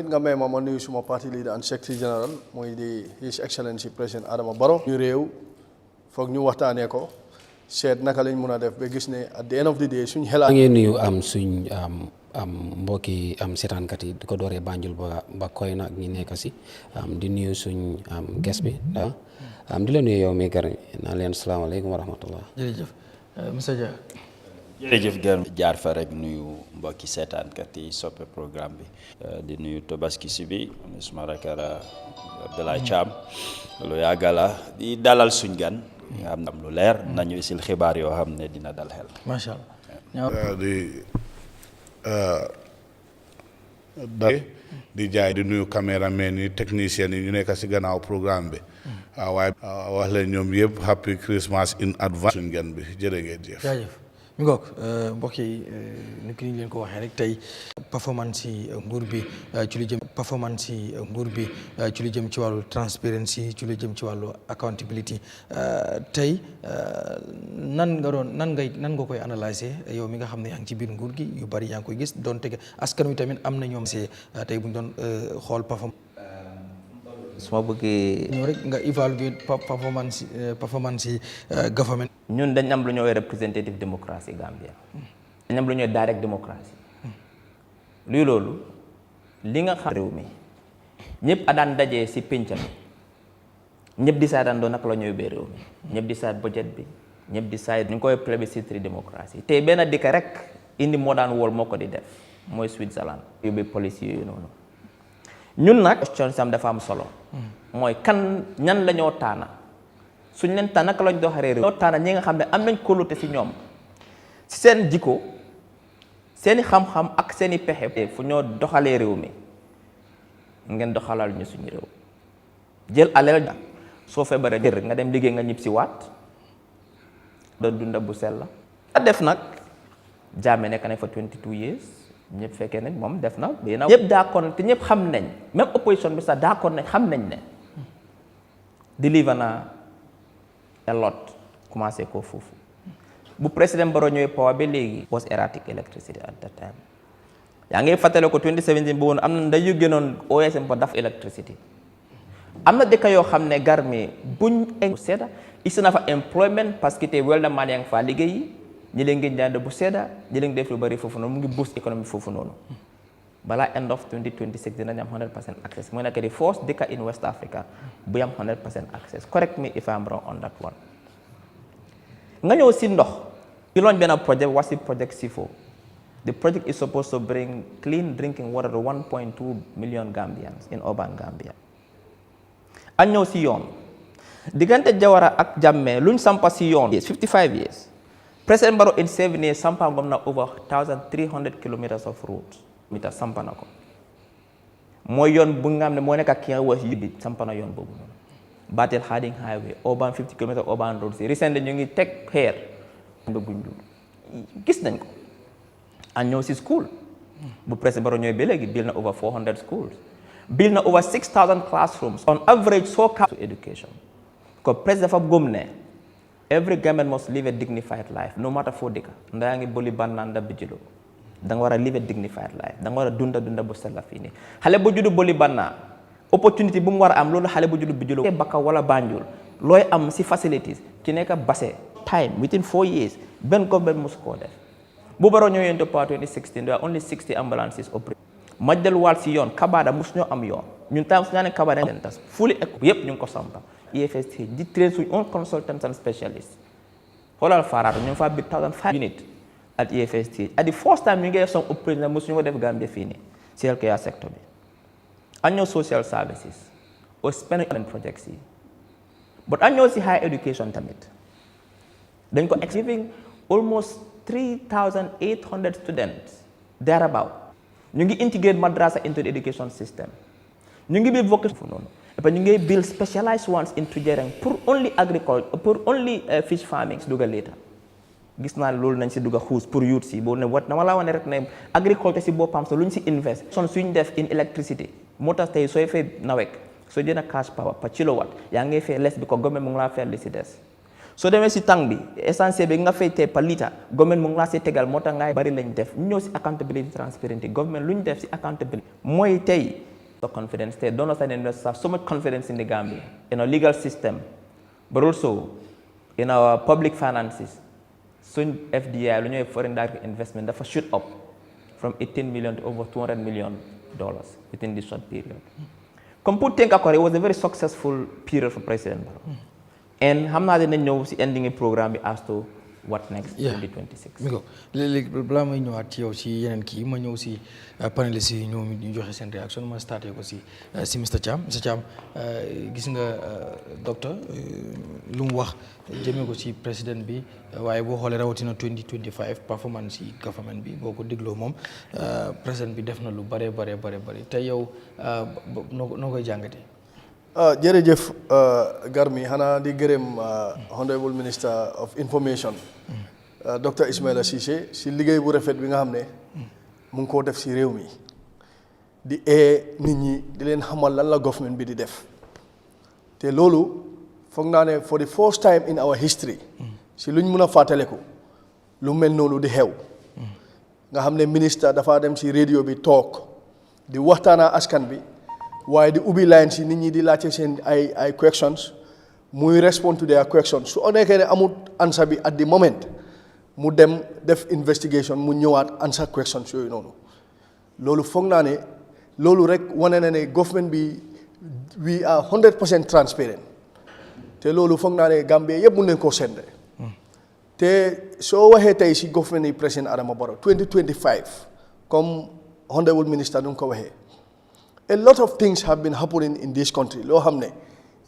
nga may ma nuyu suma party leader and secretary general mooy di His Excellency President Adama Barrow. ñu réew foog ñu waxtaanee ko seet naka lañ mun a def ba gis ne at the end of the day suñ xelaat. ngeen nuyu suñ mbokki seetaankat yi di ko dooree Banjul ba koy na ak ñi nekk si di nuyu suñ guest bi di la nuyu yow mi gar naa leen salaamaaleykum wa rahmatullah. jërëjëf monsieur Dia. jërëjëf gar jaar fa rek nuyu mbokki seetaankat yi soppe programme bi di nuyu Tobaski si bi Ismaila Abdoulaye Cham lu yàggala di dalal suñ gan nga xam ne lu leer nañu isil xibaar yoo xam ne dina dal xel. macha allah. di jaay di nuyu caméraman yi technicien yi ñu nekk si gannaaw programme bi waaye wax leen ñoom yëpp happy Christmas in advance suñ gan bi jërë ngeen jëf. jaajëf mi ngoog mbokk yi ni ki ñu leen ko waxee rek tey performance yi nguur bi ci lu jëm ci lu jëm ci wàllu transparency ci lu jëm ci wàllu accountability tey nan nga koy analyser yow mi nga xam ne yaa ngi ci biir nguur gi yu bari yaa ngi koy gis doon tege askan wi tamit am na ñoom see tey bu ñu doon xool su ma bëggee ñëw rek nga évaluer performance yi government. ñun dañ am lu ñuy representative democracy Gambia dañ am lu ñuy direct democracy luy loolu li nga xam réew mi ñëpp a daan dajee si pénc mi ñëpp di saatan doon naka la ñuy bee réew mi ñëpp di saat budget bi ñëpp di saat ñu ngi koy plébiscite démocratie tey benn dëkk rek indi modern world moo ko di def mooy Switzerland yóbbee policy yooyu noonu ñun nag question sam dafa am solo mooy kan ñan la ñoo taana suñ leen tànn naka lañ doxalee réew ñoo taana ñi nga xam ne am nañ kóolute si ñoom si seen jikko seeni xam-xam ak seeni pexe fu ñoo doxalee réew mi ngeen doxalal ñu suñu réew jël alal soo feebaree jër nga dem liggéey nga ñib si waat doon dunda bu sell la def nag Jammeh nekk nañ fa 22 years ñëpp fekkee nañ moom def na béy na ñëpp d'accord te ñëpp xam nañ même opposition bi sax d'accord nañ xam nañ ne deliver na a lot commencé ko foofu bu président Barrow ñëwee power ba léegi was erratic electricity at that time yaa ngi fàttale ko 2017 bu woon am na nday yu gënoon OSM ba daf electricity am na dëkk yoo xam ne gar mi buñ sedda is na fa employment parce que tey wel na maan yaa ngi faa liggéey ñi leen ngi jaay bu sedda ñi leen def lu bari foofu noonu mu ngi boost économie foofu noonu balaa end of 2026 dinañ am 100% access mooy nekk di first dëkk in West Africa bu am 100% access correct me if I'm wrong on that one. nga ñëw si ndox ñu launch benn project wasi project SIFO. The project is supposed to bring clean drinking water to 1.2 million Gambians in urban Gambia. ak ñëw si yoon diggante Jawara ak Jammeh luñ sampa si yoon 55 years. President Barrow in 7 years sampa ngom na over 1,300 kilometers of route mita sampa na ko mooy yoon bu nga xam ne moo nekk ak ki nga wax yi sampa na yoon boobu noonu Batel Harding highway urban 50 kilometers urban road si recently ñu ngi teg xeer nga gunjul gis nañ ko ak ñëw si school bu President Barrow ñëwee ba léegi build na over 400 schools build na over 6,000 classrooms on average so to education ko président dafa gëm ne every Gambian must live a dignified life no matter foo dëkk ndaa ngi boli bannanda bijilo da nga war a live a dignified life da nga war a dunda bu sella fii nii xale bu juddu boli banna opportunity bu mu war a am loolu xale bu juddu bijilo Bakka wala Banjul looy am si facilities ci nekk base time within 4 years benn government mos koo def bu Barrow ñëwee into power 2016 there are only 60 ambulances operating ma delluwaat si yoon Kabada mos ñoo am yoon ñun tam su ñu nee Kabada centers fully yëpp ñu ngi ko sampa EFST di train suñu own consultants and specialists xoolal Farato ñu ngi fa biir 1,500 unit at EFST at the first time ñu ngi def some opération mosuñu ko def Gambia fii nii si healthcare sector bi ak ñëw social services au spending projects yi but ak ñëw si higher education tamit dañ ko giving almost 3,800 students thereabout ñu ngi integrate madrasa into the education system ñu ngi biir vocation noonu et puis ñu ngi build specialized ones in Tujereng pour only agriculture pour only fish farming si dugal later gis naa loolu nañ si dugga xuus pour youth si boo ne wat dama laa wane rek ne agriculture si boppam sa lu ñu si invest son suñ def in electricity moo tax tey sooy fay nawek soo jënd cash power par kilowatt yaa ngi fay less bi ko government mu ngi laa fay li si des soo demee si tàng bi essentiel bi nga fay tey par litre government mu ngi laa si tegal moo tax ngay bari lañ def ñu ñëw si accountability transparency government lu ñu def si accountability mooy tey confidence. They don't understand investors have so much confidence in the Gambia, in our legal system, but also in our public finances. Soon FDI, foreign direct investment, that shoot up from 18 million to over $200 million within this short period. It was a very successful period for President Barrow. And I'm not going to ending a program as to what next 2026. léegi balaa may ñëwaat ci yow ci yeneen kii ma ñëw si panélistes yi ñoom ñu joxe seen réaction ma starté ko si Mr Thiam gis nga docteur lu mu wax jëmee ko ci président bi waaye boo xoolee rawatina 2025 performance yi government bi boo ko dégloo moom président bi def na lu bare te yow noo koy jàngatee. jërëjëf Garmi xanaa di gërëm honorable minister of information Dr Ismaila Ceesay si liggéey bu rafet bi nga xam ne mu ngi koo def si réew mi di nit ñi di leen xamal lan la government bi di def te loolu foog naa ne for the first time in our history si luñ mun a fàttaleku lu mel noonu di xew nga xam ne ministre dafa dem si radio bi toog di waxtaanaa askan bi waaye di ubbi line si nit ñi di laajte seen ay questions muy respond to their questions su nekkee ne amul answer bi at the moment mu dem def investigation mu ñëwaat answer questions yooyu noonu loolu foog naa ne loolu rek wane na ne government bi we are 100% transparent te loolu foog naa ne Gambia yëpp mun nañ koo sende te soo waxee tey si government yi président Adama Barrow 2025 comme honorable minister nu nga ko waxee a lot of things have been happening in this country loo xam ne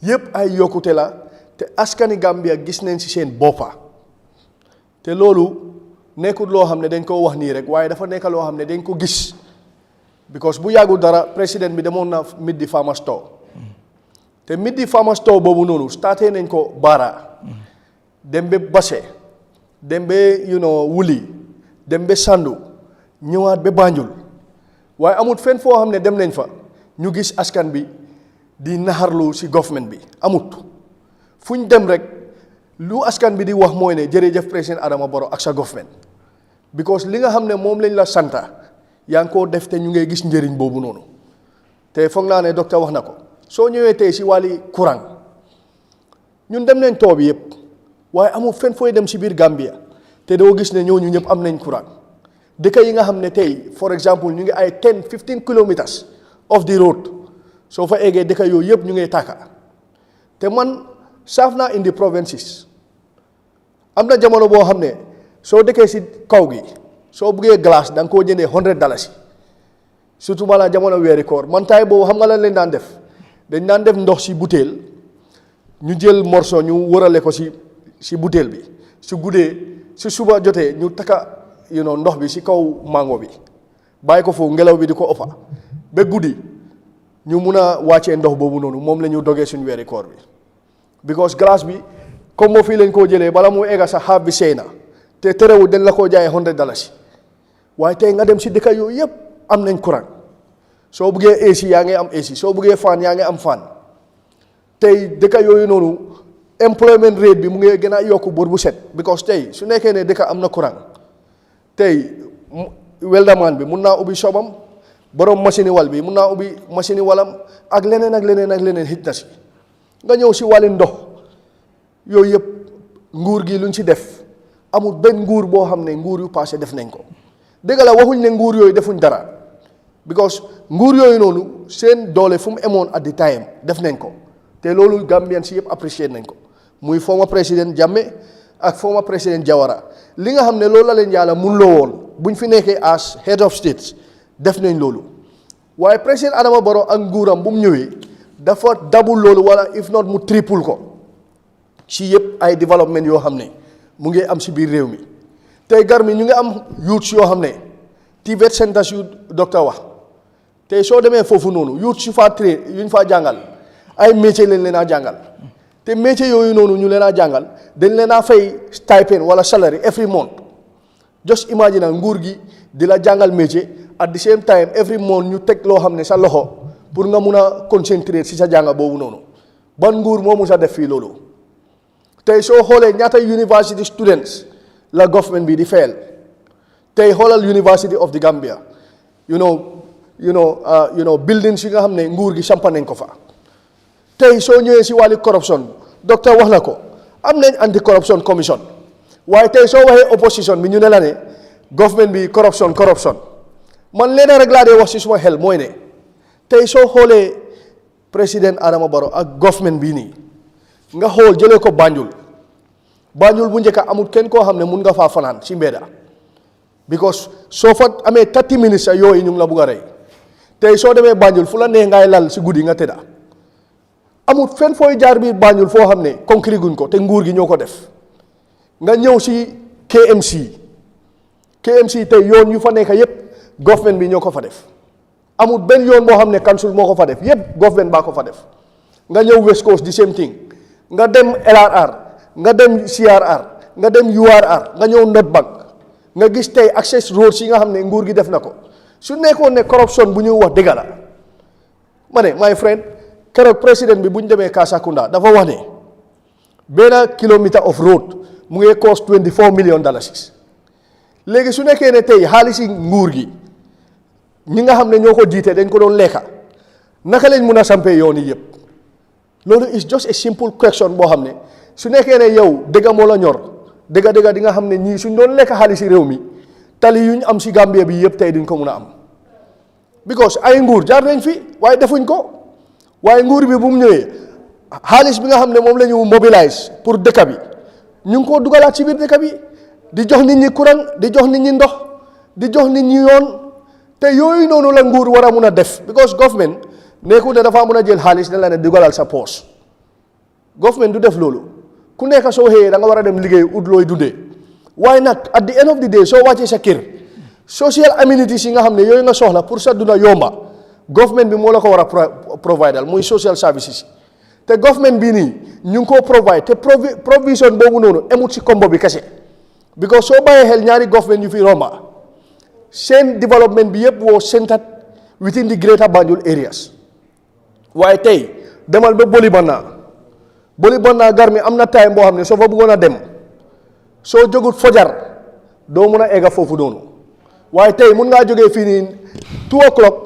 yëpp ay yokkute la te askani Gambia gis nañ si seen boppa te loolu nekkul loo xam ne dañ ko wax nii rek waaye dafa nekk loo xam ne dañ ko gis because bu yàggul dara président bi demoon na Middi Farmer Store te Middi Farmer Store boobu noonu starté nañ ko Barra dem ba Basse dem ba Wuli dem ba Sandu ñëwaat ba Banjul waaye amut fenn foo xam ne dem nañ fa ñu gis askan bi di naxarlu si government bi amut fu ñu dem rek lu askan bi di wax mooy ne jërëjëf président Adama Barrow ak sa government because li nga xam ne moom lañ la santa yaa ngi koo def te ñu ngay gis njëriñ boobu noonu te foog naa ne docteur wax na ko soo ñëwee tey si wàlli courant ñun dem nañ too bi yëpp waaye amul fenn fooy dem si biir Gambia te doo gis ne ñooñu ñëpp am nañ courant dëkk yi nga xam ne tey for example ñu ngi ay 10-15 kilometers off the road soo fa eggee dëkk yooyu yëpp ñu ngay tàkka te man saaf naa in the provinces am na jamono boo xam ne soo dëkkee si kaw gi soo buggee glace da nga koo jëndee $100 surtout maanaam jamono weeri koor man taay boobu xam nga lan lañ daan def dañ daan def ndox si butéel ñu jël morceau ñu wërale ko si butéel bi su guddee si suba jotee ñu takka ndox bi si kaw mango bi bàyyi ko foofu ngelaw bi di ko ëppa ba guddi ñu mun a wàccee ndox boobu noonu moom la ñu dogee suñu weeri koor bi because glace bi comme moo fii lañ koo jëlee bala mu egga sa xaaf bi seey na te terewul dañ la koo jaayee $100 waaye tey nga dem si dëkk yooyu yëpp am nañ courant soo buggee AC yaa ngi am AC soo buggee fan yaa ngi am fan tey dëkk yooyu noonu employment rate bi mu ngi gën a yokk bor bu set because tey su nekkee ne dëkk am na courant tey weldaman bi mun naa ubbi sobam borom machine wal bi mun naa ubbi machine walam ak leneen hit na si nga ñëw si wàlli ndox yooyu yëpp nguur gi luñ si def amul benn nguur boo xam ne nguur yu passé def nañ ko dëgg la waxuñ ne nguur yooyu defuñ dara because nguur yooyu noonu seen doole fu mu emoon at the time def nañ ko te loolu Gambien si yëpp apprécié nañ ko muy former président Jammeh ak former président Jawara li nga xam ne loolu la leen yàlla mun loo woon buñ fi nekkee as head of states def nañ loolu waaye président Adama Barrow ak nguuram bu mu ñëwee dafa dabul loolu wala if not mu triple ko si yëpp ay développement yoo xam ne mu ngi am si biir réew mi tey Garmi ñu ngi am youths yoo xam ne TVET centers yu docteur wax tey soo demee foofu noonu youths yu faa yuñ faa jàngal ay métier lañ leen a jàngal te métier yooyu noonu ñu leen a jàngal dañ leen a fay stipend wala salary every month just imagine nguur gi di la jàngal métier at the same time every month ñu teg loo xam ne sa loxo pour nga mun a concentrer si sa jànga boobu noonu ban nguur moomu sa def fii loolu tey soo xoolee ñaata university students la government bi di fayal tey xoolal University of the Gambia buildings yi nga xam ne nguur gi sampa nañ ko fa tey soo ñëwee si wàllu corruption docteur wax na ko am nañ anti corruption commission waaye tey soo waxee opposition bi ñu ne la ne government bi corruption man leen rek laa dee wax si suma xel mooy ne tey soo xoolee président Adama Barrow ak government bii nii nga xool jëlee ko Banjul bu njëkk amul kenn koo xam ne mun nga faa fanaan si mbedda because soo fa amee 30 minutes yooyu ñu ngi la bugg a rey tey soo demee Banjul fu la neex ngay lal si guddi nga tëdda amul fenn fooy jaar biir Banjul foo xam ne concret guñ ko te nguur gi ñoo ko def nga ñëw si KMC tey yoon yu fa nekk yépp government bi ñoo ko fa def amul benn yoon boo xam ne council moo ko fa def yépp government baa ko fa def nga ñëw West Coast di same thing nga dem LRR nga dem CRR nga dem URR nga ñëw North Bank nga gis tey access roads yi nga xam ne nguur gi def na ko su nekkoon ne corruption bu ñu wax dëgg la ma ne my friend keroog président bi bu ñu demee Kasakunda dafa wax ne benn kilomètre of road mu ngi cost $24 million léegi su nekkee ne tey xaalisi nguur gi ñi nga xam ne ñoo ko jiite dañ ko doon lekka naka lañ mun a sampee yoon yi yëpp loolu is just a simple question boo xam ne su nekkee ne yow dëgg moo la ñor dëgg di nga xam ne ñii suñ doon lekk xaalisi réew mi tali yuñ am si Gambia bi yëpp tey duñ ko mun a am because ay nguur jaar nañ fi waaye defuñ ko waaye nguur bi bu mu ñëwee xaalis bi nga xam ne moom la ñu mobilise pour dëkk bi ñu ngi koo dugalaat ci biir dëkk bi di jox nit ñi courant di jox nit ñi ndox di jox nit ñi yoon te yooyu noonu la nguur war a mun a def because government nekkul ne dafa mun a jël xaalis ne la ne dugalal sa poos government du def loolu ku nekk soo xëyee da nga war a dem liggéey ut looy dundee waaye nag at the end of the day soo wàccee sa kër social amenities yi nga xam ne yooyu nga soxla pour sa dunda yomba government bi moo la ko war a providal muy social services te government bii nii ñu ngi koo provide te provision boobu noonu emut si kombo bi kese because soo bàyyee xel ñaari government yu fi romba seen development bi yëpp woo centered within the greater Banjul areas waaye tey demal ba Bolibanda gar mi am na time boo xam ne soo fa bëggoon a dem soo jógut fajar doo mun a egga foofu noonu waaye tey mun ngaa jógee fii nii 2 o'clock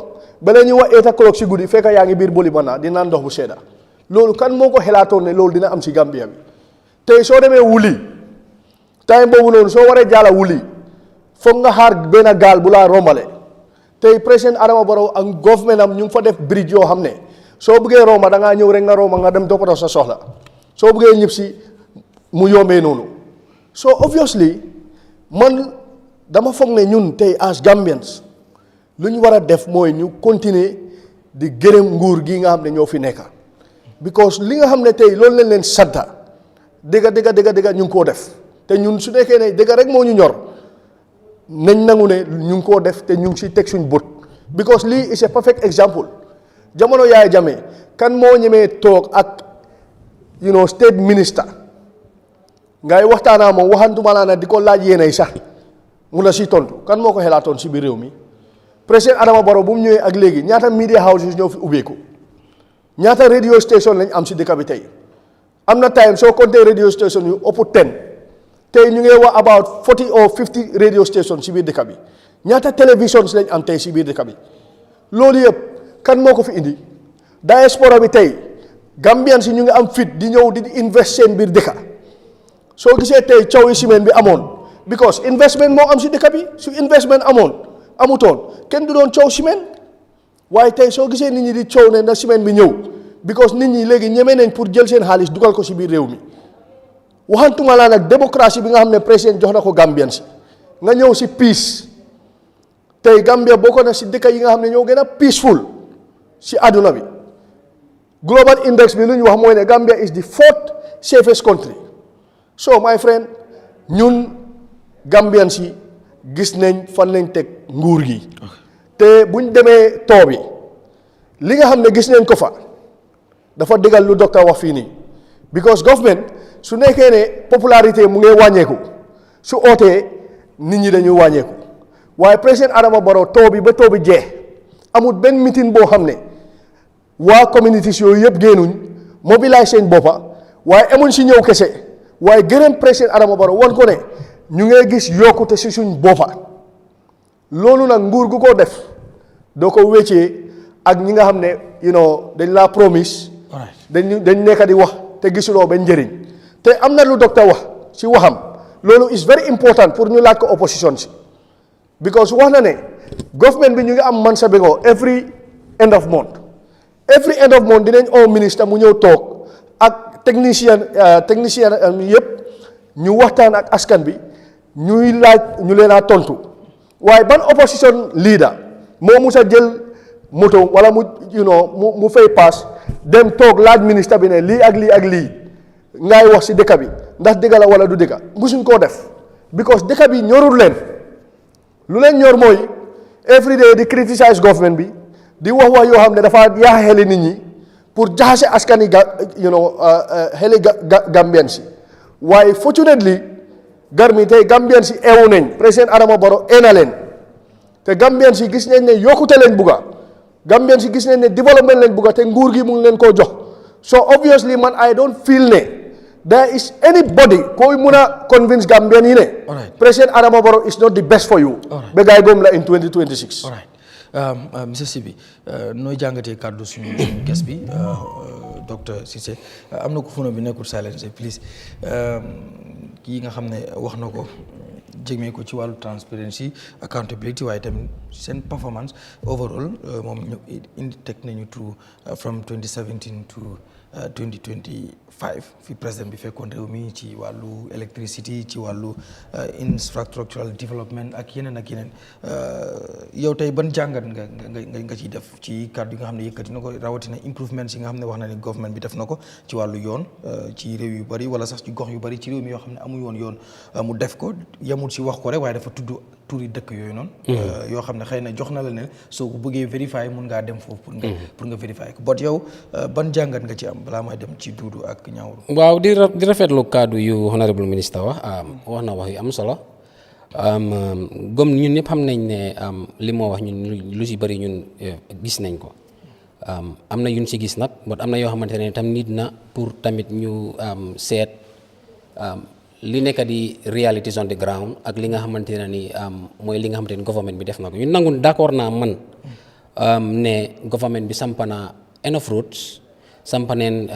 bala ñuy wax 8 o'clock si guddi fekk yaa ngi biir Bolibanda di naan ndox bu sedda loolu kan moo ko xelaatoon ne loolu dina am si Gambia bi tey soo demee Wuli time boobu noonu soo waree jaala Wuli foog nga xaar benn gaal bu laa rombale tey président Adama Barrow ak government am ñu ngi fa def bridge yoo xam ne soo bëggee romba da ngaa ñëw rek nga romba nga dem toppatoo sa soxla soo bëggee ñib si mu yombee noonu so obviously man dama foog ne ñun tey as Gambians lu ñu war a def mooy ñu continuer di gërëm nguur gi nga xam ne ñoo fi nekk because li nga xam ne tey loolu leen santa dëgga ñu ngi koo def te ñun su nekkee ne dëgga rek moo ñu ñor nañ nangu ne ñu ngi koo def te ñu ngi si teg suñ bët because lii is a perfect example jamono Yahya Jammeh kan moo ñemee toog ak state minister ngay waxtaanaa moom waxantuma laa ne di ko laaj yéenay sax mun a si tontu kan moo ko xelaatoon si biir réew mi président Adama Barrow bu mu ñëwee ak léegi ñaata media houses ñoo fi ubbeeku ñaata radio station lañ am si dëkk bi tey am na time soo compté radio station yu ëpp 10 tey ñu ngi wax about 40 or 50 radio station si biir dëkk bi ñaata télévisions lañ am tey si biir dëkk bi loolu yëpp kan moo ko fi indi diaspora bi tey Gambian si ñu ngi am fit di ñëw di invest seen biir dëkk soo gisee tey coow yi ciment bi amoon because investment moo am si dëkk bi su investment amutoon kenn du doon coow ciment waaye tey soo gisee nit ñi di coow ne na ciment bi ñëw because nit ñi léegi ñeme nañ pour jël seen xaalis dugal ko si biir réew mi waxantuma laa nag démocratie bi nga xam ne président jox na ko Gambian si nga ñëw si peace tey Gambia bokk na si dëkk yi nga xam ne ñoo gën a peaceful si àdduna bi global index bi lu ñu wax mooy ne Gambia is the 4th safest country so my friend ñun Gambian si gis nañ fan lañ teg nguur gi te buñ demee too bi li nga xam ne gis nañ ko fa dafa digal lu docteur wax fii nii because government su nekkee ne popularité mu ngi wàññeeku su ootee nit ñi dañuy wàññeeku waaye président Adama Barrow too bi ba too bi jeex amul benn meeting boo xam ne waa communities yooyu yëpp génnuñ mobiliser seen boppa waaye amuñ si ñëw kese waaye gërëm président Adama Barrow wan ko ne ñu ngay gis yokkute si suñ boppa loolu nag nguur gu ko def doo ko wéccee ak ñi nga xam ne dañ laa promise dañ nekk di wax te gisuloo benn njëriñ te am na lu docteur wax ci waxam loolu is very important pour ñu laaj ko opposition si because wax na ne government bi ñu ngi am mansa bego every end of month dinañ oo ministre mu ñëw toog ak technicien yëpp ñu waxtaan ak askan bi ñuy laaj ñu leen a tontu waaye ban opposition leader moo mus a jël moto wala mu fay paas dem toog laaj ministre bi ne lii ak lii ak lii ngay wax si dëkk bi ndax dëgg la wala du dëgg musuñ koo def because dëkk bi ñorul leen lu leen ñor mooy every day di criticize government bi di wax yoo xam ne dafa yaa xeli nit ñi pour jaxase askan yi xeli Gambien si waaye fortunately garmi tey Gambien si eewu nañ président Adama Barrow na leen te Gambien si gis nañ ne yokkute leen bugga Gambien si gis nañ ne développement leen bugga te nguur gi mu ngi leen koo jox so obviously man I don't feel ne there is anybody koy mun a convince Gambien yi ne président Adama Barrow is not the best for you ba gaay goom la in 2026. Monsieur Sibi nooy jàngatee kàddu suñu ges bi docteur Ceesay am na ko funo bi nekkul silence please kii nga xam ne wax na ko jëmee ko ci wàllu transparency accountability waaye tamit seen performance overall moom ñu indi teg nañu to from 2017 to 2025 fi président bi fekkoon réew mi ci wàllu electricity ci wàllu infrastructural development ak yeneen yow tey ban jàngat nga ciy def ci kàddu yi nga xam ne yëkkati na ko rawatina improvements yi nga xam ne wax na ne government bi def na ko ci wàllu yoon ci réew yu bari wala sax ci gox yu bari ci réew mi yoo xam ne amuy woon yoon mu def ko yemul ci wax ko rek waaye dafa tudd turi dëkk yooyu noonu yoo xam ne xëy na jox na la ne soo ko bëggee vérifier mun ngaa dem foofu pour nga vérifier ko bot yow ban jàngat nga ci am balaa may dem ci duudu ak ñaawru waaw di rafetlu kaddu yu honorable minister wax na wax yu am solo gom ñun ñëpp xam nañ ne li moo wax ñun lu si bëri ñun gis nañ ko am na yuñ si gis nag bot am na yoo xamante ne tam nit na pour tamit ñu seet li nekk di realities on the ground ak li nga xamante ne ni mooy li nga xamante ne government bi def na ko ñun nangu d'accord naa man ne government bi sampa na enough routes sampa neen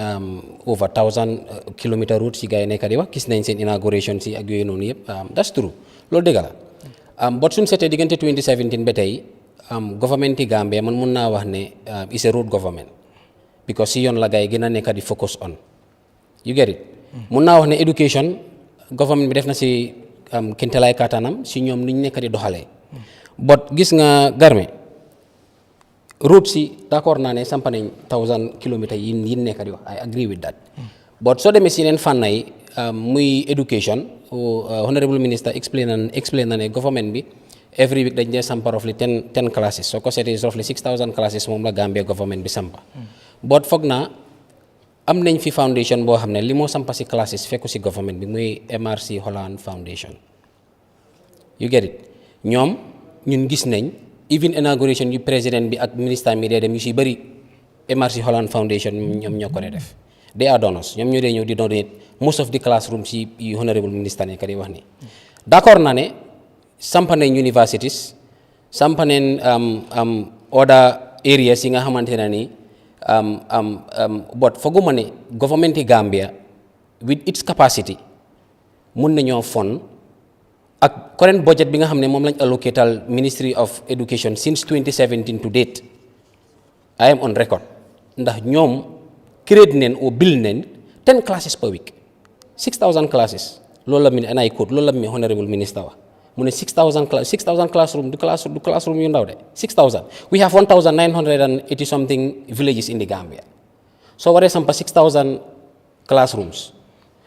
over 1000 kilometer routes yi gars yi nekk di wax gis nañ seen inauguration si ak yooyu noonu yëpp that's true loolu dëgg la bot suñ seetee diggante 2017 ba tey government yi Gambia man mun naa wax ne is a road government because si yoon la gars yi gën a nekk di focus on you get it mun naa wax ne education government bi def na si kentelaay kattanam si ñoom niñ nekk di doxalee bot gis nga garme route si d'accord naa ne sampa nañ 1000 kilomètres yi nekk di wax I agree with that bot soo demee si neen fànn yi muy education honorable minister explain na ne government bi every week dañ dee sampa roughly 10 classes soo ko seetee roughly 6000 classes moom la Gambia government bi sampa bot foog naa am nañ fi foundation boo xam ne li moo sampa si classes fekku si government bi muy MRC Holland Foundation you get it ñoom ñun gis nañ even inauguration yu président bi ak ministre mi dee dem yu si bëri MRC Holland Foundation ñoom ñoo ko dee def they are donors ñoom ñoo dee ñëw di donate most of the classrooms yi honorable ministre ne ka di wax ni d'accord na ne sampa nañ universities sampa nañ other areas yi nga xamante ne ni but fooguma ne government yi Gambia with its capacity mun nañoo fond ak current budget bi nga xam ne moom lañ allocatal Ministry of Education since 2017 to date I am on record ndax ñoom create neen ou build neen 10 classes per week 6000 classes loolu la mi and I quote loolu la mi honorable minister wax mu ne 6000 classroom du classroom yu ndaw de 6000 we have 1980 something villages in the Gambia soo waree sampa 6000 classrooms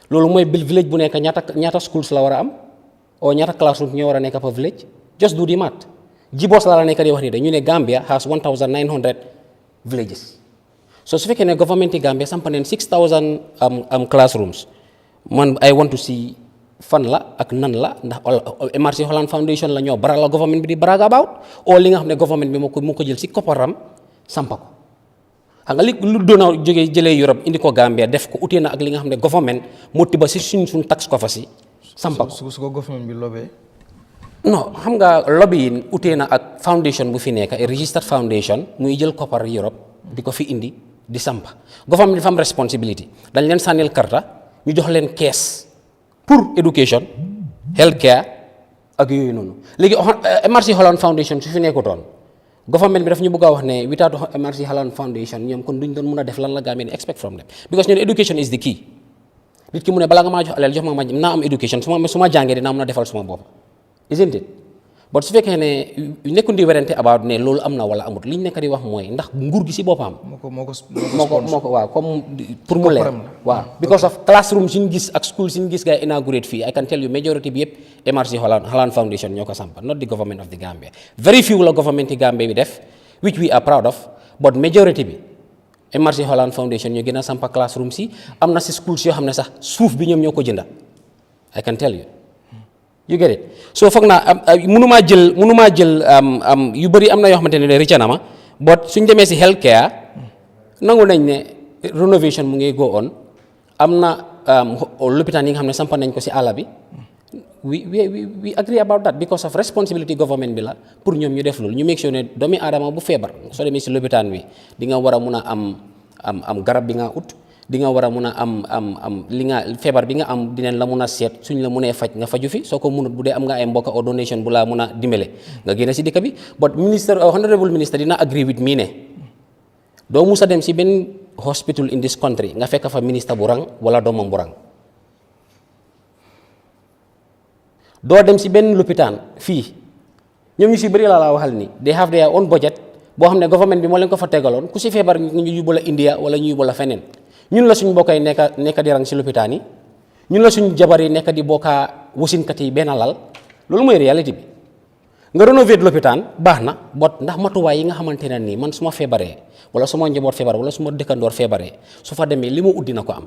loolu mooy village bu nekk ñaata schools la war a am o ñaata classrooms ñoo war a nekk per village just do the math Jibos la nekk di wax ni de ñu ne Gambia has 1900 villages so su fekkee ne government Gambia sampa neen 6000 classrooms man I want to see fan la ak nan la ndax MRC Holland Foundation la ñoo bara la government bi di brag about o li nga xam ne government bi moo ko jël si kopparam sampa ko xam nga li lu doon jëlee Europe indi ko Gambia def ko utee na ak li nga xam ne government moo tiba si suñ tax ko fa si sampa ko su ko government bi lobee non xam nga lobbying utee na ak foundation bu fi nekk a registered foundation muy jël koppar Europe di ko fi indi di sampa government dafa am responsibility dañ leen sànnil karta ñu jox leen kees pour education health care ak yooyu noonu léegi MRC Holland Foundation su fi nekkutoon government bi daf ñu bëgg a wax ne without MRC Holland Foundation ñoom kon duñ doon mën a def lan la Gambia expect from them because ñun education is the key nit ki mu ne balaa nga maa jox alal jox ma naa am education su ma jàngee dinaa mën a defal suma bopp isn't it but su fekkee ne nekkuñ di werante about ne loolu am na wala amut li ñu nekk di wax mooy ndax nguur gi si boppam moo ko waaw comme pour mu leer waaw because of classroom suñu gis ak school suñu gis gars yi inaugurate fii I can tell you majority bi yëpp MRC Holland Foundation ñoo ko sampa not the government of the Gambia very few la government yi Gambia bi def which we are proud of but majority bi MRC Holland Foundation ñoo gën a sampa classroom si am na si schools yoo xam ne sax suuf bi ñoom ñoo ko jënda I can tell you you get it so foog naa mënumaa jël yu bëri am na yoo xamante ne rëcc na ma but suñ demee si health care nangu nañ ne renovation mu ngi go on am na lopitaan yi nga xam ne sampa nañ ko si àll bi we agree about that because of responsibility government bi la pour ñoom ñu def loolu ñu make sure ne doomi aadama bu feebar soo demee si lopitaan bi di nga war a mun a am garab bi nga ut di nga war a mun a am li nga feebar bi nga am dinañ la mun a seet suñ la munee faj nga faju fi soo ko munut bu dee am nga ay mbokk o donation bu laa mun a dimbale nga génne si dëkk bi but honorable minister dina agree with me ne doo musa dem si benn hospital in this country nga fekk fa ministre bu rang wala doomam bu rang doo dem si benn lopitaan fii ñoom ñu si bëri laa waxal ni they have their own budget boo xam ne government bi moo leen ko fa tegaloon ku si feebar ñu yóbbu la India wala ñu yóbbu la feneen ñun la suñ bokkay nekk di rang si lopitaan yi ñun la suñ jabar yi nekk di bokkaa wasinkat yi benn lal loolu mooy réalité bi nga rénover lopitaan baax na bot ndax matuwaay yi nga xamante ne nii man su ma feebaree wala su ma njaboot feebar wala su ma dëkkandoor feebaree su fa demee li ma uddi na ko am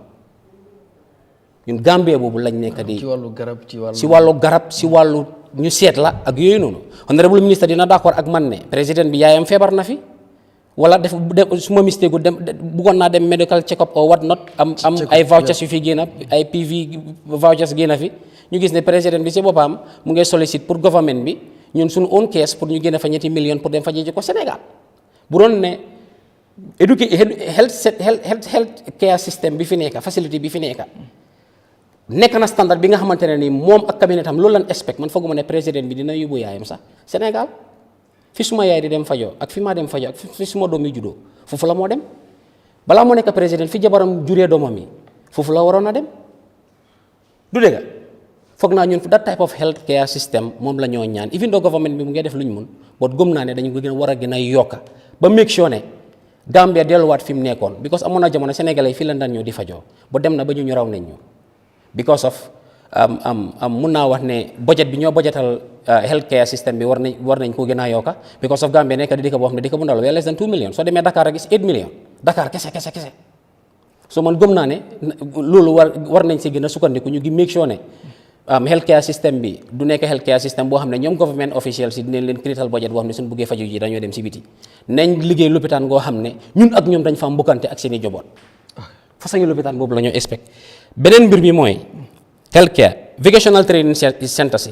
ñun Gambie boobu lañ nekk di si wàllu garab si wàllu ñu seet la ak yooyu noonu honorable ministre dina d'accord ak man ne président bi yaayam feebar na fi wala def su ma mistake gu dem bëggoon naa dem medical check up or what not am ay vouchers yu fi génn ay PV vouchers génn fi ñu gis ne président bi si boppam mu ngi sollicite pour government bi ñun suñu own caisse pour ñu génne fa ñetti millions pour dem fa ji ko Sénégal bu doon ne health care system bi fi nekk facility bi fi nekk na standard bi nga xamante ne ni moom ak cabinet am loolu lan expect man fooguma ne président bi dina yóbbu yaayam sax Sénégal fi suma yaay di dem fajoo ak fi maa dem fajoo ak fi suma doom yi juddoo foofu la moo dem balaa moo nekk président fi jabaram juree doomam yi foofu la waroon a dem du dëgg foog naa ñun that type of health care system moom la ñoo ñaan even though government bi mu ngi def lu ñu mun but gëm naa ne dañu ko gën a war a gën a yokka ba make sure ne Gambia delluwaat fi mu nekkoon because amoon na jamono sénégalais fii lan daan ñëw di fajoo ba dem na ba ñu raw nañ ñu because of mun naa wax ne budget bi ñoo budgetal health care system bi war nañ ko gën a yokka because of Gambia nekk di dëkk boo xam ne dëkk bu ndaw la less than 2 millions soo demee Dakar a gis 8 millions Dakar kese so man gëm naa ne loolu war nañ si gën a sukkandiku ñu gi make sure ne health care system bi du nekk health care system boo xam ne ñoom government officials si dinañ leen créatal budget boo xam ne suñu buggee faju ji dañoo dem si biti nañ liggéey lopitaan goo xam ne ñun ak ñoom dañ fa mbokkante ak seeni joboot façon lopitaan boobu la ñoo expect beneen mbir mi mooy health care vocational training center si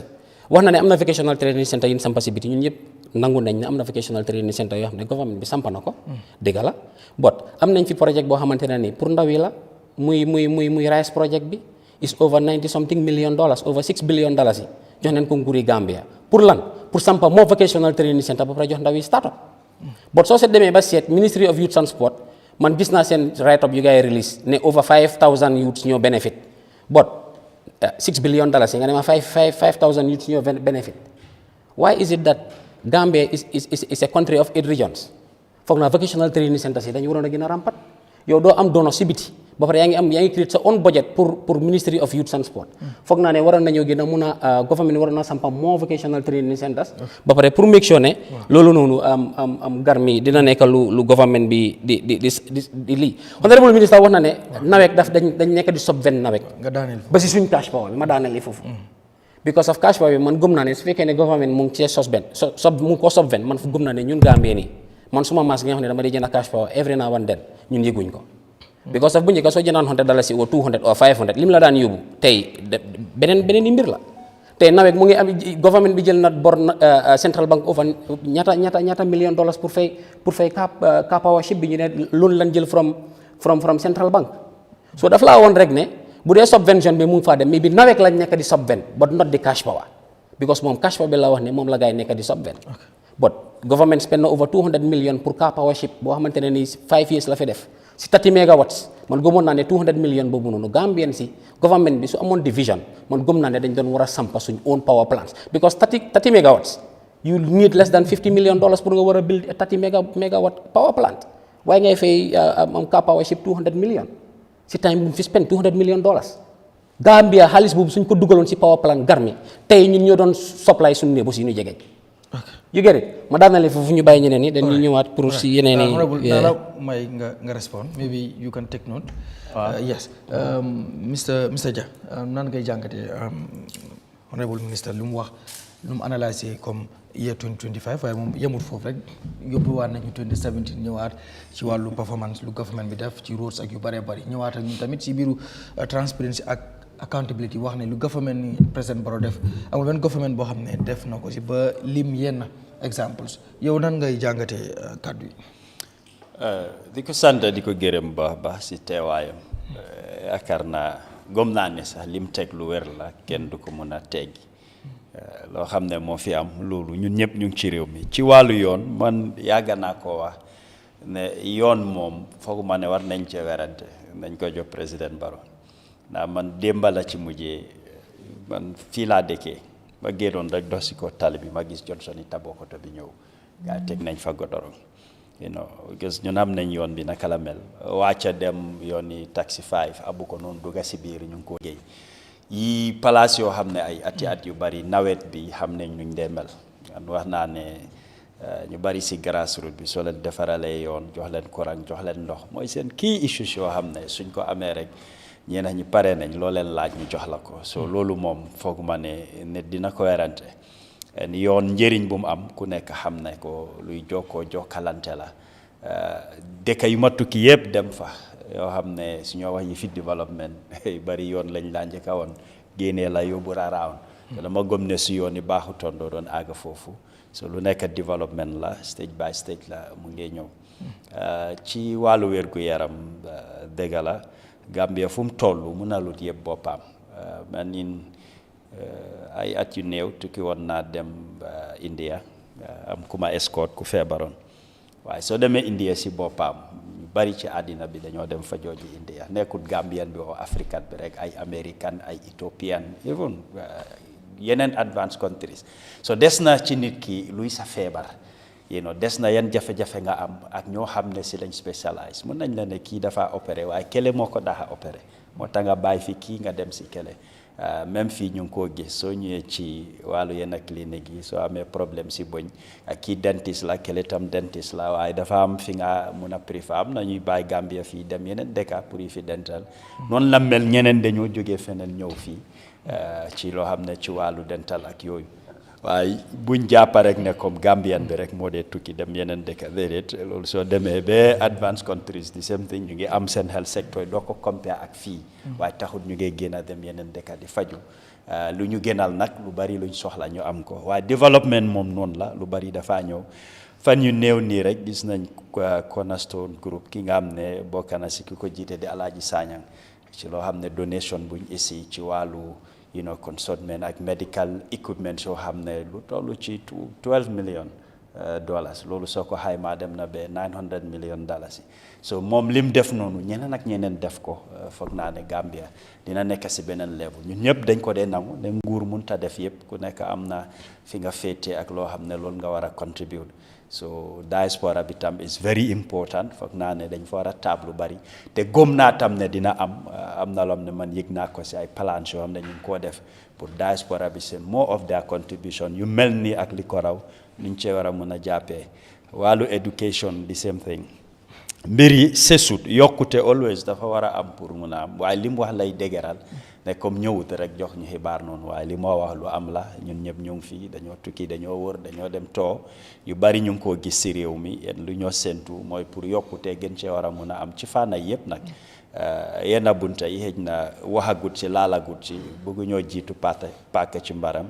wax na ne am na vocational training center yi sampa si biti ñun ñëpp nangu nañ ne am na vocational training center yoo xam ne government bi sampa na ko dëgg la bot am nañ fi projet boo xamante ne ni pour ndaw yi la muy RISE project bi is over 90 something million dollars over 6 billion dollars yi jox nañ ko nguuri Gambia pour lan pour sampa moo vocational training center ba pare jox ndaw yi start up bot soo seet demee ba seet Ministry of Youth and Sport man gis naa seen write up yu ngay release ne over 5,000 youths ñoo benefit but 6 billion dollars yi nga ne ma 5,000 youths ñoo benefit why is it that Gambia is a country of 8 regions foog naa vocational training centers yi dañu waroon a gën a rampat yow doo am dono si biti ba pare yaa ngi create sa own budget pour Ministry of Youth and Sport foog naa ne waroon nañoo gën a mun a government waroon na sampa more vocational training centers ba pare pour make sure ne loolu noonu gar mi dina nekk lu government bi di lii honorable minister wax na ne nawet dañ nekk di subvent nawet ba si suñ cash power bi ma daaneel li foofu because of cash power bi man gëm naa ne su fekkee ne government mu ngi cee mu ngi ko subvent man fu gëm naa ne ñun Gambie nii man suma maas gi nga xam ne dama di jënd cash power every now and then ñun yëguñ ko because of bu njëkk soo jëndaan $100 or $200 or $500 lim la daan yóbbu tey beneen i mbir la te nawet mu ngi am government bi jël na bor central bank over ñaata million dollars pour fay car power ship bi ñu ne loolu lañ jël from central bank. So daf laa woon rek ne bu dee subvention bi mu ngi faa dem mais bi nawet lañ nekk di subven but not the cash power because moom cash power bi la wax ne moom la gaa yi nekk di subven but government spend na over 200 million pour car power ship boo xamante ne nii 5 years la fi def si 30 megawatts man gëmoon naa ne 200 million boobu noonu Gambien si government bi su amoon division man gëm naa ne dañ doon war a sampa suñ own power plants because 30 megawatts you need less than $50 million pour nga war a build a 30 megawatt power plant waaye ngay fay car power ship 200 million si time bu fi spend $200 million Gambia xaalis boobu suñ ko dugaloon si power plant Garmi tey ñun ñoo doon supply suñu néegu si ñu jege. You get it ma daanale foofu ñu bàyyi ñeneen ñi dañuy ñëwaat pour si yeneen yi. may nga respond maybe you can take note. Yes Mr Jah nan ngay jàngatee honorable minister lu mu wax lu mu analyser comme year 2025 waaye moom yemul foofu rek yóbbuwaat nañu 2017 ñëwaat ci wàllu performance lu government bi def ci roads ak yu bëree bëri ñëwaat ak ñun tamit ci biiru transparency ak accountability wax ne lu government ni président Barrow def amul benn government boo xam ne def na ko si ba lim yenn examples yow nan ngay jàngatee kàddu yi. di ko sant di ko gërëm ba si teewaayam yaakaar naa gëm naa ne sax lim teg lu wér la kenn du ko mën a teggi loo xam ne moo fi am loolu ñun ñëpp ñu ngi ci réew mi ci wàllu yoon man yàgg naa ko wax ne yoon moom foog ma ne war nañ cee werante nañ ko jox président Barrow ndax man démba la ci mujjee man fii laa dëkkee ma génnoon rek dox si ko tali bi ma gis Johnson yi Tabokoto bi ñëw gaa teg nañ fa godorong gis ñun am nañ yoon bi naka la mel wàcca dem yoon yi taxi 5 abu ko noonu dugga si biir ñu ngi ko géey yi place yoo xam ne ay at yu bari nawet bi xam nañ nuñ dee mel wax naa ne ñu bari si grassroots bi soo leen defaralee yoon jox leen courant jox leen ndox mooy seen key issues yoo xam ne suñ ko amee rek ñeneen ñi pare nañ loo leen laaj ñu jox la ko so loolu moom foog ma ne nit dina ko werante yoon njëriñ bu mu am ku nekk xam ne ko luy jokkalante la dëkk yu ma tukki yëpp dem fa yoo xam ne su ñoo wax yi fi développement bari yoon lañ laa njëkk a woon génnee la yóbbu around te dama gëm ne su yoon yi baaxutoon doo doon àgg foofu so lu nekk développement la stage by stage la mu ngi ñëw ci wàllu wér-gu-yaram dëgg la Gambia fu mu toll mun na lut yëpp boppam man nin ay at yu néew tukki woon naa dem India am ku ma escort ku feebaroon waaye soo demee India si boppam ñu bari ci àddina bi dañoo dem fa jooju India nekkut Gambian bi oo African bi rek ay American ay Ethiopian even yeneen advanced countries so des na ci nit ki luy sa feebar des na yan jafe-jafe nga am ak ñoo xam ne si lañ spécialise mën nañ la ne kii dafa opéré waaye kele moo ko daxa opéré moo tax nga bàyyi fi kii nga dem si kele même fii ñu ngi koo gis soo ñëwee ci wàllu yenn clinique yi soo amee problème si bëñ ak kii dentiste la kele tam dentiste la waaye dafa am fi nga mun a préféré am na ñuy bàyyi Gambia fii dem yeneen dëkk pour yi fi dental noonu la mel ñeneen dañoo jógee feneen ñëw fii ci loo xam ne ci wàllu dental ak yooyu waaye buñ jàppa rek ne comme Gambian bi rek moo dee tukki dem yeneen dëkk déedéet loolu soo demee ba advanced countries the same thing ñu ngi am seen health sector doo ko compare ak fii waaye taxut ñu ngi génn a dem yeneen dëkk di faju lu ñu gënal nag lu bari luñ soxla ñu am ko waaye développement moom noonu la lu bari dafaa ñëw fan yu néew nii rek gis nañ Cornerstone Group ki nga xam ne bokk na si ki ko jiite di Alaaji Sanyang ci loo xam ne donation buñ isi ci wàllu consignment ak medical equipment yoo xam ne lu toll ci $12 million loolu soo ko xaymaa dem na ba $900 million so moom lim def noonu ñeneen ak ñeneen def ko foog naa ne Gambia dina nekk si beneen level ñun ñëpp dañ ko dee nangu ne nguur munta def yëpp ku nekk am na fi nga féete ak loo xam ne loolu nga war a contribute so diaspora bi tam is very important foog naa ne dañ fa war a taab lu bari te gëm naa tam ne dina am na loo xam ne man yëg naa ko si ay plans yoo xam ne ñu ngi koo def pour diaspora bi seen more of their contribution yu mel nii ak li ko raw niñ cee war a mun a jàppee wàllu education the same thing mbir yi sesut yokkute always dafa war a am pour mun a am waaye li mu wax lay dëgëral ne comme ñëwut rek jox ñu xibaar noonu waaye li moo wax lu am la ñun ñëpp ñu ngi fii dañoo tukki dañoo wër dañoo dem too yu bari ñu ngi koo gis si réew mi lu ñoo séntu mooy pour yokkute gën cee war a mun a am ci fànn yëpp nag yenn bunta yi xëj na waxagut ci laalagut ci bëgg ñoo jiitu paaka ci mbaram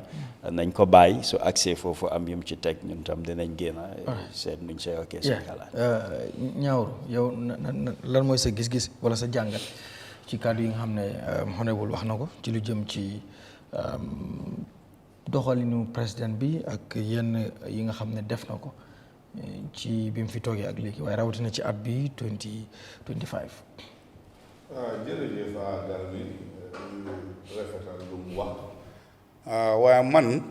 nañ ko bàyyi su accès foofu am yum ci teg ñun tam dinañ génn seet nuñ see okkee suñu xalaat ñaawru yow lan mooy sa gis-gis wala sa jàngat ci kàddu yi nga xam ne honorable wax na ko ci lu jëm ci doxalinu président bi ak yenn yi nga xam ne def na ko ci bi mu fi toogee ak léegi waaye rawatina ci at bi 2025. jërëjëf Garmi rafetal lu mu wax waaye man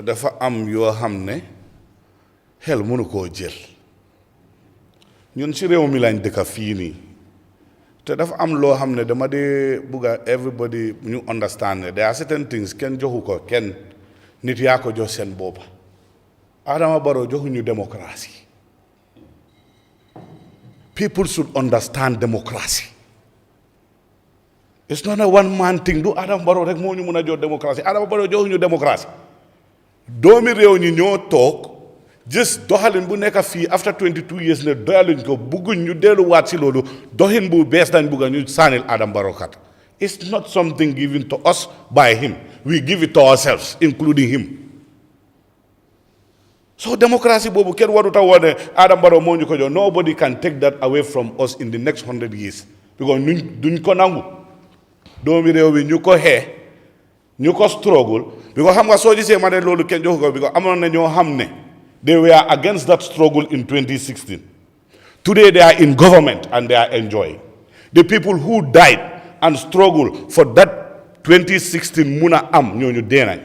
dafa am yoo xam ne xel mënu koo jël ñun ci réew mi lañ dëkka fii nii te dafa am loo xam ne dama dee bugga everybody ñu understand ne there are certain things kenn joxu ko kenn nit yaa ko jox seen boppa Adama Barrow joxuñu démocratie people should understand democracy. It's not a one-man thing. Du Adama Barrow rek moo ñu mun a jox démocratie Adama Barrow joxuñu démocratie doomi réew ñi ñoo toog gis doxalin bu nekk fii after 22 years ne doyaluñ ko bugguñ ñu delluwaat si loolu doxin bu bees dañ bugga ñu sànnil Adama Barrow kat. It's not something given to us by him. We give it to ourselves, including him. So democracy boobu kenn warut a wone Adama Barrow moo ñu ko jox. Nobody can take that away from us in the next 100 years because duñ ko nangu. doomi réew bi ñu ko xee ñu ko struggle because xam nga soo gisee ma ne loolu kenn joxu ko because amoon na ñoo xam ne they were against that struggle in 2016. Today they are in government and they are enjoying. The people who died and struggled for that 2016 mun a am ñooñu dee nañ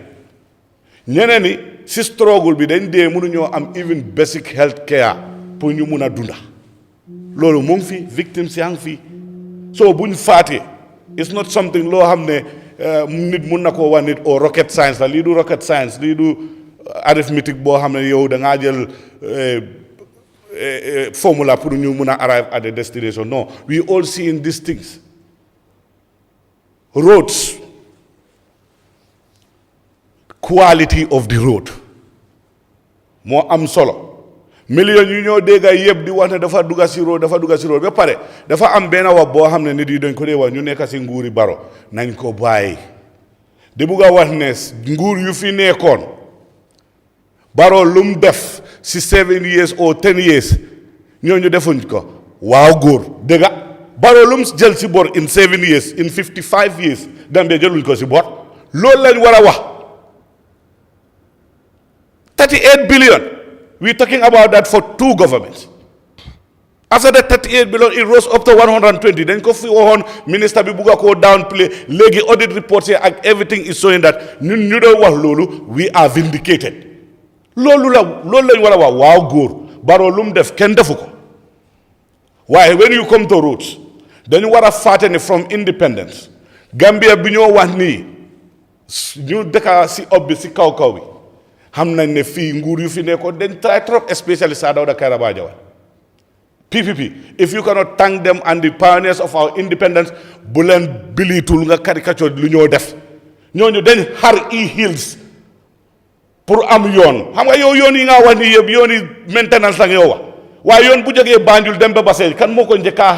ñeneen ni si struggle bi dañ dee mënuñoo am even basic health care pour ñu mun a dunda loolu mu ngi fi victims yaa ngi fi soo buñ faatee it's not something loo xam ne nit mun na koo wax nit o rocket science la lii du rocket science lii du arithmetic boo xam ne yow da ngaa jël formula pour ñu mun a arrive at the destination. No, we all see in these things. Roads, quality of the road moo am solo. Million yu ñoo dégga yëpp di wax ne dafa dugga si road ba pare dafa am benn wax boo xam ne nit yi dañ ko dee wax ñu nekk si nguuri Barrow nañ ko bàyyi di bugg a wax ne nguur yu fi nekkoon Barrow lu mu def si 7 years or 10 years ñooñu defuñ ko waaw góor dégga Barrow lu mu jël si bor in 7 years in 55 years Gambia jëluñ ko si bor loolu lañ war a wax 38 billion. We're talking about that for 2 governments. After the 38 billion, it rose up to 120. Then Kofi Ohon, Minister Bibuga ko downplay. Legi audit reports here, everything is showing that we are vindicated. Lolu lañ wara wax waaw góor Barrow lum def kenn defu ko. Why when you come to roots, dañu wara fàtte from independence. Gambia bi ñoo wax nii ñu dëkka si obbi si kaw bi. xam nañ ne fii nguur yu fi nekkoon dañ try trop especially Sir Dawda Kairaba Jawara PPP if you cannot thank them and the pioneers of our independence bu leen bilitul nga caricature lu ñoo def ñooñu dañ xar hills pour am yoon xam nga yow yoon yi nga wax ni yëpp yoon yi maintenance la nga yow wax waaye yoon bu jógee Banjul dem ba Basse kan moo ko njëkkaa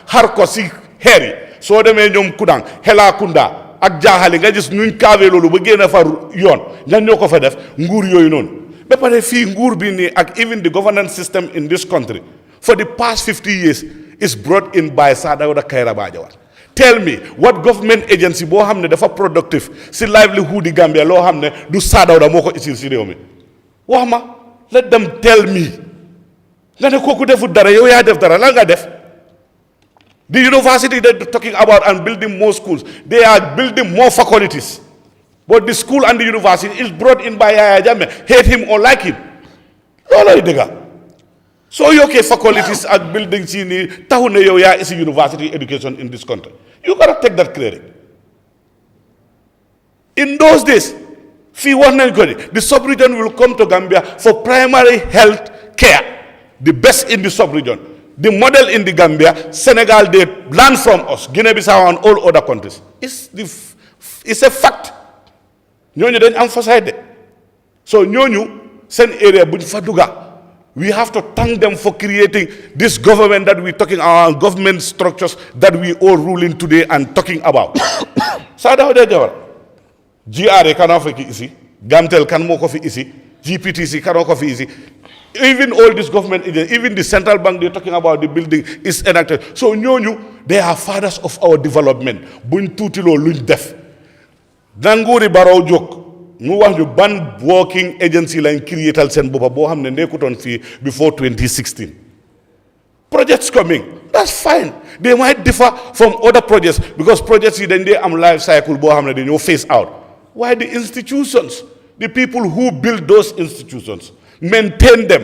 xar ko si xeer yi soo demee ñoom Kudang Helakunda ak jaaxali nga gis nuñ kaawee loolu ba génn fa yoon ñan ñoo ko fa def nguur yooyu noonu ba pare fii nguur bi nii ak even the governance system in this country for the past 50 years is brought in by Sir Dawda Kairaba Jawara. Tell me what government agency boo xam ne dafa productive si livelihood di Gambia loo xam ne du Sir Dawda moo ko isil si réew mi wax ma let them tell me nga ne kooku defut dara yow yaa def dara lan nga def. The university they're talking about and building more schools, they are building more faculties. But the school and the university is brought in by Yahya Jammeh, hate him or like him. So you okay faculties and buildings in the is a university education in this country. You gotta take that credit. In those days, the sub-region will come to Gambia for primary health care, the best in the sub-region. the model in the Gambia, Senegal, they learn from us, Guinea-Bissau and all other countries. It's a fact. Ñooñu dañ emphasize it. So ñooñu seen area buñ fa duga. We have to thank them for creating this government that we're talking about, government structures that we all ruling today and talking about. Sada hode jawar. GRA cannot fi isi, Gamtel can moko fi isi, GPTC cannot fi isi. Even all this government, even the central bank they're talking about the building is enacted. So ñooñu, they are fathers of our development. Buñ tutilo luñ def. Danguri Barrow jóg mu wax ñu ban working agency lañ créétal seen boppa boo xam ne nekkutoon fii before 2016. Projects coming, that's fine. They might differ from other projects because projects yi dañ dee am life cycle boo xam ne dañoo phase out. Why the institutions, the people who build those institutions, maintain them.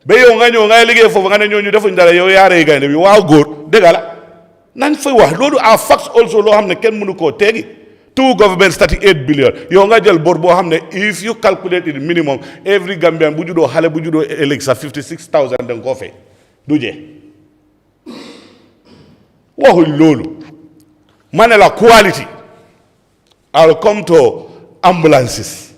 Ba yow nga ñëw ngay liggéey foofu nga ne ñooñu defuñ dara yow yaa rey gaynde bi waaw góor dëgg la nañ fay wax loolu are facts also loo xam ne kenn mënu koo teegi. Two governments 38 billion. You nga jël bor boo xam ne if you calculate it minimum every Gambian bu juddoo xale bu juddoo ëllëg sa 56,000 da nga koo fay du jee waxuñ loolu ma ne la quality. I'll come to ambulances.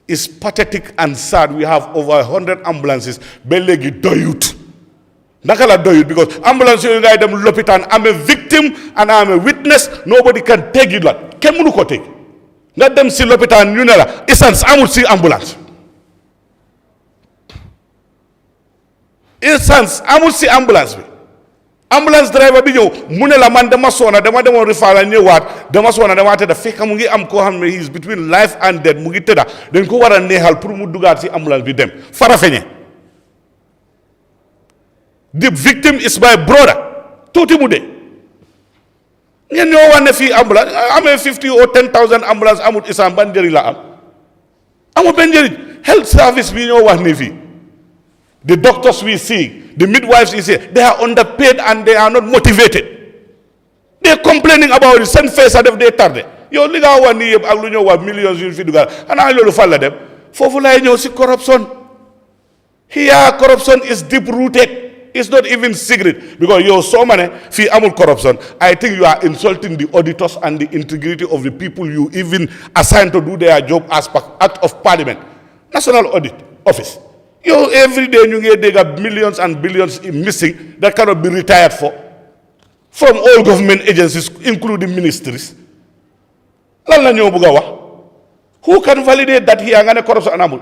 It's pathetic and sad. We have over 100 ambulances ba léegi doyut naka la doyut because ambulance yooyu ngay dem lopitaan I'm a victim and I'm a witness. Nobody can take it la kenn mënu ko teg nga dem si lopitaan ñu ne la essence amul si ambulance essence amul si ambulance bi ambulance driver bi ñëw mu ne la man dama soona dama demoon rifaala ñëwaat dama soona dama tëdda fekk mu ngi am koo xam ne he is between life and death mu ngi tëdda dañ ko war a neexal pour mu dugaat si ambulance bi dem Farafeñe. The victim is my brother tuuti mu dee ngeen ñoo wax ne fii ambulance amee 50 or 10,000 ambulance amul isam ban njëriñ la am amul benn njëriñ health service bi ñoo wax ni fii the doctors we see the midwives we see they are underpaid and they are not motivated. They are complaining about it seen face a def dee tardé yow li nga wax nii yëpp ak lu ñoo wax millions yu fi dugal xanaa loolu fan la dem foofu lay ñëw si corruption. Here corruption is deep rooted. It's not even secret because you're so many fee amul corruption. I think you are insulting the auditors and the integrity of the people you even assigned to do their job as act of parliament. National Audit Office. You every day you get millions and billions missing that cannot be retired for from all government agencies, including ministries. Lan la ñoo bëgg wax. Who can validate that here nga ne corruption amul?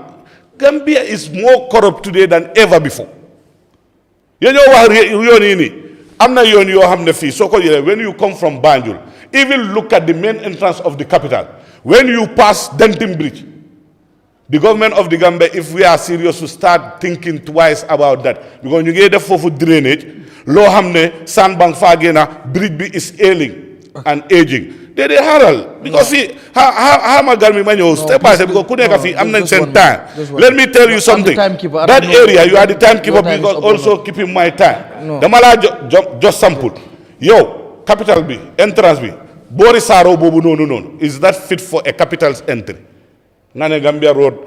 Gambia is more corrupt today than ever before. You know what I'm not when you come from Banjul, even look at the main entrance of the capital. When you pass Denton Bridge, the government of the Gambia, if we are serious to start thinking twice about that, because you get the for drainage, low hamne, sandbank fagena, bridge is ailing and aging. They haral because how am I going to step by step because I'm not saying time. Let me tell you something. That area you are the timekeeper because also keeping my time. The mala just sample. Yo, capital B, entrance B. Borisaro bobu no. Is that fit for a capital's entry? Nane Gambia Road,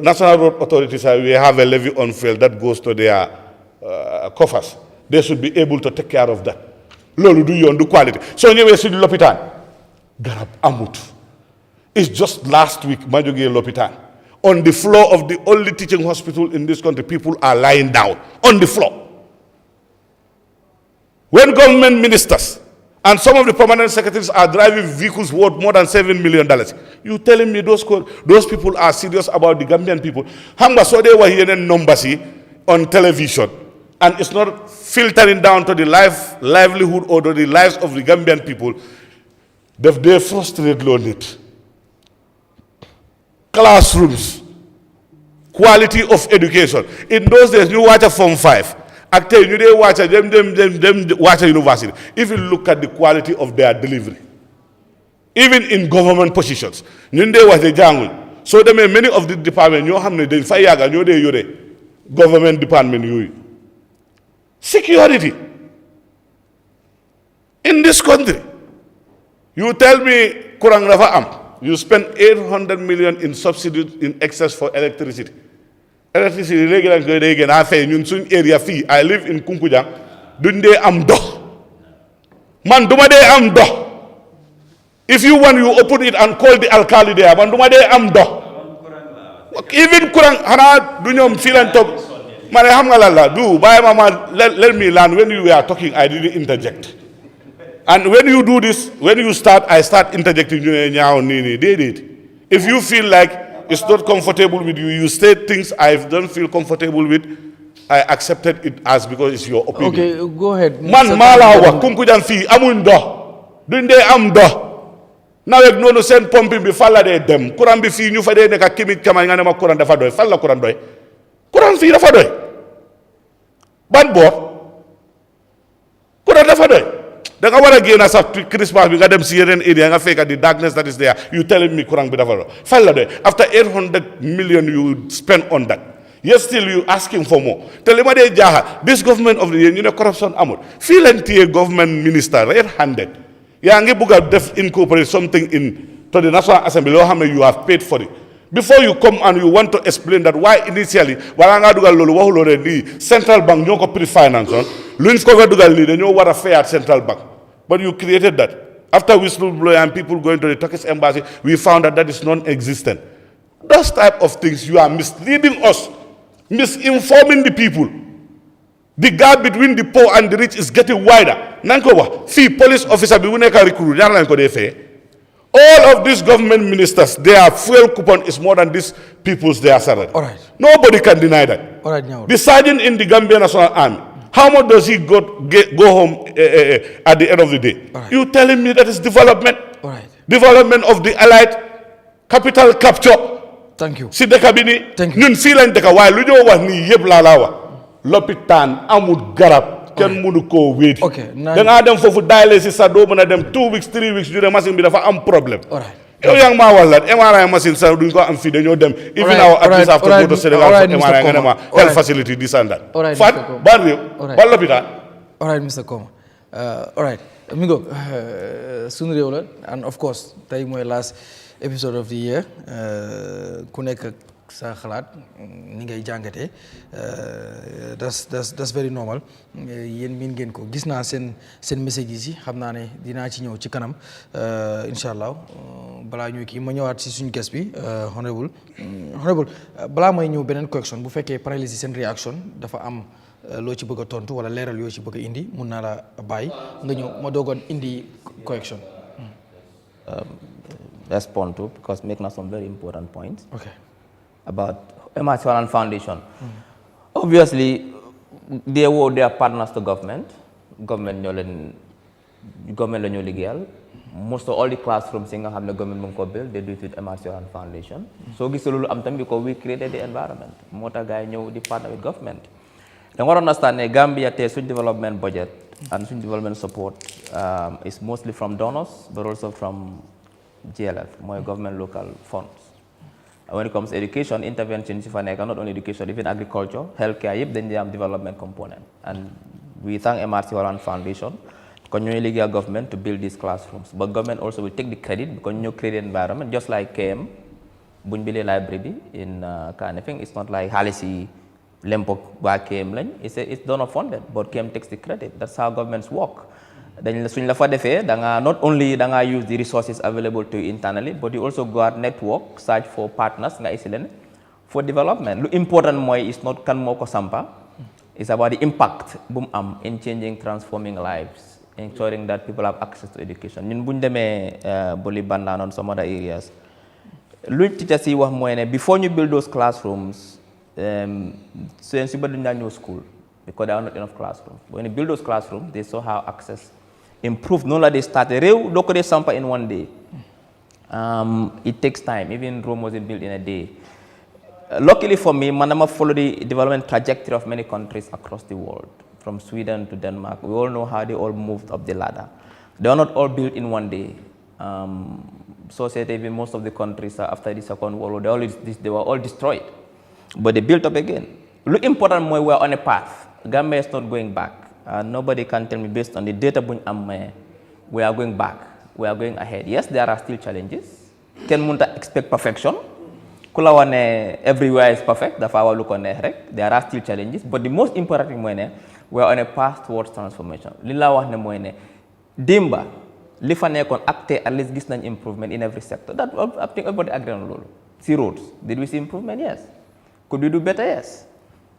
National Road Authorities we have a levy on fuel that goes to their coffers. They should be able to take care of that. Lolu du yon du quality. So ñëwé ci l'hôpital garab amut. It's just last week ma joggé l'hôpital. On the floor of the only teaching hospital in this country, people are lying down on the floor. When government ministers and some of the permanent secretaries are driving vehicles worth more than $7 million, you telling me those people are serious about the Gambian people? Hamba so they were hearing numbers on television. And it's not filtering down to the livelihood or to the lives of the Gambian people. They're frustrated on it. Classrooms, quality of education. In those days, you watch a Form 5. Actually, you didn't watch them watch a university. If you look at the quality of their delivery, even in government positions, you watch the jungle. So there are many of the departments, you have the fire, you government department. Security in this country. You tell me Kurang Rafa Am, you spend 800 million in subsidies in excess for electricity. electricity léegi lañ koy dee gën a fay ñun suñ area fii I live in Kunkujang duñ dee am dox man duma dee am dox if you want you open it and call the alkali there man duma dee am dox even kurang xanaa du ñoom fii lañ toog ma ne xam nga lan la du bàyyi ma let me learn when you were talking I didn't interject and when you do this when you start I start interjecting ñu ne ñaaw nii déedéet if you feel like it's not comfortable with you you say things I don't feel comfortable with I accepted it as because it's your opinion. Okay, go ahead. Man maa laa wax Kunkujang fii amuñ ndox duñ dee am ndox nawet noonu seen pompe bi fan la dee dem courant bi fii ñu fa dee nekk kimit kama nga ne ma courant dafa doy fan la courant doy courant fii dafa doy ban boor courant dafa doy da nga war a génn sax Christmas bi nga dem si yeneen area nga fekk the darkness that is there you telling me courant bi dafa doy fan la doy after 800 million you spend on that yes still you asking for more te li ma dee jaaxa this government of the year ñu ne corruption amul fii leen téye government minister red handed yaa ngi bugg a def incorporate something in to the National Assembly loo xam ne you have paid for it before you come and you want to explain that why initially wala ngaa dugal loolu waxuloo ne lii central bank ñoo ko pre-finance on luñ ko fa dugal nii dañoo war a fayaat central bank but you created that after whistleblower and people going to the Turkish embassy we found that that is non-existent those type of things you are misleading us misinforming the people the gap between the poor and the rich is getting wider nan ko wax fii police officer bi bu nekk recruit ñaar lañ ko dee fee all of these government ministers their fuel coupon is more than these people's their salary. All right. Nobody can deny that. All right, now. The sergeant in the Gambia National Army, how much does he go home at the end of the day? All right. You telling me that is development? All right. Development of the allied capital capture. Thank you. Si dëkk bi nii. Thank you. ñun fii lañ dëkk waaye lu ñoo wax nii yëpp laa wax. Lopitaan amul garab. kenn mënu koo wéeti. ok da ngaa dem foofu dialysis sax doo mën a dem 2 weeks 3 weeks ñu ne machine bi dafa am problème. all right. yow yaa ngi maa wax la MRI machine sax duñ ko am fii dañoo dem. even our artists have to go to Sénégal for MRI nga ne ma health facility this and that. all right Fat ban réew. ban lopitaan. all right Mr. Koma all right mi ngo Sunu Réew la and of course tey mooy last episode of the year ku nekk sa xalaat ni ngay jàngatee that's very normal yéen miin ngeen ko gis naa seen messages yi xam naa ne dinaa ci ñëw ci kanam incha allah balaa ñuy kii ma ñëwaat si suñu guest bi honorable balaa may ñëw beneen correction bu fekkee paralysie seen réaction dafa am loo ci bëgg a tontu wala leeral yoo ci bëgg a indi mun naa la bàyyi nga ñëw ma doogoon indi correction. Respond to because make now some very important points. Okay. About Emerson Foundation. Obviously, they are partners to government. Government la ñoo liggéeyal. Most of all the classrooms in the government mu ko build, they do it with Emerson Foundation. So gis loolu am tam because we created the environment. Moo tax gars yi ñëw di partner with government. Da nga war a understand ne Gambia tey suñ development budget and suñ development support is mostly from donors, but also from GLF, mooy government local funds. When it comes to education, interventions if I not only education, even agriculture, healthcare, yep, then they have development component. And we thank MRC Warren Foundation, continually legal government to build these classrooms. But government also will take the credit because you create environment, just like KM, Bunbile Library in Kanifing. It's not like Halisi, Lempok, KM. It's donor funded, but KM takes the credit. That's how governments work. Then not only use the resources available to you internally, but you also go out network, search for partners for development. The important point is not kan moko sampa, it's about the impact in changing, transforming lives, ensuring that people have access to education. In Bundeme Bolibanda on some other areas. Teachers see before you build those classrooms, students don't know school because there are not enough classrooms. When you build those classrooms, they saw how access improved. No, like they started locally sample in one day. It takes time. Even Rome wasn't built in a day. Luckily for me, Manama followed the development trajectory of many countries across the world, from Sweden to Denmark. We all know how they all moved up the ladder. They are not all built in one day. Even most of the countries after the Second World War, they were all destroyed, but they built up again. Look important, we are on a path. Gambia is not going back. Nobody can tell me based on the data we are going back, we are going ahead. Yes, there are still challenges. Can we expect perfection? kula wane everywhere is perfect, dafa walu ko neex rek. There are still challenges, but the most important thing mooy ne we are on a path towards transformation. Li la wax ne mooy ne démba li fa nekkoon acte at least gis nañ improvement in every sector. That I think everybody agree on loolu. See roads, did we see improvement? Yes. Could we do better? Yes.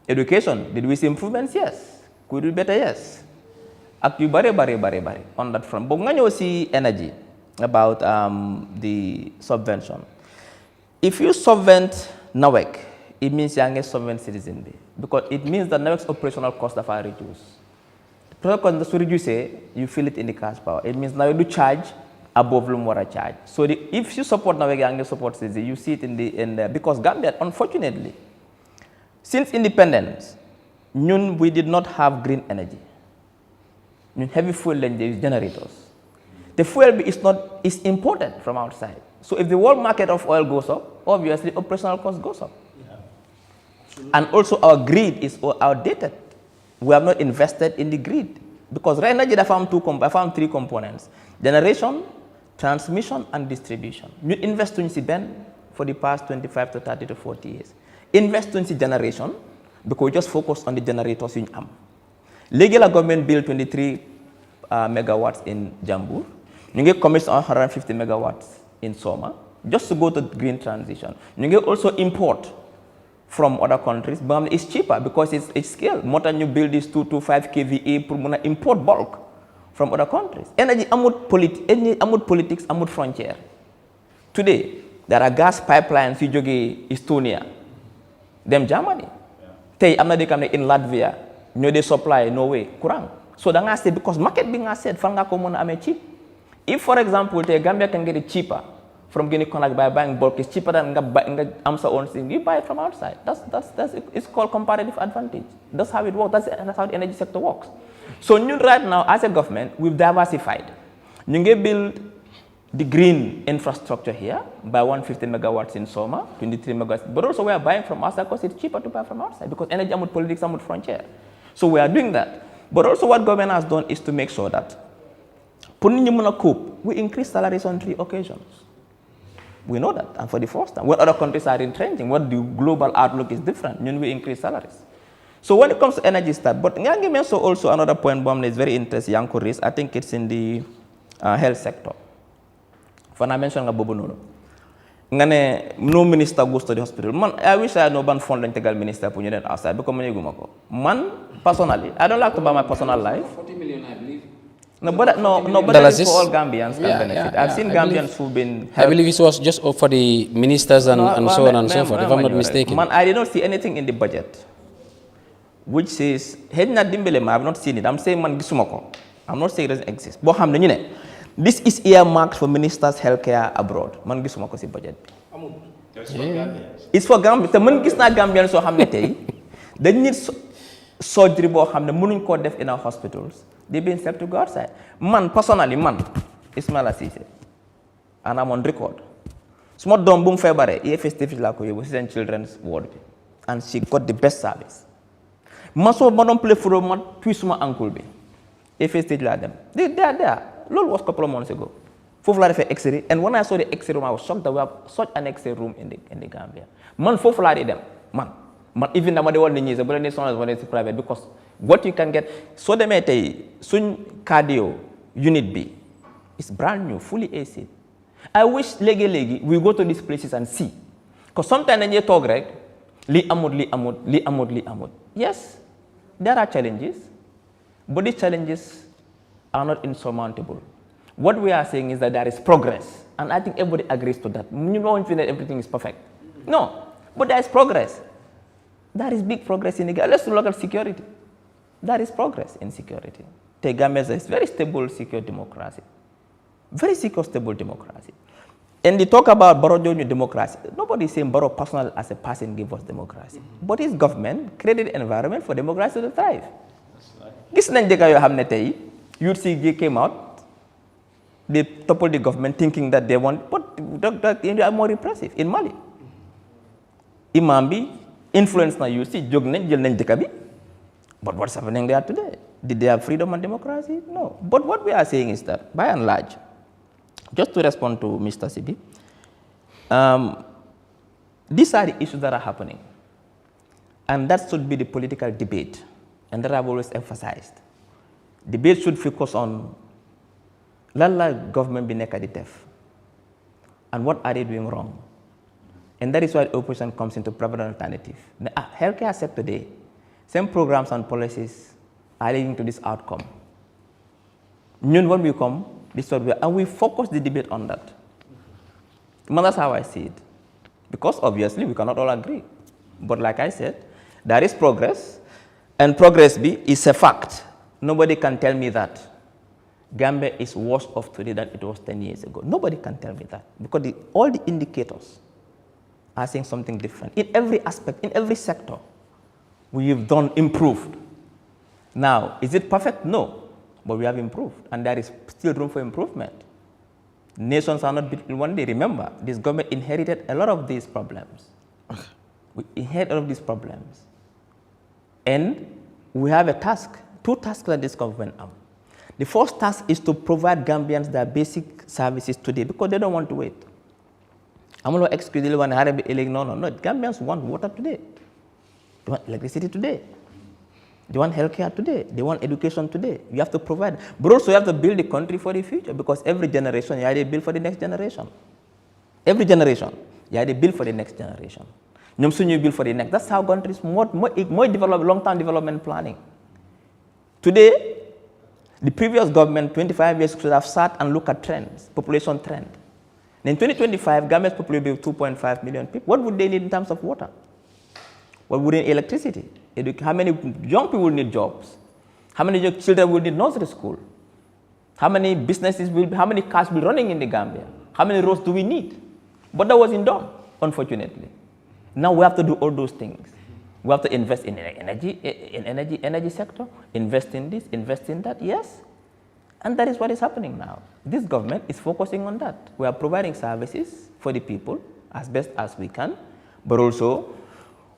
Education, did we see improvements? Yes. Could we do better? Yes. Ak yu bare on that front. But nga ñëw si energy about the subvention. If you subvent NAWEC, it means you are subvent citizen bi, because it means that NAWEC's operational costs are reduced. Because the reduce, you feel it in the cash power. It means now you do charge above the more charge. So if you support NAWEC and support citizen, you see it in the because Gambia, unfortunately, since independence, we did not have green energy. Heavy fuel and there is generators. The fuel is imported from outside. So if the world market of oil goes up, obviously operational cost goes up. Yeah. And also our grid is outdated. We have not invested in the grid. Because right now I found three components: generation, transmission, and distribution. You invest in CBN for the past 25 to 30 to 40 years. Invest in generation because we just focus on the generators in AM. Legal government built 23 megawatts in Jambur. You get commission 150 megawatts in Soma, just to go to green transition. You get also import from other countries, but it's cheaper because it's scale. More than you build this 225 kVA per import bulk from other countries. Energy amud politics, amud frontier. Today, there are gas pipelines in Estonia, them Germany. Tay amna de kamne in Latvia, no they supply Norway, kurang. So da nga say because market being said, fan nga ko muna ame cheap. If, for example, Gambia can get it cheaper from Guinea Conakry by buying bulk, it's cheaper than AMSA own thing. You buy it from outside. It's called comparative advantage. That's how it works. That's how the energy sector works. So right now, as a government, we've diversified. You can build the green infrastructure here by 150 megawatts in Soma, 23 megawatts. But also we are buying from outside because it's cheaper to buy from outside because energy amud politics amud frontier. So we are doing that. But also what government has done is to make sure that we increase salaries on 3 occasions. We know that, and for the first time. When other countries are retrenching, what the global outlook is different, we increase salaries. So when it comes to energy start, but also another point that is very interesting, I think it's in the health sector. When I mentioned Bobo no minister goes to the hospital. Man, I wish I had no ban fund integral minister put that outside because man, personally, I don't like to buy my personal life. 40 million, I believe. No, but that is for all Gambians can benefit. I've seen Gambians who've been helped. I believe it was just for the ministers and so on and so forth, if I'm not mistaken. Man, I did not see anything in the budget which says, I have not seen it. I'm saying, man, I'm not saying it doesn't exist. But this is earmarked for ministers' healthcare abroad. Man, si budget. It's for Gambians. The man Gambians so they need surgery in our hospitals. They've been set to go outside. Man, personally, Ismaila CeesayTopics, and I'm on record. Small dom boom February, EFS TV was in children's ward, and she got the best service. Maso madam play for a month, twist my uncle be. EFS TV them. They are there. Lol was a couple of months ago. Fofla for X-ray, and when I saw the X-ray room, I was shocked that we have such an X-ray room in the Gambia. Man, Fofla them. Man, even the one needs a brand new private because what you can get. So the soon cardio unit B is brand new, fully AC. I wish legi we go to these places and see. Because sometimes when you talk, right? Li amud. Yes, there are challenges, but these challenges are not insurmountable. What we are saying is that there is progress, and I think everybody agrees to that. You don't feel that everything is perfect. No, but there is progress. There is big progress in the Gambia. Let's look at security. There is progress in security. The Gambia is very stable, secure democracy. Very secure, stable democracy. And they talk about Barojo democracy. Nobody is saying Baro personal as a person gave us democracy. But his government created an environment for democracy to thrive. You'd see came out, they toppled the government thinking that they want, but they are more repressive in Mali. Imambi influence na you see, but what's happening there today? Did they have freedom and democracy? No. But what we are saying is that, by and large, just to respond to Mr. Sibi, These are the issues that are happening. And that should be the political debate. And that I've always emphasized. Debate should focus on lan la government bi nekk di def and what are they doing wrong. And that is why the opposition comes into provide an alternative. The healthcare sector today, same programs and policies are leading to this outcome. When we come, this is and we focus the debate on that. That's how I see it. Because obviously we cannot all agree. But like I said, there is progress, and progress is a fact. Nobody can tell me that Gambia is worse off today than it was 10 years ago. Nobody can tell me that. Because all the indicators are saying something different. In every aspect, in every sector, we have done improved. Now, is it perfect? No. But we have improved. And there is still room for improvement. Nations are not built in one day. Remember, this government inherited a lot of these problems. Okay. We inherit all of these problems. And we have a task, two tasks that this government has. The first task is to provide Gambians their basic services today because they don't want to wait. I'm not excusing one Arabic no. Gambians want water today. They want electricity today. They want healthcare today. They want education today. You have to provide. But also you have to build the country for the future because every generation you have to build for the next generation. Every generation you have to build for the next generation. You build for the next. That's how countries more develop long-term development planning. Today, the previous government, 25 years, should have sat and looked at trends, population trend. In 2025, Gambia's population will be 2.5 million people. What would they need in terms of water? What would they need electricity? How many young people will need jobs? How many children will need nursery school? How many how many cars will be running in the Gambia? How many roads do we need? But that wasn't done, unfortunately. Now we have to do all those things. We have to invest in energy sector, invest in this, invest in that, yes. And that is what is happening now. This government is focusing on that. We are providing services for the people as best as we can, but also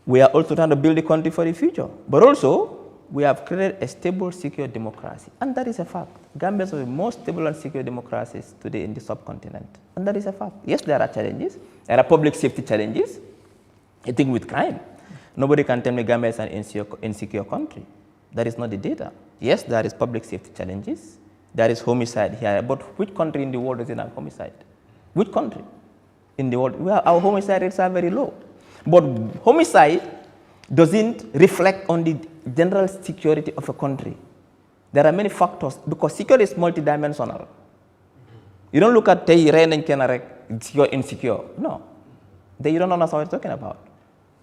we are also trying to build the country for the future. But also, we have created a stable, secure democracy. And that is a fact. Gambia is one of the most stable and secure democracies today in the subcontinent. And that is a fact. Yes, there are challenges. There are public safety challenges. I think with crime. Nobody can tell me Gambia is an insecure country. That is not the data. Yes, there is public safety challenges. There is homicide here. But which country in the world doesn't have homicide? Which country in the world? Well, our homicide rates are very low. But homicide doesn't reflect on the general security of a country. There are many factors because security is multidimensional. You don't look at rain and secure, insecure. No. You don't understand what I'm talking about.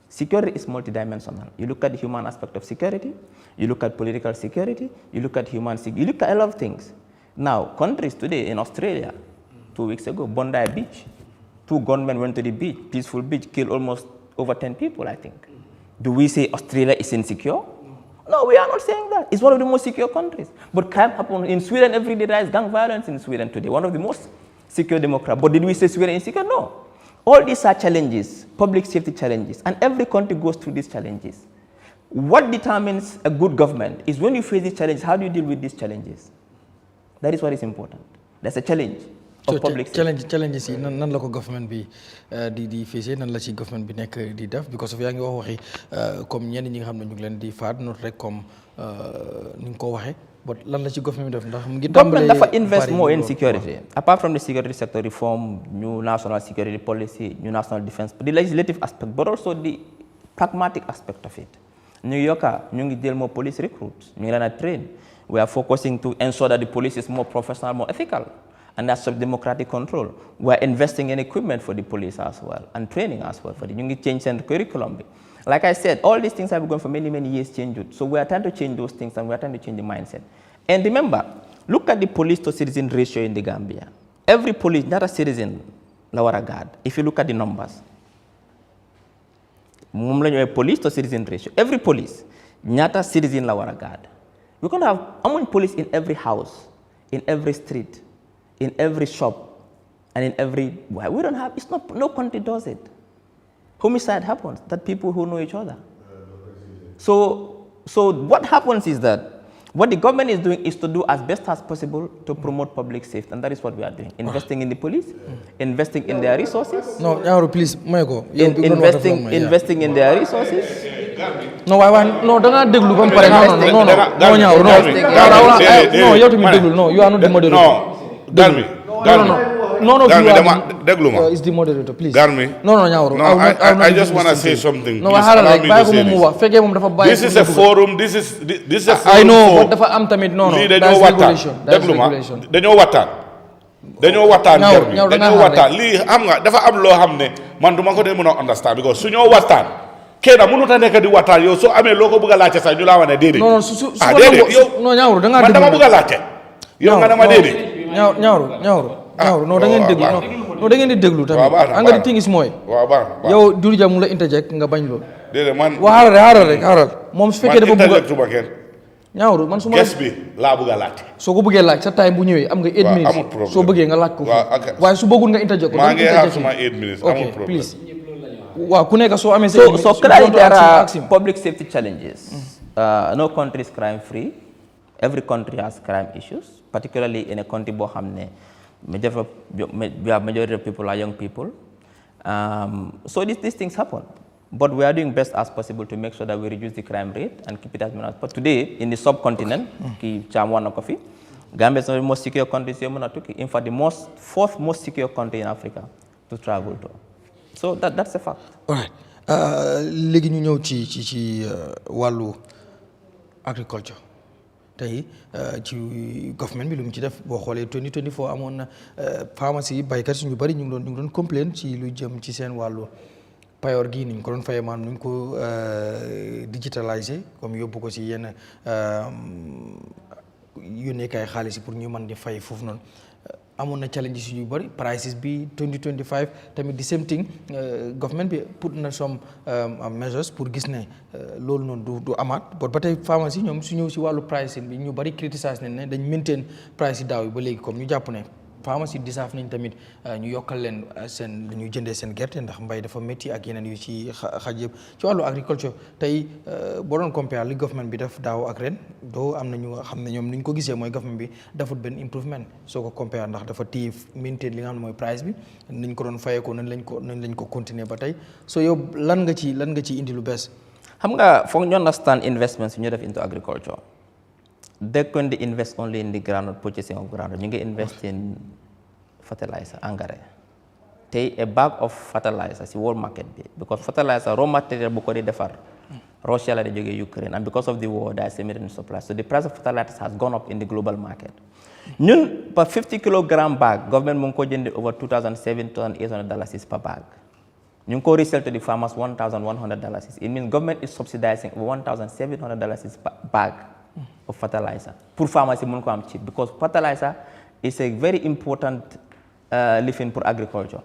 Security is multidimensional. You look at the human aspect of security, you look at political security, you look at human security, you look at a lot of things. Now, countries today in Australia, 2 weeks ago, Bondi Beach, 2 gunmen went to the beach, peaceful beach, killed almost over 10 people, I think. Do we say Australia is insecure? No, we are not saying that. It's one of the most secure countries. But crime happens in Sweden every day. There is gang violence in Sweden today, one of the most secure democracies. But did we say Sweden is insecure? No. All these are challenges, public safety challenges, and every country goes through these challenges. What determines a good government is when you face these challenges, how do you deal with these challenges? That is what is important. That's a challenge of public safety. Challenges yi nan la ko government bi di facé nan la ci government bi nekk di def because of yaa ngi wax waxi comme ñenn ñi nga xam ne ñu ngi leen di faat not rek comme ni nga ko waxee but lan la ci government bi def ndax mu ngi government dafa invest more in security apart from the security sector reform, new national security policy, new national defense, the legislative aspect but also the pragmatic aspect of it. New Yorker ñu ngi jël more police recruits ñu ngi leen a train. We are focusing to ensure that the police is more professional, more ethical. And that's democratic control. We're investing in equipment for the police as well, and training as well for the new change and curriculum. Like I said, all these things have been going for many, many years changed. So we are trying to change those things and we are trying to change the mindset. And remember, look at the police to citizen ratio in the Gambia. Every police, not a citizen, Lawara guard. If you look at the numbers, police to citizen ratio. Every police, not a citizen, Lawara guard. We're going to have how many police in every house, in every street, in every shop, and in every, we don't have, it's not, no country does it. Homicide happens, that people who know each other. So what happens is that What the government is doing is to do as best as possible to promote public safety, and that is what we are doing. Investing in the police, investing in their resources. No, Nyaru, please, Michael. Investing in their resources. No, no, don't have deglu. No, Nyaru, no, you have to be deglu. No, you are not the moderator. No, Garmi. No, Deglu ma. Is the moderator, please. Garmi. No, Nyaru. No, I just want to say something. No, Please allow me to say this. This is a forum. This is a forum. I know, but dafa am tamit no. That's regulation. That's regulation. Dañoo waxtaan Garmi. Dañoo waxtaan lii xam nga dafa am loo xam ne man duma ko dee mën a understand because su ñoo waxtaan kenn mënut a nekk di waxtaan yow soo amee loo ko bëgg a laajte sax ñu laa wane déedéet. Non, déedéet yow. Non, Nyaru, da nga man dama bëgg a laajte. yow nga ne ma déedéet. Ñaaru non da ngeen déglu non da ngeen di déglu tamit nga di tingis mooy yow Durja mu la interject nga bañ loolu déedéet man xaaral rek moom su fekkee dafa bëgg Ñaaru man su ma guest bi laa bëgg a laajte soo ko bëggee laaj sa time bu ñëwee am nga 8 minutes soo bëggee nga laaj ko waaye su bëggul nga interject ko maa ngi xaar suma 8 minutes amul problème please waaw ku nekk soo amee so clearly there are public safety challenges. No country is crime free. Every country has crime issues, particularly in a country boo xam ne majority of people are young people. So these things happen. But we are doing best as possible to make sure that we reduce the crime rate and keep it as minimal. But today, in the subcontinent, Gambia is one of the most secure countries. In fact, the fourth most secure country in Africa to travel to. So that's a fact. All right. Léegi ñu ñëw ci wàllu agriculture. Tey ci government bi lu mu ci def boo xoolee 2024 amoon na pharmacie yi baykat yi ñu bari ñu ngi doon complain ci lu jëm ci seen wàllu payoor gi ni ñu ko doon fayee maanaam ni ñu ko digitaliser comme yóbbu ko ci yenn yónneekaay xaalis yi pour ñu mën di fay foofu noonu amoon na challenges yu bari prices bi 2025 tamit the same thing government bi put na some measures pour gis ne loolu noonu du amaat ba tey pharmacie ñoom su ñëw si wàllu pricing bi ñu bari criticize nañ ne dañ maintain price yi daaw yi ba léegi comme ñu jàpp ne pharmacie disaaf nañ tamit ñu yokkal leen seen ñu jëndee seen gerte ndax mbay dafa métti ak yeneen yu ci xaj yëpp ci wàllu agriculture tey boo doon compare li government bi def daaw ak ren doo am na ñu xam ne ñoom ni ñu ko gisee mooy government bi defut benn improvement soo ko compare ndax dafa téye maintain li nga xam ne mooy price bi nañ ko doon fayeekoo nañ lañ ko continuer ba tey so yow lan nga ci indi lu bees. xam nga foog ñu understand investments ñu def into agriculture. They couldn't invest only in the groundnut, purchasing of groundnut. You can invest in fertilizer, engrais. Take a bag of fertilizer, see world market because fertilizer raw material bukori defar. Russia la joge Ukraine, and because of the war, there is a limited supply. So the price of fertilizer has gone up in the global market. Ñun per 50 kilogram bag, government mu ngi ko jënd over $2,700 per bag. ñu ngi ko resell to the farmers $1,100. It means government is subsidizing over $1,700 per bag of fertilizer pour farmers yi mën ko am cheap because fertilizer is a very important lifin pour agriculture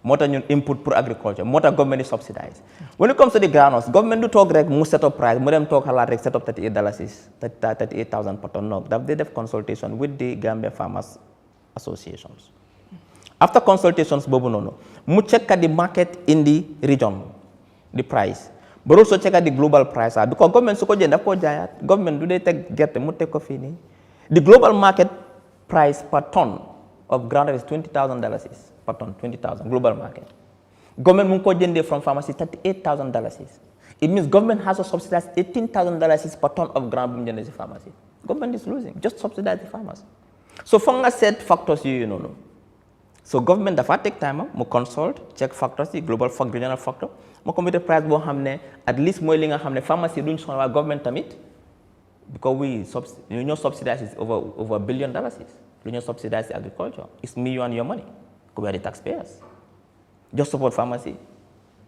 moo tax ñun input pour agriculture moo tax government is subsidized. When it comes to the granules government du toog rek mu set up price mu dem toog xalaat rek set up $38,000 per ton. No, daf dee def consultation with the Gambia farmers associations. After consultations boobu noonu mu check the market in the region the price. But also check out the global price because government su ko jënd daf ko jaayaat government du dee teg gerte mu teg ko fii nii. The global market price per ton of groundnut is $20,000 per ton, 20,000 global market. Government mu ngi ko jëndee from pharmacy $38,000. It means government has to subsidize $18,000 per ton of ground bu mu jëndee si pharmacy. Government is losing, just subsidize the farmers. So foog nga set factors yooyu noonu. So government dafa take time mu consult check factors yi global factor regional factor mu computer price boo xam ne at least mooy li nga xam ne pharmacy duñ soxla waa government tamit because we ñoo subsidize is over $1 billion lu ñoo subsidize agriculture it's me you and your money we are the taxpayers just support pharmacy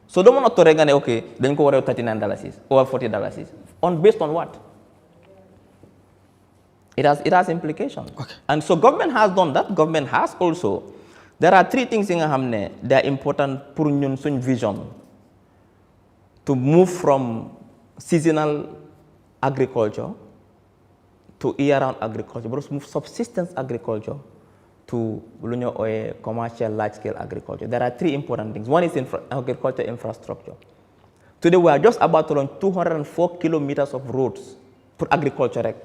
so doo mën a toog rek nga ne ok dañ ko war a $39 over $40 based on what it has implications. Okay. And so government has done that. Government has also. There are 3 things in Hamne that are important for ñun suñ vision to move from seasonal agriculture to year-round agriculture, but move subsistence agriculture to commercial large-scale agriculture. There are 3 important things. One is agriculture infrastructure. Today we are just about to run 204 kilometers of roads for agriculture.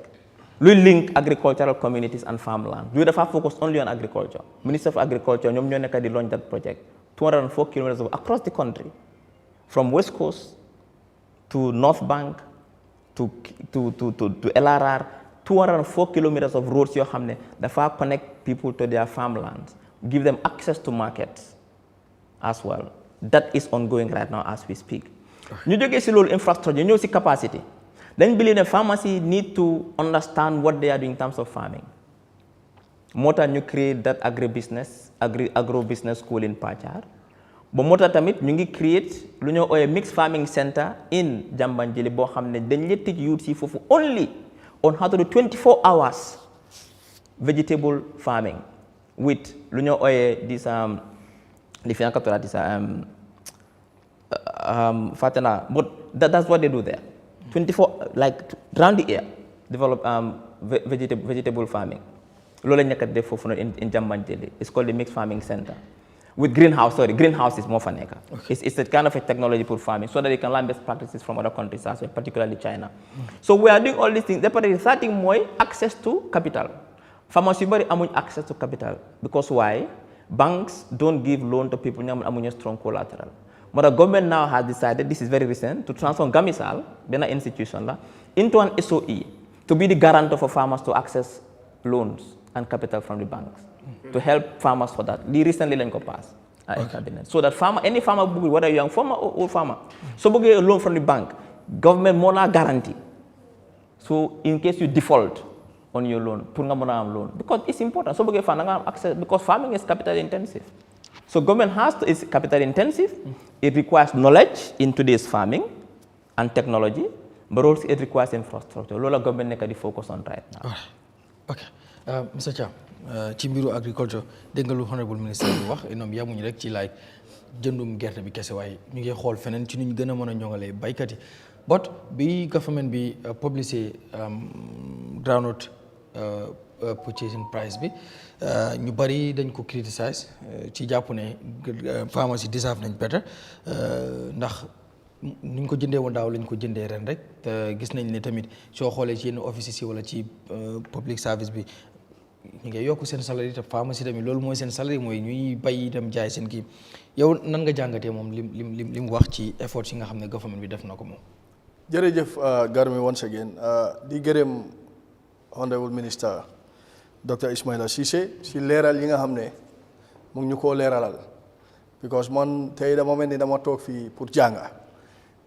luy link agricultural communities and farmland luy dafa focus only on agriculture. Minister of Agriculture ñoom ñoo nekk di launch that project 204 kilometers across the country from West Coast to North Bank to LRR 204 kilometers of roads yoo xam ne dafa connect people to their farmlands, give them access to markets as well. That is ongoing right now as we speak. ñu jógee si loolu infrastructure ñëw si capacity dañ believe ne farmers need to understand what they are doing in terms of farming. moo tax ñu create that agro business school in Pachar ba moo tax tamit ñu ngi create lu ñoo ooyee mixed farming center in Jambanjili boo xam ne dañ leen teach youth si foofu only on how to do 24 hours vegetable farming with lu ñoo ooyee this li fi nakatola this fatana, but that's what they do there. 24 like round the year develop vegetable farming. Lola ñaka def fofu in Jambanjili. It's called the mixed farming center. With greenhouse is more for neka. It's a kind of a technology for farming so that they can learn best practices from other countries as well, particularly China. So we are doing all these things. The third thing mooy access to capital. Farmers yu bari amuñ access to capital because why? Banks don't give loan to people ñam amuñ strong collateral. But the government now has decided, this is very recent, to transform Gamisal, bena institution la, into an SOE to be the guarantor for farmers to access loans and capital from the banks to help farmers for that. Recently, Lenko passed in cabinet. So that any farmer, whether young farmer or old farmer, so a loan from the bank, government more guarantee. So in case you default on your loan, loan, because it's important. So access because farming is capital intensive. So government is capital intensive. It requires knowledge in today's farming and technology, but also it requires infrastructure. Lola government nekk di focus on right now. Okay. Mr. Cham, ci mbiru agriculture dégg nga lu honorable minister bi wax ñoom yamuñu rek ci like jëndum gerte bi kese waaye ñu ngi xool feneen ci ñu gën a mën a ñoŋalee baykat yi but bi government bi publicé groundnut purchasing price bi ñu bari dañ ko criticize ci jàpp ne farmers yi deserve nañ better ndax ni ñu ko jëndee woon daaw lañ ko jëndee ren rek te gis nañ ne tamit soo xoolee ci yenn offices yi wala ci public service bi ñu ngi yokk seen salary te farmers yi tamit loolu mooy seen salary mooy ñuy bay dem jaay seen kii yow nan nga jàngatee moom lim wax ci efforts yi nga xam ne government bi def na ko moom. jërëjëf Garmi once again di gërëm honorable minister Dr. Ismaila Ceesay si leeral yi nga xam ne mu ngi ñu koo leeralal because man tey dama mel ni dama toog fii pour jànga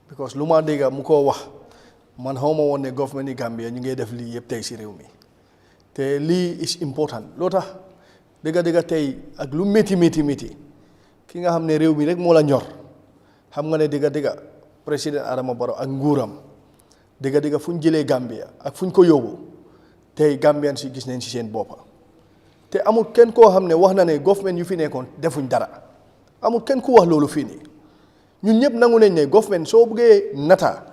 because lu ma dégg mu koo wax man xaw ma woon ne government yi Gambia ñu ngi def lii yëpp tey si réew mi te lii is important loo tax dëgga tey ak lu métti ki nga xam ne réew mi rek moo la ñor xam nga ne dëgga président Adama Barrow ak nguuram dëgga fu ñu jëlee Gambia ak fu ñu ko yóbbu tey Gambian si gis nañ si seen boppa te amul kenn koo xam ne wax na ne government yu fi nekkoon defuñ dara amul kenn ku wax loolu fii nii ñun ñëpp nangu nañ ne government soo buggee nata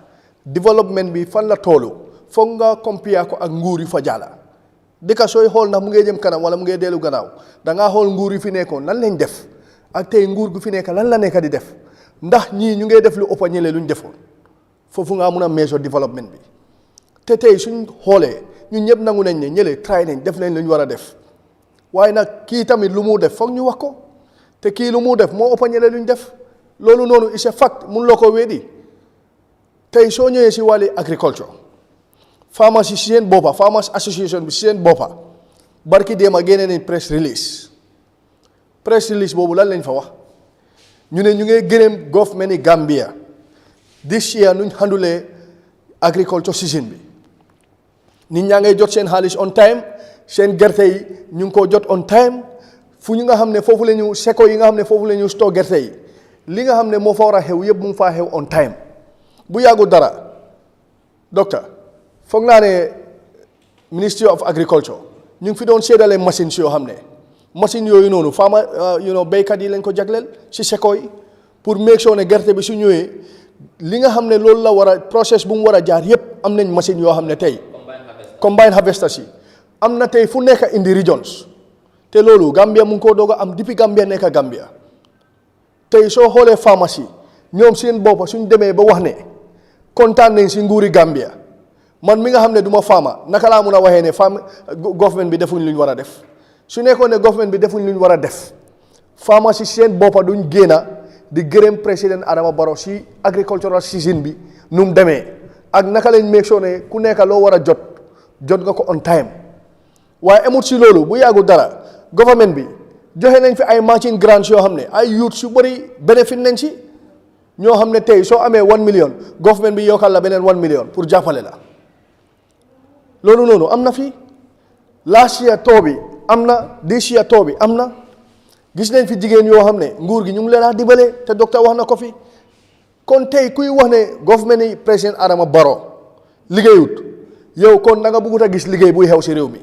développement bi fan la toolu foog nga compare ko ak nguur yu fa jàlla dëkka sooy xool ndax mu ngee jëm kanam wala mu ngee dellu gannaaw dangaa xool nguur yu fi nekkoon lan lañ def ak tey nguur gu fi nekk lan la nekk di def ndax ñii ñu ngee def lu ëpp ñële luñ defoon foofu nga mun a measure développement bi te tey suñ xoolee ñun ñëpp nangu nañ ne ñële try nañ def nañ lu ñu war a def waaye nag kii tamit lu mu def foog ñu wax ko te kii lu mu def moo ëpp ñële lu ñu def loolu noonu is a fact mun loo ko weddi tey soo ñëwee si wàlli agriculture farmers yi si seen boppa farmers association bi si seen boppa barki déema génne nañ press release boobu lan lañ fa wax ñu ne ñu ngi gërëm government ni Gambia this year nuñ handulee agriculture season bi nit ñaa ngay jot seen xaalis on time seen gerte yi ñu ngi ko jot on time fu ñu nga xam ne foofu la ñu seko yi nga xam ne foofu la ñu store gerte yi li nga xam ne moo fa war a xew yëpp mu ngi faa xew on time bu yàggu dara docteur foog naa ne Ministry of Agriculture ñu ngi fi doon séddale machines yoo xam ne machine yooyu noonu farmer béykat yi lañ ko jagleel si seko yi pour make sure ne gerte bi su ñëwee li nga xam ne loolu la war a process bu mu war a jaar yëpp am nañ machine yoo xam ne tey combine harvesters yi am na tey fu nekk indi regions te loolu Gambia mu ngi koo doog a am depuis Gambia nekk Gambia tey soo xoolee pharmacie ñoom seen boppa suñ demee ba wax ne kontaan nañ si nguuri Gambia man mi nga xam ne du ma faama naka laa mun a waxee ne government bi defuñ lu ñu war a def su nekkoon ne government bi defuñ lu ñu war a def faama si seen boppa duñ génna di gërëm président Adama Barrow si agricultural season bi nu mu demee ak naka lañ make sure ne ku nekk loo war a jot nga ko on time waaye amut si loolu bu yàggul dara government bi joxe nañ fi ay matching grants yoo xam ne ay youth yu bëri bénéfice nañ si ñoo xam ne tey soo amee 1 million government bi yokkal la beneen 1 million pour jàppale la loolu noonu am na fi last year taux bi am na this year taux bi am na gis nañ fi jigéen yoo xam ne nguur gi ñu ngi leen a dimbale te docteur wax na ko fi kon tey kuy wax ne government yi président Adama Barrow liggéeyut yow kon da nga bëggut a gis liggéey buy xew si réew mi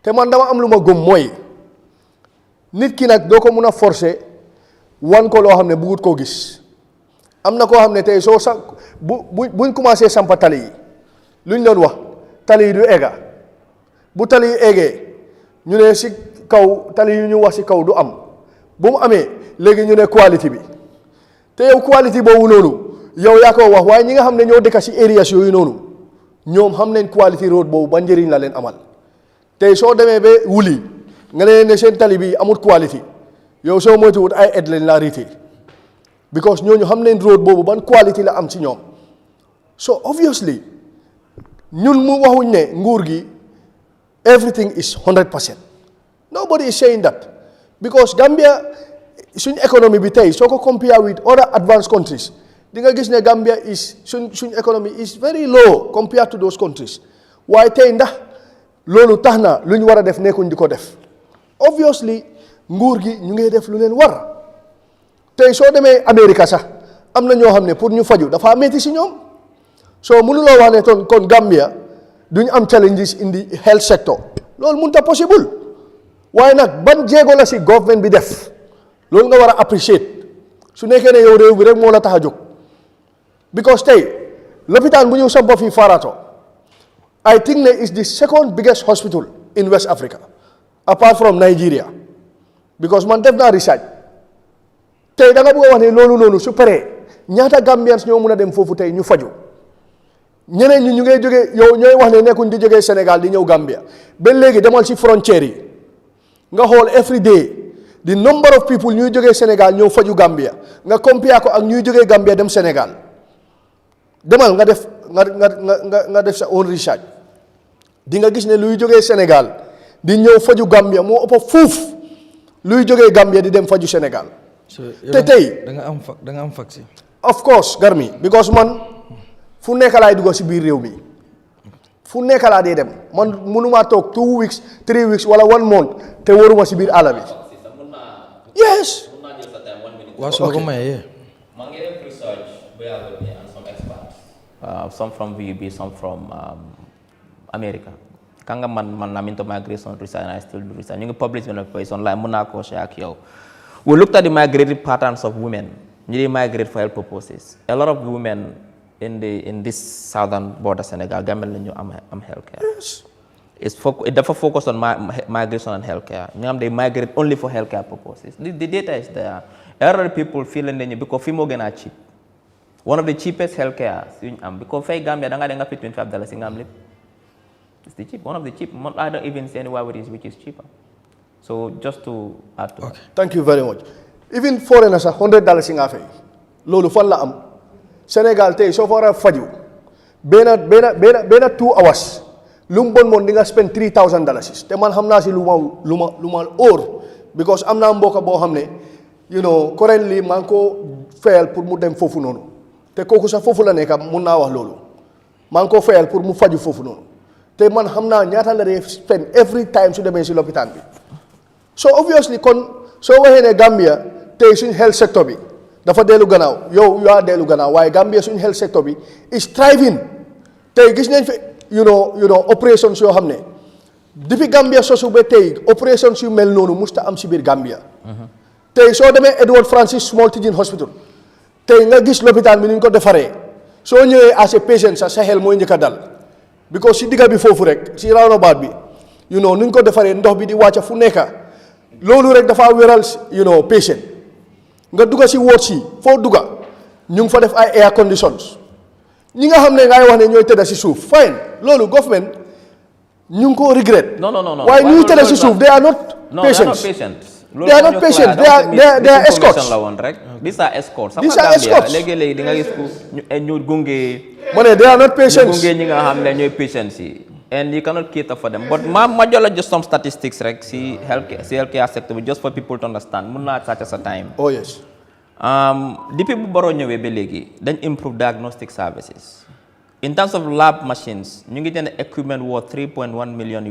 te man dama am lu ma gëm mooy nit ki nag doo ko mun a forcer wan ko loo xam ne bëggut koo gis am na koo xam ne tey soo sa buñ commencé sampa tali yi luñ doon wax tali yi du egga bu tali yi eggee ñu ne si kaw tali yu ñu wax si kaw du am bu mu amee léegi ñu ne quality bi te yow quality boobu noonu yow yaa ko wax waaye ñi nga xam ne ñoo dëkk si areas yooyu noonu ñoom xam nañ quality road boobu ba njëriñ la leen amal tey soo demee ba wuli nga ne seen tali bi amul quality yow soo moytuwut ay aide lañ laa riite because ñooñu xam nañ road boobu ban quality la am ci ñoom so obviously ñun mu waxuñ ne nguur gi everything is 100%. Nobody is saying that because Gambia suñ economy bi tey soo ko compare with other advanced countries di nga gis ne Gambia is suñ economy is very low compared to those countries waaye tey ndax loolu tax na lu ñu war a def nekkuñ di ko def obviously nguur gi ñu ngi def lu leen war tey soo demee Amérique sax am na ñoo xam ne pour ñu faju dafa metti si ñoom soo mënuloo wax ne kon Gambia duñ am challenges in the health sector loolu mënut a possible waaye nag ban jéego la si government bi def loolu nga war a appreciate su nekkee ne yow réew bi rek moo la tax a jóg because tey lopitaan bu ñu samp fii Farato I think ne is the second biggest hospital in West Africa apart from Nigeria because man def naa research tey da nga bëgg a wax ne loolu noonu su paree ñaata Gambians ñoo mun a dem foofu tey ñu faju ñeneen ñi ñu ngay jógee yow ñooy wax ne nekkuñ di jógee Sénégal di ñëw Gambia ba léegi demal si frontières yi nga xool every day the number of people ñuy jógee Sénégal ñëw faju Gambia nga compare ko ak ñuy jógee Gambia dem Sénégal demal nga def sa own research di nga gis ne luy jógee Sénégal di ñëw faju Gambia moo ëpp fuuf luy jógee Gambia di dem faju Sénégal te tey da nga am vaccin of course Garmi because man fu nekk laay dugg si biir réew mi fu nekk laa dee dem man mënumaa toog 2 weeks 3 weeks wala 1 month te waruma si biir àll bi yes waaw su la ko mayee maa ngi def research and some experts some from VUB some from America kanga man I'm into migration research and I still do research ñu ngi publish benn piece online mën naa koo share ak yow we looked at the migratory patterns of women ñu di migrate for health purposes a lot of women in this southern border Senegal Gambia la ñu am healthcare it dafa focus on migration and healthcare ñu am they migrate only for healthcare purposes the data is there a lot of people feel nañu because fii moo gën a cheap one of the cheapest healthcare suñu am because fay Gambia da nga pay $25 nga am lépp it's the cheap one of the cheap I don't even see anywhere which is cheaper so just to add to that. Thank you very much even foreigner sax $100 nga fay loolu fan la am Sénégal tey soo fa war a faju benn 2 hours lu mu bon moon di nga spend $3,000 te man xam naa si lu ma óor because am naa mbokk boo xam ne currently maa ngi ko fayal pour mu dem foofu noonu te kooku sax foofu la nekk mun naa wax loolu maa ngi ko fayal pour mu faju foofu noonu te man xam naa ñaata la dee spend every time su demee si lopitaan bi so obviously kon soo waxee ne Gambia tey suñ health sector bi dafa dellu gannaaw yow yaa dellu gannaaw waaye Gambia suñu health sector bi is thriving tey gis nañ fi operations yoo xam ne depuis Gambia sosu ba tey operations yu mel noonu musta am si biir Gambia tey soo demee Edward Francis Small Teaching Hospital tey nga gis lopitaan bi ni ñu ko defaree soo ñëwee as a patient sa xel mooy njëkk a dal because si digga bi foofu rek si roundabout bi ni ñu ko defaree ndox bi di wàcca fu nekka loolu rek dafa wéral patient nga dugga si ward si foo dugga ñu ngi fa def ay air conditions ñi nga xam ne ngay wax ne ñooy tëdda si suuf fine loolu government ñu ngi ko regret. non waaye ñuy tëdda si suuf they are not patients. They are not patients. They are escorts. la woon rek. These are escorts. These are escorts. léegi-léegi di nga gis ku ñu gunge. ma ne they are not patients. ñu gunge ñi nga xam ne ñooy patients yi. And you cannot cater for them. But ma jola just some statistics rek si healthcare sector just for people to understand. Mun naa such as a time. Oh yes. Depuis bu Barrow ñëwee ba léegi dañ improve diagnostic services. In terms of lab machines, ñu ngi jënd equipment worth $3.1 million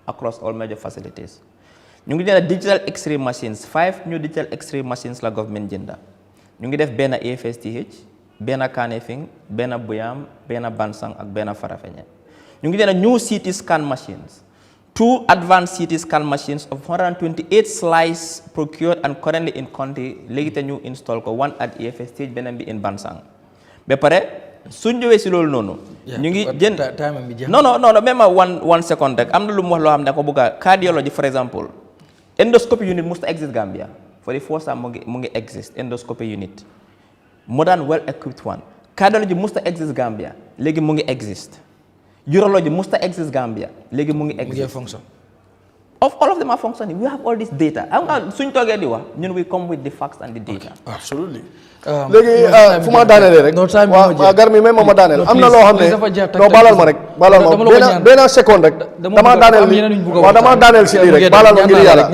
across all major facilities. ñu ngi jënd digital X-ray machines 5 new digital X-ray machines la government jënda. ñu ngi def benn AFSTH, benn Kanifing, benn Buyam, benn Bansang ak benn Farafenni. ñu ngi jënd new CT scan machines. 2 advanced CT scan machines of 128 slices procured and currently in country. Léegi te ñu install ko one at AFSTH beneen bi in Bansang. Ba pare suñ ñëwee si loolu noonu. ñu ngi jënd non même one second rek am na lu mu wax loo xam ne ko bëgg a cardiology for example. Endoscopy unit must exist Gambia for the first time mu ngi exist endoscopy unit. Modern well equipped one. Cardiology must exist Gambia léegi mu ngi exist. Urology must exist Gambia léegi mu ngi exist. function. Of all of them are functioning. We have all this data. Suñ toogee di wax ñun we come with the facts and the data. Absolutely. léegi fu ma daanelee rek. waa Garmi même ma daaneel am na loo xam ne non baalal ma rek baalal ma benn seconde rek damaa daaneel si lii rek baalal ma ngir yàlla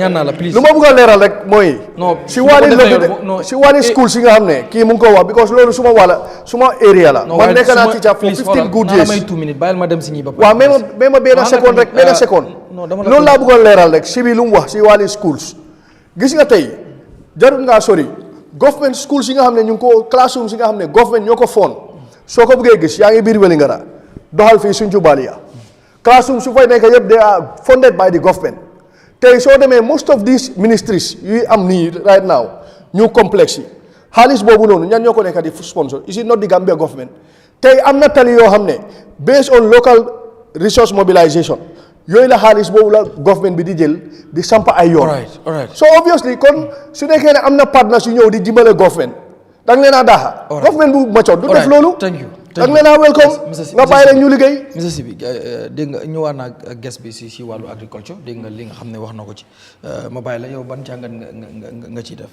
lu ma bëgg a leeral rek mooy si wàllu school si nga xam ne kii mu ngi ko wax because loolu suma area la man nekk naa teacher for 15 good years waaw même ma benn seconde rek benn seconde loolu laa bëgg a leeral rek si bi lu mu wax si wàllu schools gis nga tey jarul ngaa sori government schools yi nga xam ne ñu ngi ko classrooms yi nga xam ne government ñoo ko foon soo ko bëggee gis yaa ngi biir Wellingara doxal fii suñ Jubalia classrooms su fay nekk yëpp they are funded by the government tey soo demee most of these ministries yuy am nii right now ñu complexe yi xaalis boobu noonu ñan ñoo ko nekk di sponsor is it not the Gambia government tey am na tali yoo xam ne based on local resource mobilisation yooyu la xaalis boobu la government bi di jël di samp ay yoon. so obviously kon su nekkee ne am na partners yu ñëw di dimbale government da nga leen a daaxa. government bu mature du def loolu. da nga leen a welcome nga bàyyi rek ñu liggéey. monsieur Sibi dégg nga ñëwaat naa guest bi si wàllu agriculture dégg nga li nga xam ne wax na ko ci ma bàyyi la yow ban jàngat nga ciy def.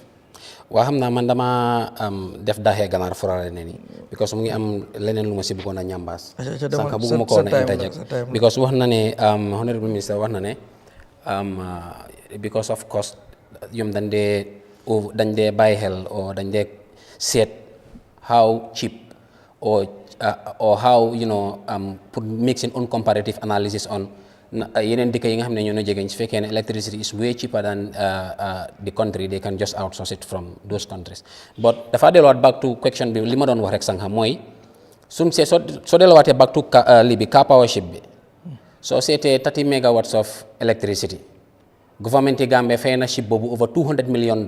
waa xam naa man dama def daaxee ganaar forale ne ni because mu ngi am leneen lu ma si bëggoon a ñambaas sànq bëgguma ko woon a interject because wax na ne honorable minister wax na ne because of cost ñoom dañ dee bàyyi xel o dañ dee seet how cheap or how pour make seen own comparative analysis on yeneen dëkk yi nga xam ne ñoo na jegeñ su fekkee ne electricity is way cheaper than the country they can just outsource it from those countries but dafa delluwaat back to question bi li ma doon wax rek sànq mooy sum see soo delluwaatee back to lii bi car power ship bi soo seetee 30 megawatts of electricity government yi Gambia fay na ship boobu over $200 million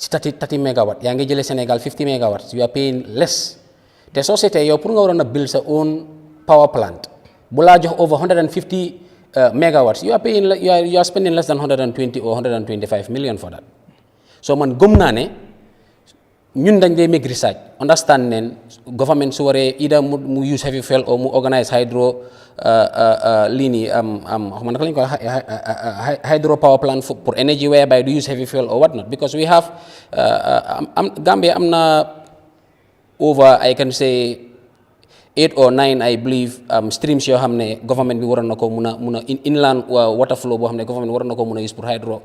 ci 30 megawatt yaa ngi jëlee Sénégal 50 megawatts you are paying less te soo seetee yow pour nga waroon a build sa own power plant bu laa jox over 150 megawatts you are spending less than 120 or 125 million for that so man gëm naa ne ñun dañ dee make research understand neen government su waree either mu use heavy fuel or mu organize hydro lii nii xam naka lañ ko hydro power plant pour energy whereby do use heavy fuel or what not because we have Gambia am na over I can say 8 or 9 I believe streams yoo xam ne government bi waroon na ko mun a inland water flow boo xam ne government waroon na ko mun a use pour hydro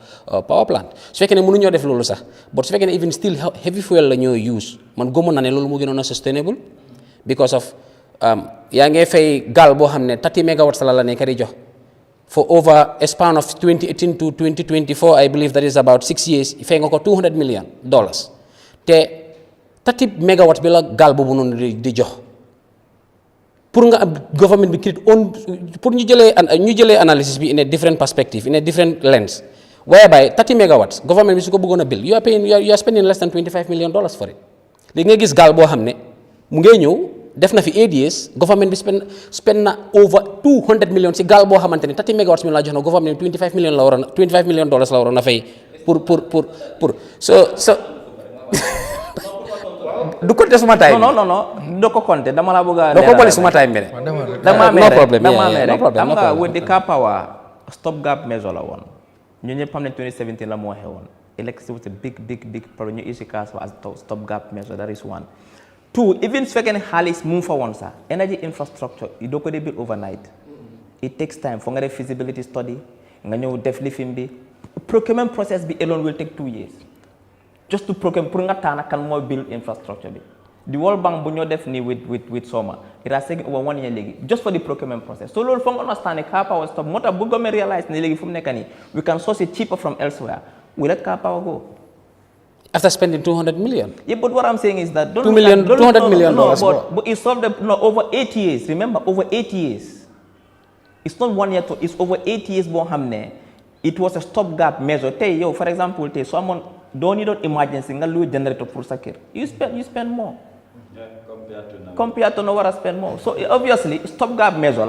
power plant su fekkee ne mënuñoo def loolu sax but su fekkee ne even still heavy fuel la ñoo use man gëmoon na ne loolu mu gënoon a sustainable because of yaa ngi fay gaal boo xam ne 30 megawatts la nekk di jox for over a span of 2018 to 2024 I believe that is about 6 years fay nga ko $200 million te 30 megawatts bi la gaal boobu noonu di jox pour nga am government bi create on pour ñu jëlee analysis bi in a different perspective in a different lens whereby 30 megawatts government bi su ko bëggoon a build you are spending less than $25 million for it léegi nga gis gaal boo xam ne mu ngay ñëw def na fi 8 years government bi spend na over $200 million si gaal boo xamante ne 30 megawatts mi la jox na government bi $25 million la waroon a fay pour so du compter suma time. non do ko compter dama la bëgg a do ko bolé suma time bi no problem am nga with the car power stop gap measure la woon ñu ñëpp xam ne 2017 la moo xewoon election was a big problem ñu issue car as stop gap measure. That is one. Two, even su fekkee ne xaalis mu fa woon sax energy infrastructure yi doo ko dee build overnight. It takes time for nga def feasibility study nga ñëw def lifin bi procurement process bi alone will take 2 years just to procure pour nga tànn kan mooy build infrastructure bi. The World Bank bu ñoo def nii with Soma it has taken over 1 year léegi just for the procurement process. So loolu foog nga understand ne car power stop moo tax bu government realize ne léegi fu mu nekk nii we can source it cheaper from elsewhere. We let car power go. After spending 200 million. Yeah, but what I'm saying is that $200 million. But it solved over 8 years. Remember, over 8 years. It's not 1 year. It's over 8 years. It was a stopgap measure. For example, someone don't need an emergency. You generator for secure. You spend more. Yeah, compared to now, spend more. So obviously, stopgap measure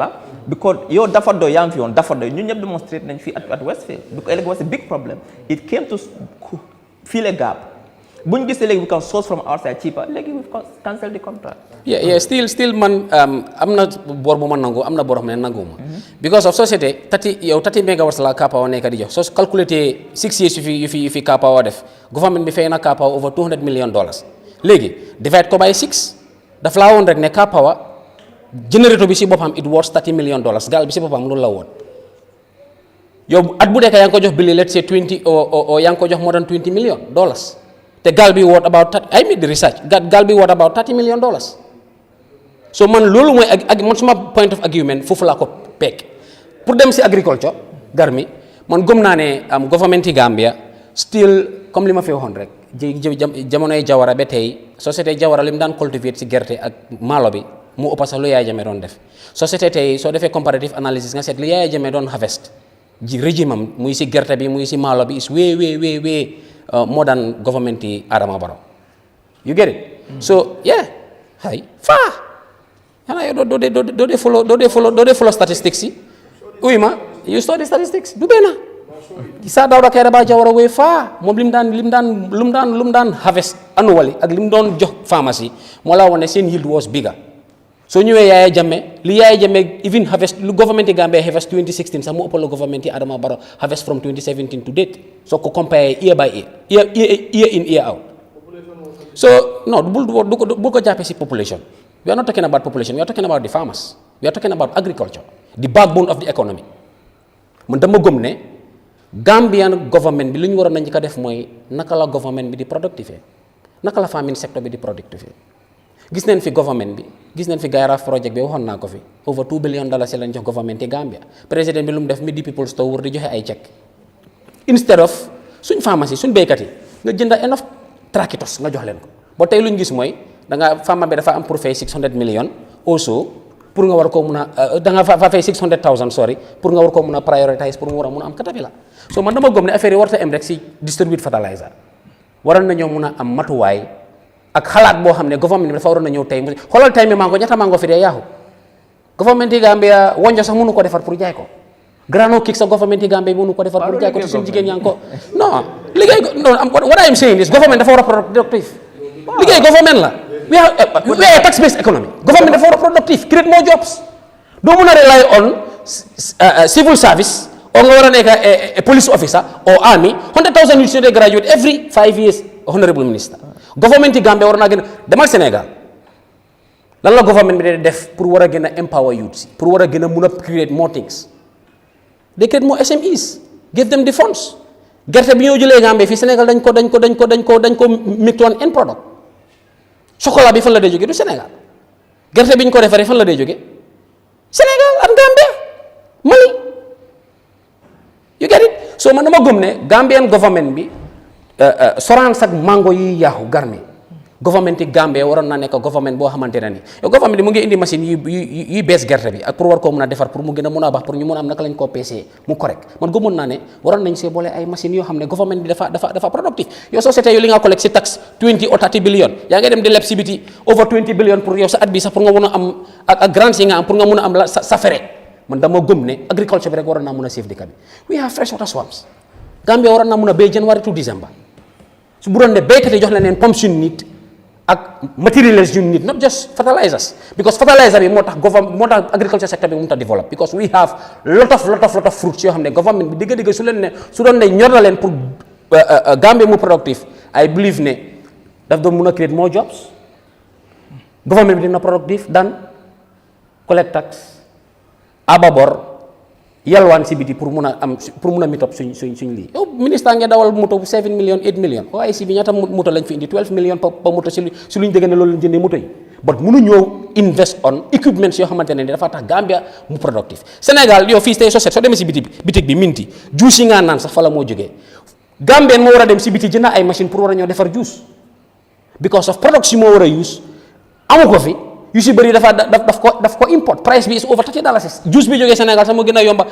because you dafa do young fi on dafa do. You never demonstrate at Westfield because it was a big problem. It came to fill a gap. When we say we can source from outside cheaper, we cancel the contract. Yeah. Still, man, I'm not borbo man nango. I'm not borbo man nango. Because of society, 30 megawatts la car power neka dijo. So calculate 6 years if you car power def. Government be fayna car power over $200 million. Legi divide ko by 6. The flower rek ne car power generator bi ci bopam it worth $30 million. Gal bi ci bopam lolu la won. Yow at bu deka yang ko jox billi let's say 20 or yang ko jox more than $20 million. The gal be worth about I made the research. Gal be worth about $30 million. So man lolu moy man suma point of argument fofu la ko pek. Pour dem ci agriculture garmi man gom na ne am government Gambia still comme lima fi waxon rek jamonoy Jawara ba tay société Jawara lim daan cultivate ci gerte ak malo bi mu ëpp sax lu Yahya Jammeh doon def. Société tay so defé comparative analysis nga set li Yahya Jammeh doon harvest ji régime am muy ci gerte bi muy ci malo bi is way more than government Adama Barrow. You get it? So yeah, hi, far. Do they follow statistics? Oui ma, you study statistics. Do bena. Isa dawda kay ba Jawara way far. Mom lim dan harvest annually ak lim don jox pharmacy mo la wone sen yield was bigger. So ñëwé Yahya Jammeh li Yahya Jammeh even harvest lu government Gambia harvest 2016 sa mo ëpp lu government Adama Barrow harvest from 2017 to date. So ko compare year by year in year out. So no bul ko jappé ci population. We are not talking about population, we are talking about the farmers. We are talking about agriculture, the backbone of the economy. Man dama gëm ne Gambian government bi lu ñu waroon nañ ko def mooy naka la government bi di productive naka la farming sector bi di productive gis nañ fi government bi gis nañ fi Gairaf project bi waxoon naa ko fi over $2 billion lañ jox government Gambia président bi lu mu def mi di people store wër di joxe ay chèque instead of suñ pharmacie suñ béykat yi nga jënd enough tractors nga jox leen ko ba tey lu ñu gis mooy da nga farmer bi dafa am pour fay 600 million also pour nga war ko mun a da nga fa fay 600,000 sorry pour nga war ko mun a prioritize pour mu war a mun a am caterpillar so man dama gëm ne affaire yi warta am rek si distribute fertilizer waroon nañoo mun a am matuwaay ak xalaat boo xam ne government bi dafa waroon na ñëw tey xoolal tey mi mango ñaata mango fi dee yaaxu government yi Gambia wonjo sax mënu ko defar pour jaay ko grano kick sa government yi Gambia mënu ko defar pour jaay ko te suñu jigéen yaa ngi ko non liggéey what I am saying is government dafa war a productive liggéey government la we are a tax-based economy. Government is productive, create more jobs. Don't want to rely on civil service or a police officer or army. 100,000 youths they graduate every 5 years. Honorable Minister, government in Gambia or the Senegal. Lala government be def pour wara gëna empower youths, pour wara gëna mëna create more things. They create more SMEs, give them the funds. Gerte bi ñoo jëlé Gambia fi Senegal dañ ko make one end product. Chocolat bi fan la dee jóge du Sénégal gerte bi ñu ko defaree fan la dee jóge Sénégal ak Gambia Mali you get it so man dama gëm ne Gambian government bi soraan sak mango yi yaaxu garmi government yi Gambia waroon na nekk government boo xamante ne ni yow government bi mu ngi indi machine yi bees gerte bi ak pour war koo mun a defar pour mu gën a mun a baax pour ñu mun a am naka lañ koo peesee mu correct man gëmoon naa ne waroon nañ see boole ay machines yoo xam ne government bi dafa productif yow société yow li nga collecte si taxe 20 or 30 billion yaa ngi dem di leb si biti over 20 billion pour yow sa at bi sax pour nga mun a am ak grants yi nga am pour nga mun a am sa fere man dama gëm ne agriculture bi rek waroon naa mun a save dëkk bi we have fresh water swamps Gambia waroon naa mun a béy January to December su bu doon ne béykat yi jox leen pompe suñu nit ak materials yu nit, not just fertilizers, because fertilizer bi moo tax agriculture sector bi mu ta develop, because we have lot of fruits yoo xam ne government bi digga su doon ne ñor na leen pour Gambia mu productive, I believe ne daf doon mun a create more jobs. Government bi dina productive dan collect tax ababor yalwaan si biti pour mun a meet up suñ lii. Yow ministre nga dawal moto 7 million 8 million OIC bi ñaata moto lañ fi indi 12 million pa moto si luñ dégg ne loolu lañ jëndee moto yi, but mënu ñoo invest on equipments yoo xamante ne dafa tax Gambia mu productive. Sénégal yow fii tey soo demee si bitig bi minti juice yi nga naan sax fa la moo jógee. Gambien moo war a dem si biti jënd ay machine pour war a ñoo defar juice because of products yi moo war a use amu ko fi. yu si bëri daf ko import, price bi is over $30. Juice bi jógee Sénégal sax moo gën a yomba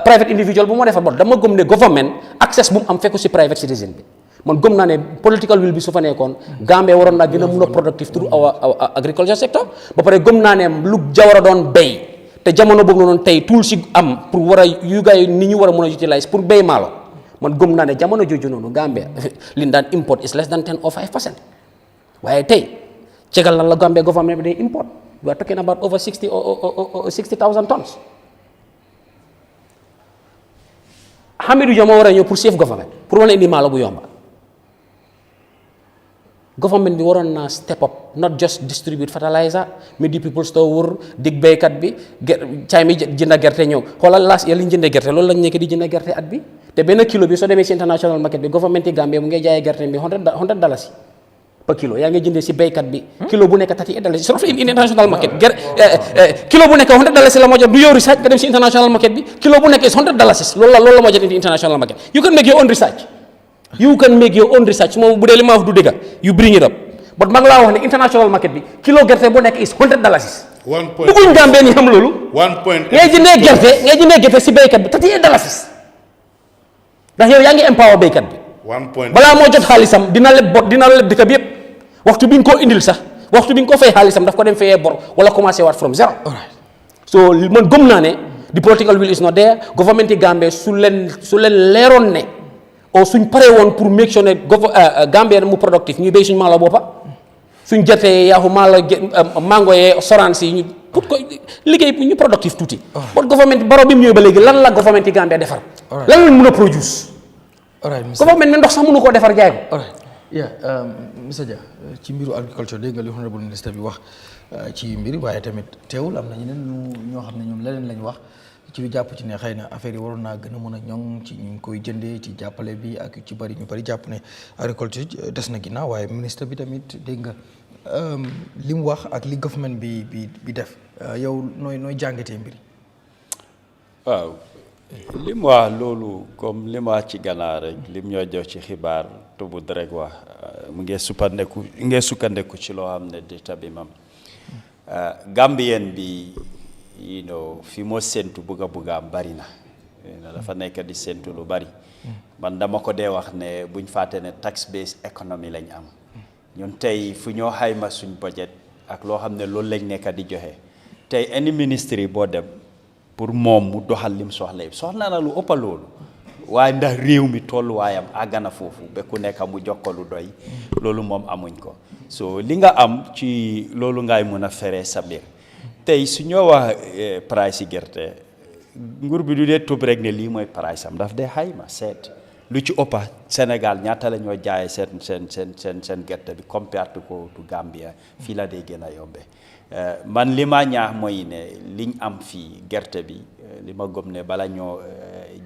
private individual bu moo defar bot. Dama gëm ne government access bu mu am fekku si private citizen bi. Man gëm naa ne political will bi su fa nekkoon Gambia waroon naa gën a mun a productive through our agriculture sector. Ba pare gëm naa ne lu jawar a doon béy te jamono boobu noonu tey tool si am pour war a yu gars yi ni ñu war a mun a utilize pour béy maalo, man gëm naa ne jamono jooju noonu Gambia li ñu daan import is less than 10 or 5%. Waaye tey cegal lan la Gambia government bi day import, we are talking about over 60,000 tons. Hamidou Dia moo war a ñëw pour save government pour wane indi maalo bu yomba. Government bi waroon naa step up, not just distribute fertilizer mais di people store wër dig béykat bi caay mi jënd gerte ñëw xoolal laas ya li ñu jëndee gerte loolu lañ nekk di jënd gerte at bi te benn kilo bi soo demee si international market bi government yi Gambia mu ngay jaayee gerte bi $100 per kilo. Yaa ngi jëndee si béykat bi kilo bu nekk $38 so in international market kilo bu nekk $100 la moo jot du yow research nga dem si international market bi kilo bu nekk is $100 loolu la moo jot in international market. You can make your own research moom bu dee li ma wax du dëgg you bring it up, but maa ngi laa wax ne international market bi kilo gerte bu nekk is $100. bëgguñ Gambie ni xam loolu. ngay jëndee gerte si béykat bi $38 ndax yow yaa ngi empower béykat bi. balaa moo jot xaalisam dina leb dëkk bi yëpp waxtu bi nga ko indil sax waxtu bi nga ko fay xaalisam daf ko dem fayee bor wala commencé waat from zero. So man gëm naa ne the political will is not there. Government yi Gambie su leen leeroon ne o suñ paree woon pour make sure ne Gambie mu productif ñuy béy suñ maalo boppa suñ gerte yaaxu maalo mango yee sorans yi ñu pour ko liggéey ñu productif tuuti. bon government baro bi mu ñëwee ba léegi lan la government yi Gambie defar. lan lañ mën a produce. government mi ndox sax mënu koo defar jaay ko. Mr Dia ci mbiru agriculture dégg nga li honorable ministre bi wax ci mbir waaye tamit teewul am na ñeneen ñoo xam ne ñoom leneen lañ wax ci lu jàpp ci ne xëy na affaire yi waroon naa gën a mën a ñoŋ ci ñu ngi koy jëndee ci jàppale bi ak ci bari ñu bari jàpp ne agriculture des na ginnaaw waaye ministre bi tamit dégg nga li mu wax ak li government bi def yow nooy jàngatee mbir. waaw li mu wax loolu comme li mu wax ci gannaaw rek lim ñoo jox ci xibaar tubut rek wax mu ngi sukkandeku ci loo xam ne data bi mam Gambien bi fi moo séntu bugga am bari na dafa nekk di séntu lu bari man dama ko dee wax ne buñ fàtte ne tax based economy lañ am ñun tey fu ñoo xayma suñ budget ak loo xam ne loolu lañ nekk di joxe tey any ministry boo dem pour moom mu doxal lim soxla na lu ëpp loolu waaye ndax réew mi tolluwaayam àgg na foofu ba ku nekk mu jox ko lu doy loolu moom amuñ ko so li nga am ci loolu ngay mën a feree sa mbir tey su ñoo wax price yi gerte nguur bi du dee tub rek ne lii mooy price am daf dee xayma seet lu ci ëppa Sénégal ñaata la ñoo jaayee seen gerte bi compared to Gambia fii la dee gën a yombe man li ma ñaax mooy ne liñ am fii gerte bi li ma gëm ne bala ñoo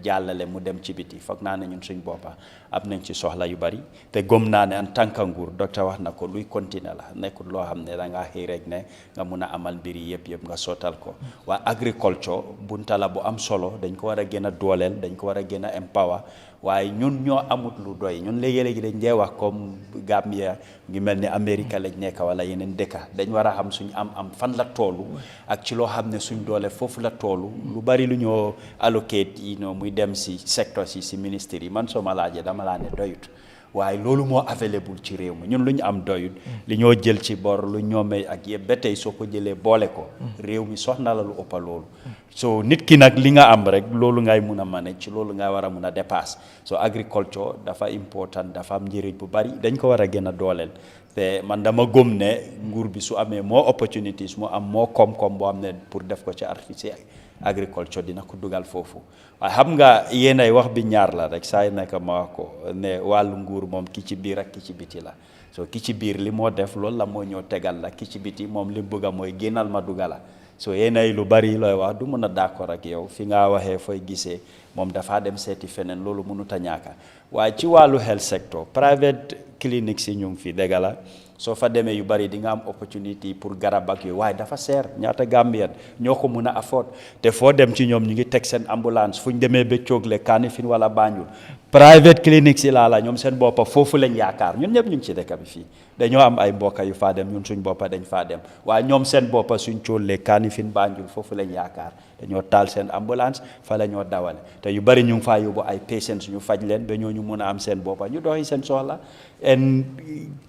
jàllale mu dem ci biti foog naa ne ñun suñ boppa am nañ ci soxla yu bari te gëm naa ne en tant que nguur docteur wax na ko luy continuer la nekkul loo xam ne da ngaa xëy rek ne nga mun a amal mbir yi yëpp nga sottal ko waa agriculture bunta la bu am solo dañ ko war a gën a dooleel dañ ko war a gën a empower waaye ñun ñoo amut lu doy ñun léegi-léegi dañ dee wax comme Gambia ngi mel ni Amérique lañ nekk wala yeneen dëkka dañ war a xam suñ am fan la toolu ak ci loo xam ne suñ doole foofu la toolu lu bari lu ñoo allocate muy dem si secteur si ministère yi man soo ma laajee dama laa ne doyut waaye loolu moo available ci réew mi ñun lu ñu am doyut li ñoo jël ci bor lu ñoomee ak yëpp ba tey soo ko jëlee boole ko réew mi soxna la lu ëppa loolu so nit ki nag li nga am rek loolu ngay mun a manage ci loolu ngay war a mun a dépasse so agriculture dafa important dafa am njëriñ bu bari dañ ko war a gën a dooleel te man dama gëm ne nguur bi su amee moo opportunities mu am moo koom-koom boo xam ne pour def ko ci artificiel agriculture dina ko dugal foofu waaye xam nga yéenay wax bi ñaar la rek saa yu nekk ma wax ko ne wàllu nguur moom ki ci biir ak ki ci biti la so ki ci biir li moo def loolu la moo ñëw tegal la ki ci biti moom li bëgg a mooy génnal ma dugala so yéenay lu bari looy wax du mën a d'accord ak yow fi nga waxee fooy gisee moom dafaa dem seeti feneen loolu mënut a ñàkka waaye ci wàllu health sector private clinics yi ñu ngi fi dégg la soo fa demee yu bari di nga am opportunity pour garab ak yooyu waaye dafa seer ñaata Gambien ñoo ko mun a afford te foo dem ci ñoom ñu ngi teg seen ambulance fu ñu demee ba Coogle Kanifing wala Banjul private clinics yi laa la ñoom seen boppa foofu lañ yaakaar ñun ñëpp ñu ngi ci dëkk bi fii dañoo am ay mbokk yu faa dem ñun suñ boppa dañ faa dem waaye ñoom seen boppa suñ Coogle Kanifing Banjul foofu lañ yaakaar dañoo taal seen ambulance fa la ñoo dawale te yu bari ñu ngi faa yóbbu ay patients ñu faj leen ba ñooñu mun a am seen boppa ñu doxi seen soxla and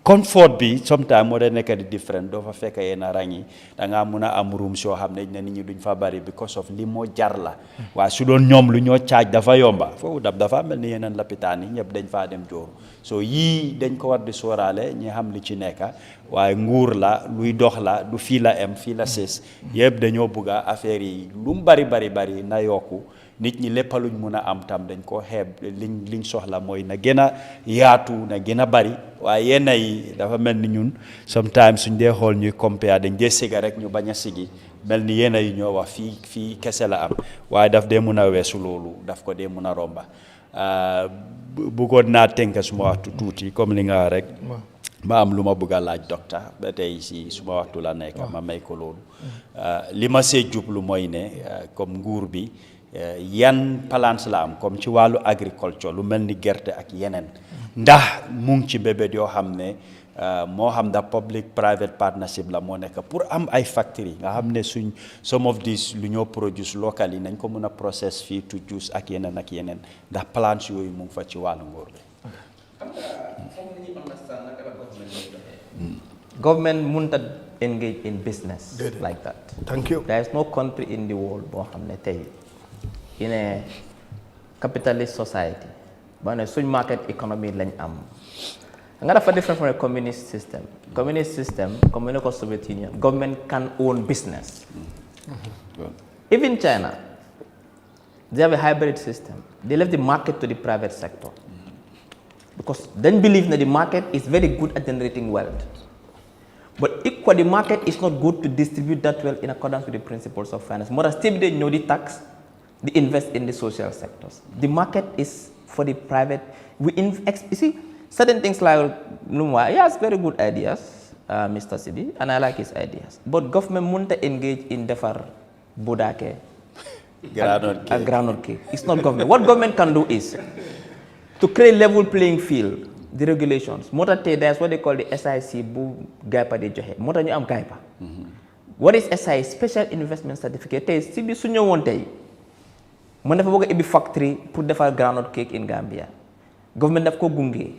comfort bi sometimes moo da nekk di different doo fa fekk yenn rang yi da ngaa mun a am room soo xam ne nit ñi duñ fa bari because of li moo jar la waaye su doon ñoom lu ñoo caaj dafa yomba foofu dafa mel ni yeneen lapitaan yi ñëpp dañ faa dem jooru so yii dañ ko war di sóoraale ñi xam li ci nekka waaye nguur la luy dox la du fii la em fii la sës yëpp dañoo bëgg a affaire yi lu mu bari na yokku nit ñi lépp luñ mun a am tam dañ ko xeeb liñ soxla mooy na gën a yaatu na gën a bari waaye yenn yi dafa mel ni ñun sometimes suñ dee xool ñuy compare dañ dee siga rek ñu bañ a sigi mel ni yenn yi ñoo wax fii kese la am waaye daf dee mun a weesu loolu daf ko dee mun a romba bëggoon naa tënk suma waxtu tuuti comme li nga rek ma am lu ma bëgg a laaj docteur ba tey si suma waxtu la nekk ma may ko loolu li ma see jublu mooy ne comme nguur bi yan plans la am comme ci wàllu agriculture lu mel ni gerte ak yeneen ndax mu ngi ci mbébét yoo xam ne moo xam da public private partnership la moo nekk pour am ay factory nga xam ne suñ some of these lu ñoo produce local yi nañ ko mën a process fii to juice ak yeneen ndax plans yooyu mu ngi fa ci wàllu nguur bi government munta engage in business like that. Thank you. There is no country in the world boo xam ne tey in a capitalist society boo ne suñ market economy lañ am nga dafa different from a communist system. Communist system comme ni ko Soviet Union government can own business. Even China they have a hybrid system. They left the market to the private sector because they believe that the market is very good at generating wealth. But equally, the market is not good to distribute that wealth in accordance with the principles of finance. More still, they know the tax, they invest in the social sectors. The market is for the private. You see, certain things like Lumwa, he has very good ideas, Mr. Sibi, and I like his ideas. But government won't engage in defar budake, groundnut cake. It's not government. What government can do is to create level playing field. The regulations. That's what they call the SIC bu gaipa de joxe. Mota ñu am gaipa. What is SIC? Special Investment Certificate. Tey si bi su ñëwoon tey man dafa bëgg a ubbi factory pour defar groundnut cake in Gambia. Government daf ko gunge.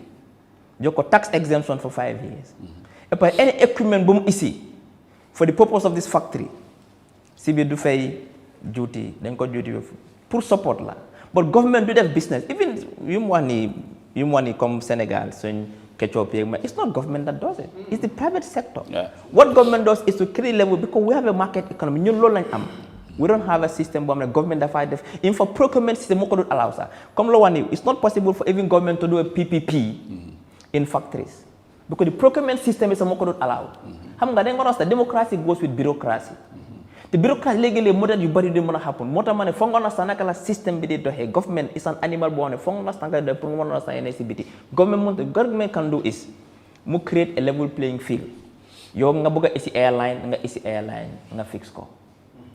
Jox ko tax exemption for 5 years. Et puis any equipment bu mu ici for the purpose of this factory. Si bi du fay duty, dañ ko duty pour support la. But government do that business. Even yu mu wax ni comme Senegal, it's not government that does it. It's the private sector. Yeah. What government does is to create level because we have a market economy. We don't have a system where government in for procurement system allows that. It's not possible for even government to do a PPP in factories because the procurement system is allowed. Democracy goes with bureaucracy. The bureaucracy legally modern you body didn't happen. Mota mane fongo na sanaka system bidi do government is an animal born fongo na sanaka the promote na NSCBT. Government can do is mu create a level playing field. Yo nga buga isi airline nga fix ko.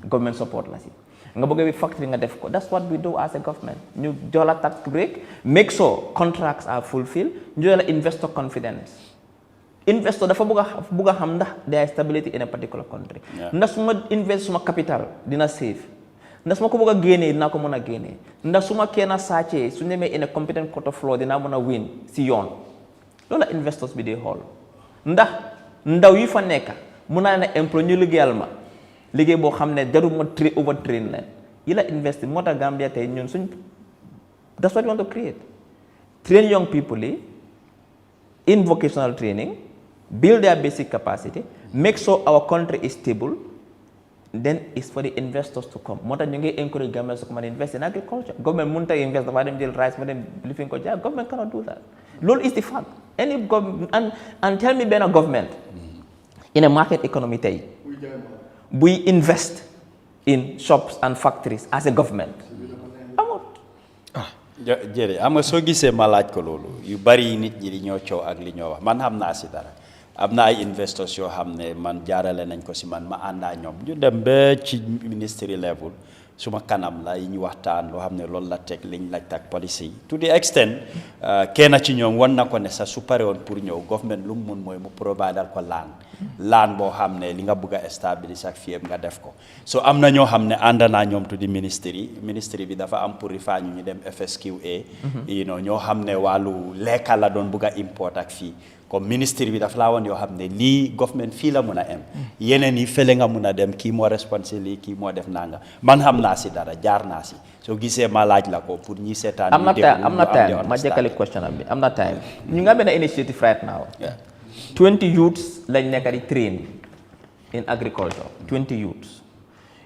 Government support la si. Nga buga bi factory nga def ko. That's what we do as a government. Ñu jola tax break, make sure contracts are fulfilled, ñu jola investor confidence. Investor dafa bëgg a xam ndax there is stability in a particular country. Ndax suma invest suma capital dina save. Ndax suma ko bëgg a génnee dinaa ko mën a génnee. Ndax suma kenn sàccee su demee in a competent court of law dinaa mën a win si yoon. loolu la investors bi dee xool ndax ndaw yi fa nekk mun naa ne employé ñu liggéeyal ma liggéey boo xam ne jarul ma overtrain leen yi la investi moo tax Gambia tey ñun suñ that's what we want to create. Train young people in vocational training, build their basic capacity, make sure our country is stable, then it's for the investors to come. More than you encourage governments to come and invest in agriculture. Government won't invest the them rice, but then living government cannot do that. Lol is the fact. Any government and tell me better government in a market economy tay, we invest in shops and factories as a government. jërëjëf am nga soo gisee ma laaj ko loolu yu bari nit ñi di ñoo coow ak li ñoo wax man xam naa si dara am na ay investors yoo xam ne man jaarale nañ ko si man ma àndaa ñoom ñu dem ba ci ministry level suma kanam la yi ñu waxtaan loo xam ne loolu la teg liñ laaj tak policy yi to the extent kenn ci ñoom wan na ko ne sa su pare woon pour ñëw government lu mu mun mooy mu providal ko laan boo xam ne li nga bëgg a stabiliser ak fii nga def ko so am na ñoo xam ne ànd naa ñoom to di ministry bi dafa am pour rifaa ñu dem FSQA you know ñoo xam ne wàllu lekka la doon bëgg a import ak fii comme ministre bi daf laa woon yoo xam ne lii government fii la mun a am yeneen yi fële nga mun a dem kii moo responsable kii moo def nanga man xam naa si dara jaar naa si soo gisee ma laaj la ko pour ñi seetaan am na time ma jekkali question bi am na time ñu nga benn initiative right now 20 youths lañ nekk di train in agriculture 20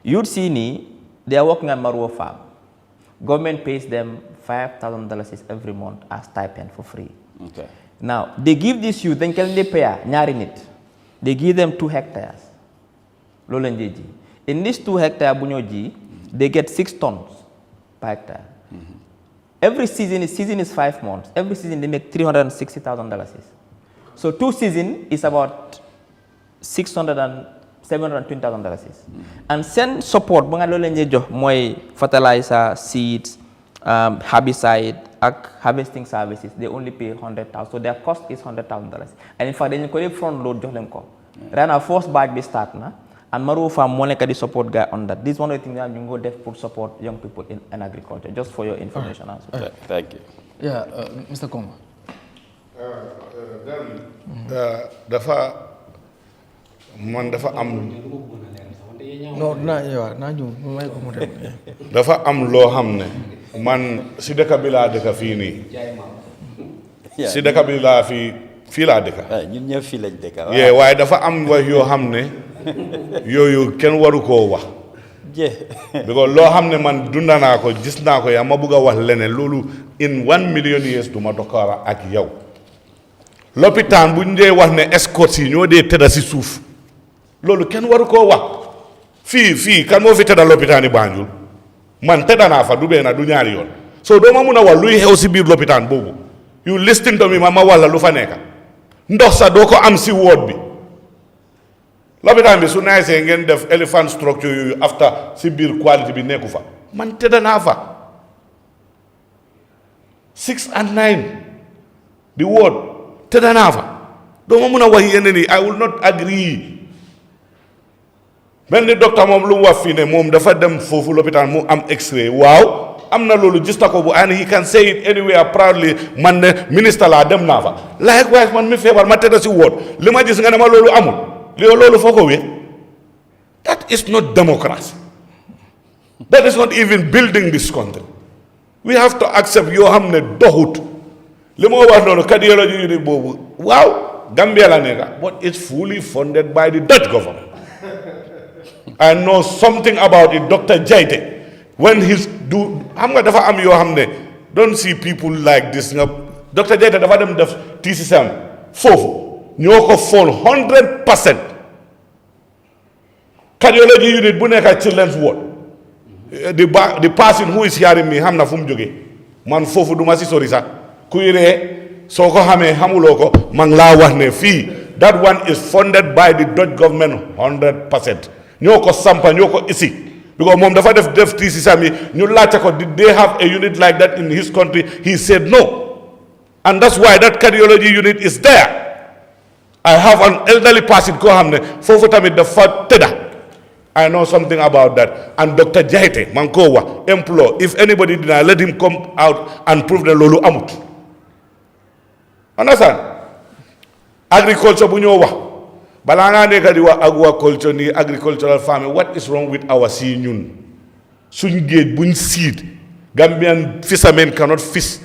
youths yi nii they are working at Maruo farm government pays them $5,000 every month as stipend for free. Okay. Now, they give these youth, then can they pay ñaari nit. They give them 2 hectares. Loolu lañ ji. In this 2 hectares bu ñoo ji, they get 6 tons per hectare. Every season is 5 months. Every season they make $360,000. So 2 seasons is about $720,000. And send support bu nga loolu lañ jox mooy fertilizer, seeds, herbicide, harvesting services. They only pay $100,000. So their cost is $100,000. And in fact, they can front load jox leen ko. Right now, first batch bi start na. And Maruo Farm moo nekk di support guy on that. This is one of the things that you go def pour support young people in agriculture. Just for your information as well. Thank you. Yeah, Mr. Koma. dafa am. non naa ñu may ko mu dem. dafa am loo xam ne man si dëkk bi laa dëkk fii nii. si dëkk bi laa fii laa dëkk. ñun ñëpp fii lañ dëkk. waaye dafa am wax yoo xam ne yooyu kenn waru koo wax. because loo xam ne man dunda naa ko gis naa ko yaa ma bugg a wax leneen loolu in 1 million years du ma dokkaara ak yow. lopitaan bu ñu dee wax ne escorte yi ñoo dee tëdda si suuf loolu kenn waru koo wax fii kan moo fi tëdda lopitaan yi Banjul man tëdda naa fa du benn du ñaari yoon so doo ma mun a wax luy xew si biir lopitaan boobu you listen to me ma wax la lu fa nekka ndox sax doo ko am si woot bi lopitaan bi su naysee ngeen def elephant structure yooyu after si biir quality bi nekku fa man tëdda naa fa 6 and 9 di woot tëdda naa fa doo ma mun a wax yeneen yi I will not agree benn docteur moom lu mu wax fii ne moom dafa dem foofu lopitaan mu am x-ray waaw am na loolu gis na ko bu and he can say it anywhere proudly man ne ministre laa dem naa fa likewise man mi feebar ma tëdda si woot li ma gis nga ne ma loolu amul loolu foo ko wee that is not democracy that is not even building this country we have to accept yoo xam ne doxut li ma wax noonu cardiology unit boobu waaw Gambia la nekka but it's fully funded by the Dutch government I know something about it Dr. Jaite when he's xam nga dafa am yoo xam ne don't see people like this nga Dr. Jaite dafa dem def TCSM foofu ñoo ko fond 100% cardiology unit bu nekk children's ward the person who is hearing me xam na fu mu jógee man foofu du ma si sori sax kuy ree soo ko xamee xamuloo ko man laa wax ne fii that one is funded by the Dutch government 100% ñoo ko sampa ñoo ko isi because moom dafa def TCSM yi ñu laajte ko did they have a unit like that in his country he said no and that's why that cardiology unit is there I have an elderly person koo xam ne foofu tamit dafa tëdda I know something about that and Dr. Jaite man koo wax employ if anybody deny let him come out and prove ne loolu amut understand agriculture bu ñoo wax balaa ngaa nekk di wax aquaculture ni agricultural farming, what is wrong with our sea ñun suñ géej buñ siit Gambian fishermen cannot fish.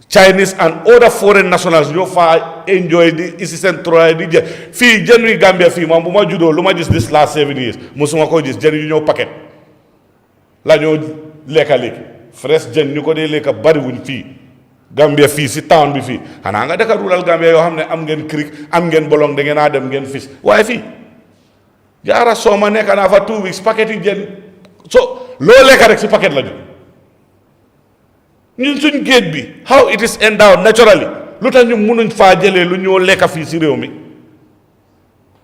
Chinese and other foreign nationals ñoo fa enjoy di isi seen troy di jë fii jën wi Gambia fii moom bu ma juddoo lu ma gis this last 7 years mosuma ko gis jën yu ñëw paquet la ñoo lekka léegi fresh jën ñu ko dee lekka bariwuñ fii Gambia fii si town bi fii xanaa nga dëkk rural Gambia yoo xam ne am ngeen creek am ngeen bolong da ngeen a dem ngeen fish waaye fii jaara sooma nekk naa fa 2 weeks paquet yi jën so loo lekka rek si paquet la jóg ñun suñ géej bi how it is endowed naturally lu tax ñu mënuñ faa jëlee lu ñoo lekka fii si réew mi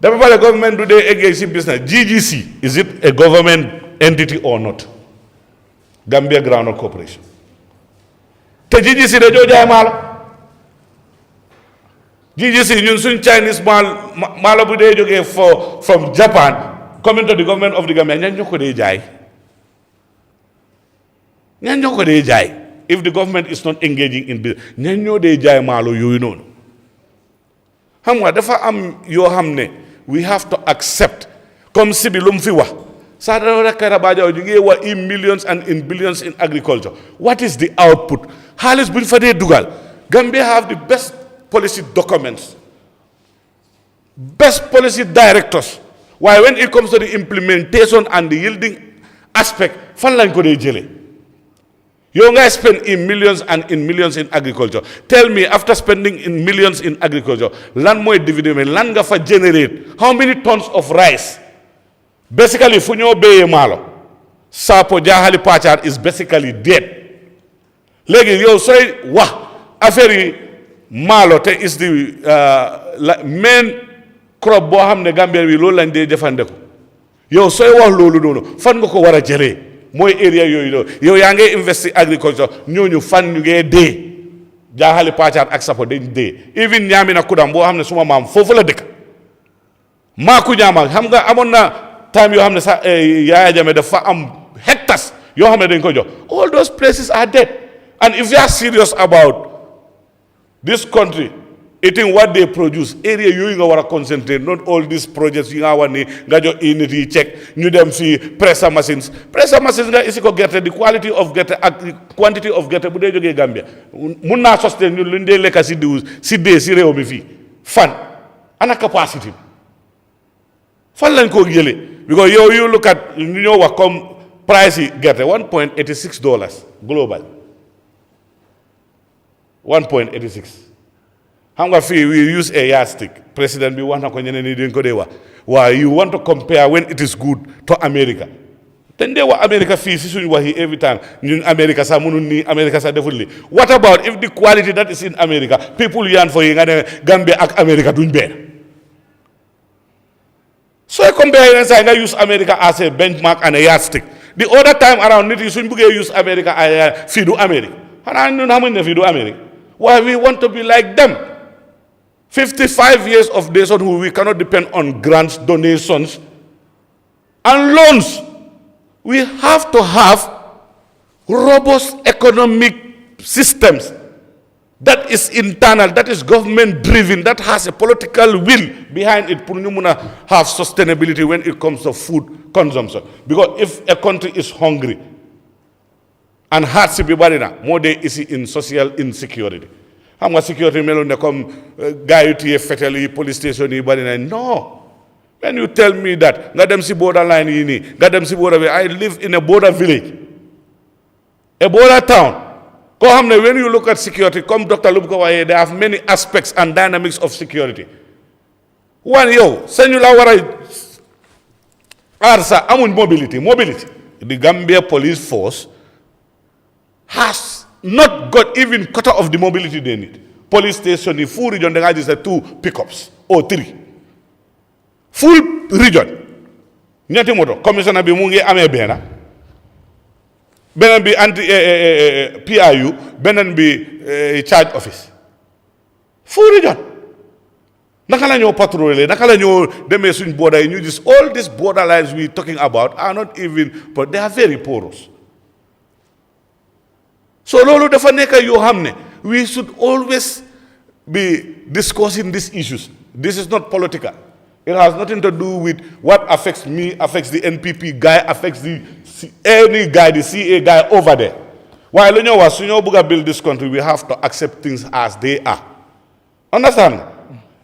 dafa pare government du dee engage si business GGC is it a government entity or not Gambia Groundnut Corporation te GGC dañoo jaay maalo GGC ñun suñ Chinese maalo bu dee jógee from Japan coming to the government of the Gambia ñan ñoo ko dee jaay ñan ñoo ko dee jaay if the government is not engaging in business ñan ñoo dee jaay maalo yooyu noonu xam nga dafa am yoo xam ne we have to accept comme si bi lu mu fi wax Sadara Karabajo ñu ngi wax in millions and in billions in agriculture what is the output xaalis bu ñu fa dee dugal Gambia have the best policy documents best policy directors waaye when it comes to the implementation and the yielding aspect fan lañ ko dee jëlee yow ngay spend in millions and in millions in agriculture tell me after spending in millions in agriculture lan mooy dividend lan nga fa generate how many tons of rice basically fu ñoo béyee maalo Sapo Jahali Pachar is basically dead léegi yow sooy wax affaire yi maalo te is the main crop boo xam ne Gambia bi loolu lañ dee jëfandiku yow sooy wax loolu noonu fan nga ko war a jëlee mooy area yooyu noonu yow yaa ngi investi agriculture ñooñu fan ñu ngee dee Jahali Pachar ak Sapo dañ dee even ñaami na kudam boo xam ne suma maam foofu la dëkk maaku ñaama xam nga amoon na time yoo xam ne sax Yahya Jammeh dafa am hectares yoo xam ne dañ ko jox all those places are dead and if you are serious about this country eating what they produce area yooyu nga war a concentrate not all these projects yi nga war ni nga jox unit yi check ñu dem fii pressure machines nga isi ko gerte the quality of gerte ak quantity of gerte bu dee jógee Gambia mun naa sustain ñun lu ñu dee lekka si diw si dee si réew mi fii fan ana capacity fan lañ koo jëlee because yow you look at ñu ñoo wax comme price yi gerte $1.86 global 1.86 xam nga fii we use a yardstick président bi wax na ko ñeneen ñi dañ ko dee wax waaye you want to compare when it is good to America dañ dee wax America fii si suñu wax yi every time ñun America sax mënul nii America sax deful li what about if the quality that is in America people yaan for yi nga ne Gambia ak America duñ benn sooy compare yeneen saa nga use America as a benchmark and a yardstick the other time around nit yi suñ buggee use America ay fii du America xanaa ñun xamuñ ne fii du America why we want to be like them 55 years of nation who we cannot depend on grants, donations, and loans. We have to have robust economic systems that is internal, that is government driven, that has a political will behind it pour ñu mun a have sustainability when it comes to food consumption. Because if a country is hungry and hardship bi bari na moo dee isi in social insecurity. xam nga sécurité meloon ne comme gars yu téye fetel yi police station yi bari na non when you tell me that nga dem si borderline yi nii nga dem si border bi I live in a border village a border town koo xam ne when you look at security comme Dr. Lub ko waxee they have many aspects and dynamics of security one yow sañu la war a aar sa amuñ mobility the Gambia police force has not got even quarter of the mobility they need. Police station in full region, they just 2 pickups or 3. Full region. Nyati moto, commissioner bi mungi ame bena. Benen bi anti PIU, benen bi charge office. Full region. Naka la ñoo patrouiller, naka la ñoo demee suñ border yi ñu gis all these border lines we talking about are not even, but they are very porous. So loolu dafa nekk yoo xam ne we should always be discussing these issues. This is not political. It has nothing to do with what affects me, affects the NPP guy, affects any guy, the CA guy over there. While you know what, so you build this country, we have to accept things as they are. Understand?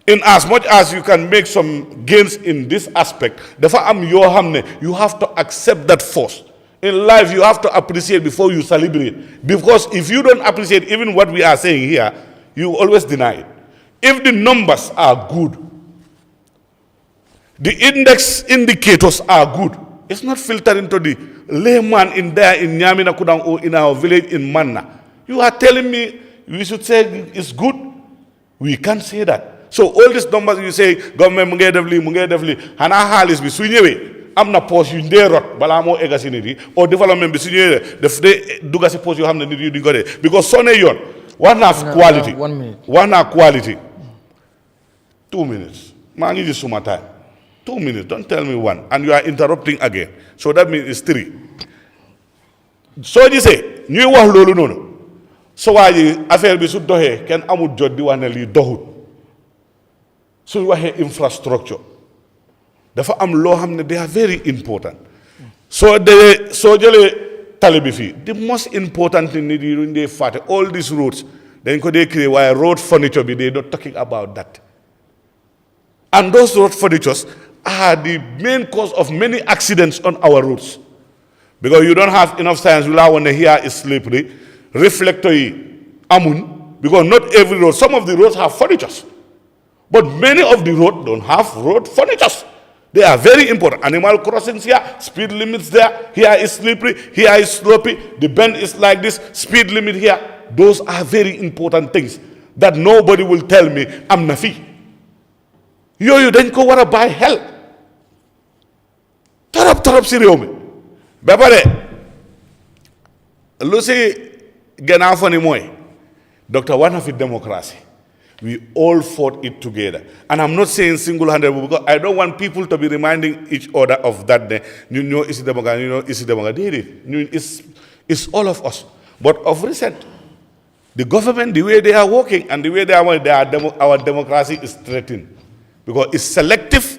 In as much as you can make some gains in this aspect, you have to accept that first. In life, you have to appreciate before you celebrate. Because if you don't appreciate even what we are saying here, you always deny it. If the numbers are good, the index indicators are good, it's not filtered into the layman in there in Nyamina Kudang or in our village in Manna. You are telling me we should say it's good? We can't say that. So all these numbers you say, government munge devli, hana halis bi suñewé amna poste yu ndérot bala mo ega ci nit yi or development bi suñewé def dé duga ci poste yo xamné nit yi duñ ko dé because soné yoon wana quality 1 minute wana quality 2 minutes ma ngi gis suma time 2 minutes don't tell me 1 and you are interrupting again so that means it's 3 so gisé ñuy wax lolu nonu so waji affaire bi su doxé ken amul jot di wax né li doxut so waxee infrastructure dafa am loo xam ne they are very important soo jëlee tali bi fii the most important thing nit yi duñ dee fàtte all these roads dañ ko dee créé waaye road furniture bi they not talking about that and those road furnitures are the main cause of many accidents on our roads because you don't have enough science wi laa woon ne here is slippery reflector yi amuñ because not every road some of the roads have furnitures. But many of the roads don't have road furnitures. They are very important. Animal crossings here, speed limits there. Here is slippery, here is sloppy. The bend is like this, speed limit here. Those are very important things that nobody will tell me I'm nafi. You then go wanna buy help. Tarap si réew mi. Ba pare lu si gën a fani mooy docteur war na fi démocratie. We all fought it together. And I'm not saying single-handed because I don't want people to be reminding each other of that day. You know, it's all of us. But of recent, the government, the way they are working and the way they are working, our democracy is threatened. Because it's selective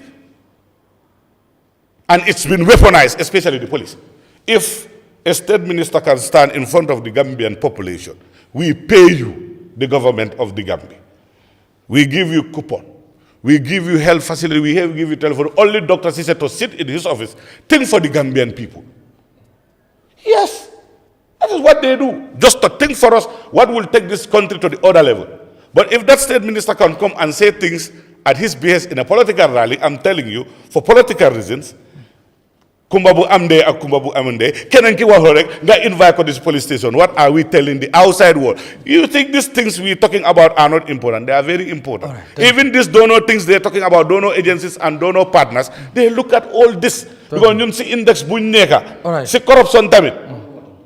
and it's been weaponized, especially the police. If a state minister can stand in front of the Gambian population, we pay you, the government of the Gambia. We give you coupon. We give you health facility. We give you telephone. Only Dr. Ceesay to sit in his office. Think for the Gambian people. Yes. That is what they do. Just to think for us what will take this country to the other level. But if that state minister can come and say things at his behest in a political rally, I'm telling you, for political reasons, Kumbabu amde ak kumbabu amende, kenen ki waxo rek nga invite ko this police station. What are we telling the outside world? You think these things we're talking about are not important? They are very important. Right, even these donor things they're talking about, donor agencies and donor partners, they look at all this. Because ñun si index buñ nekka, si corruption tamit.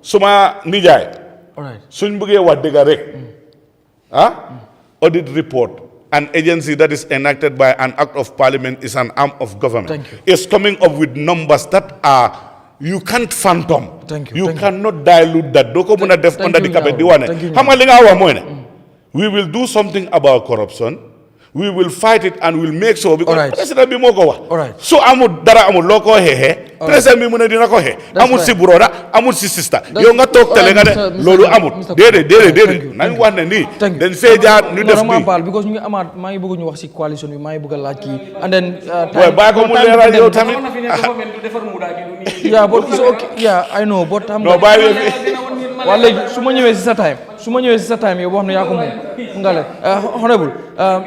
Suma nijaay. Suñ bëggee wax dëgg rek. Audit report. An agency that is enacted by an act of parliament is an arm of government. It's coming up with numbers that are, you can't phantom. You cannot dilute that. Doko muna def under the carpet. We will do something about corruption. We will fight it and we'll make sure because president bi moko wax. So amul dara amul loko hehe. President bi muna dina ko he. Amul si broda, amul si sister. Yo nga tok tele nga ne lolu amul. Dede. Nañ wax ne ni dañ fay jaar ñu def bi. Because ñu ngi amaat maa ngi bëgg ñu wax ci coalition bi maa ngi bëgg laaj ki and then ba ko mu leral yow tamit. Yeah, but it's okay. Yeah, I know, but I'm no bàyyi waa léegi su ma ñëwee si sa time yow boo xam ne yaa ko moom ngale honorable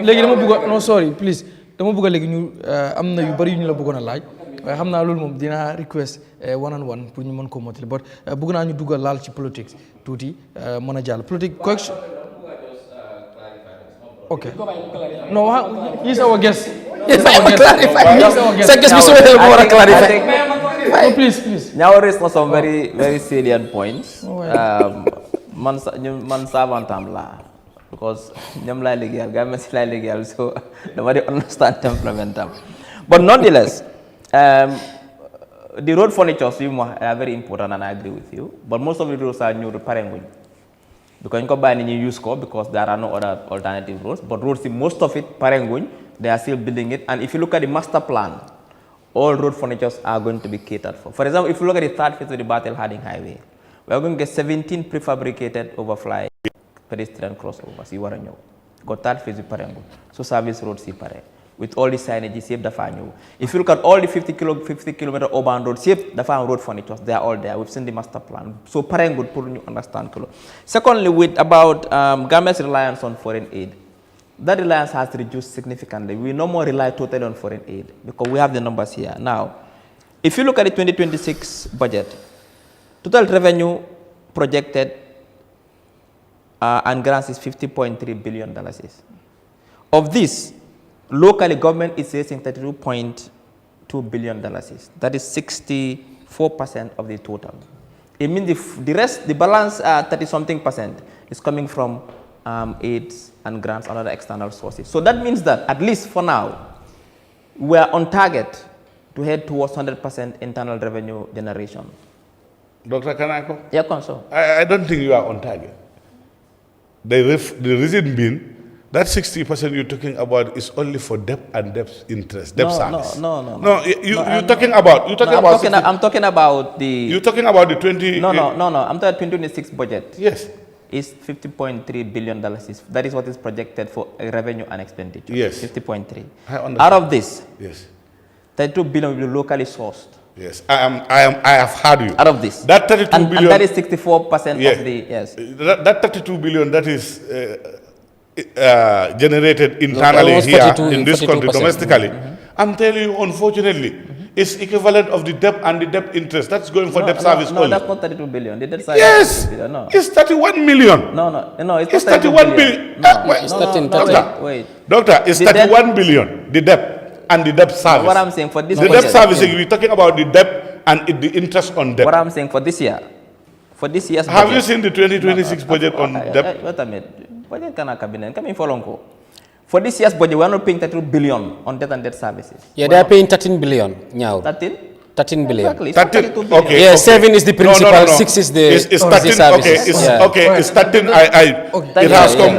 léegi dama bëgg non sorry please dama bëgg léegi ñu am na yu bari yu ñu la bëggoon a laaj waaye xam naa loolu moom dinaa request one on one pour ñu mën ko motali but bëgg naa ñu duggal laal ci politique tuuti mën a jàll politique correction okay no he's our guest sa guest bi su ma ko war a clarify no, please. Now raise some very salient points. Man savantam la because ñam la legal, Gambia la legal, so nobody understand temperamental. But nonetheless, the road furnitures are very important and I agree with you. But most of the roads are new repairing. because ñu ko bàyyi ni ñu use ko because there are no other alternative roads, but roads, most of it parenguñ, they are still building it. And if you look at the master plan, all road furnitures are going to be catered for. For example, if you look at the third phase of the Battle Harding Highway, we are going to get 17 prefabricated overfly pedestrian crossovers. You want to know. Got third phase parenguñ. So service roads pare. With all the signage, shape the new. If you look at all the 50 kilometer urban roads, shape the road furnitures, they are all there. We've seen the master plan. So parang good for you understand. Secondly, with about Gambia's reliance on foreign aid, that reliance has reduced significantly. We no more rely totally on foreign aid because we have the numbers here. Now, if you look at the 2026 budget, total revenue projected and grants is $50.3 billion. Of this, locally, government is raising $32.2 billion. That is 64% of the total. It means the rest, the balance, 30-something percent, is coming from aids and grants and other external sources. So that means that, at least for now, we are on target to head towards 100% internal revenue generation. Dr. Kanako? Yeah, Consul. I don't think you are on target. The reason being, that 60% you're talking about is only for debt and debt interest, debt service. No, you're talking about. I'm talking about the. You're talking about the 20. No. I'm talking 2026 budget. Yes. Is $50.3 billion. That is what is projected for revenue and expenditure. Yes. 50.3. Out of this, yes, 32 billion will be locally sourced. Yes, I have heard you. Out of this, that 32 billion, and that is 64% yes, of the yes. That 32 billion that is generated internally here in this country domestically. I'm telling you, unfortunately, it's equivalent of the debt and the debt interest. That's going for debt service only. No, that's not 32 billion. The debt service yes, billion, no. It's 31 million. No, it's 31 billion. Wait. Doctor, it's 31 billion, the debt and the debt service. What I'm saying for this the debt service, we're talking about the debt and the interest on debt. What I'm saying for this year, for this year's Have budget, you seen the 2026 budget on debt? What I mean, budget cannot cabinet. Come in for long. For this year's budget, we are not paying 32 billion on debt and debt services. Yeah, they are paying 13 billion now. 13 billion. Exactly. 13, billion. okay. Yeah, okay. 7 is the principal, no. 6 is the it's 13, services. okay, it's 13. It has come.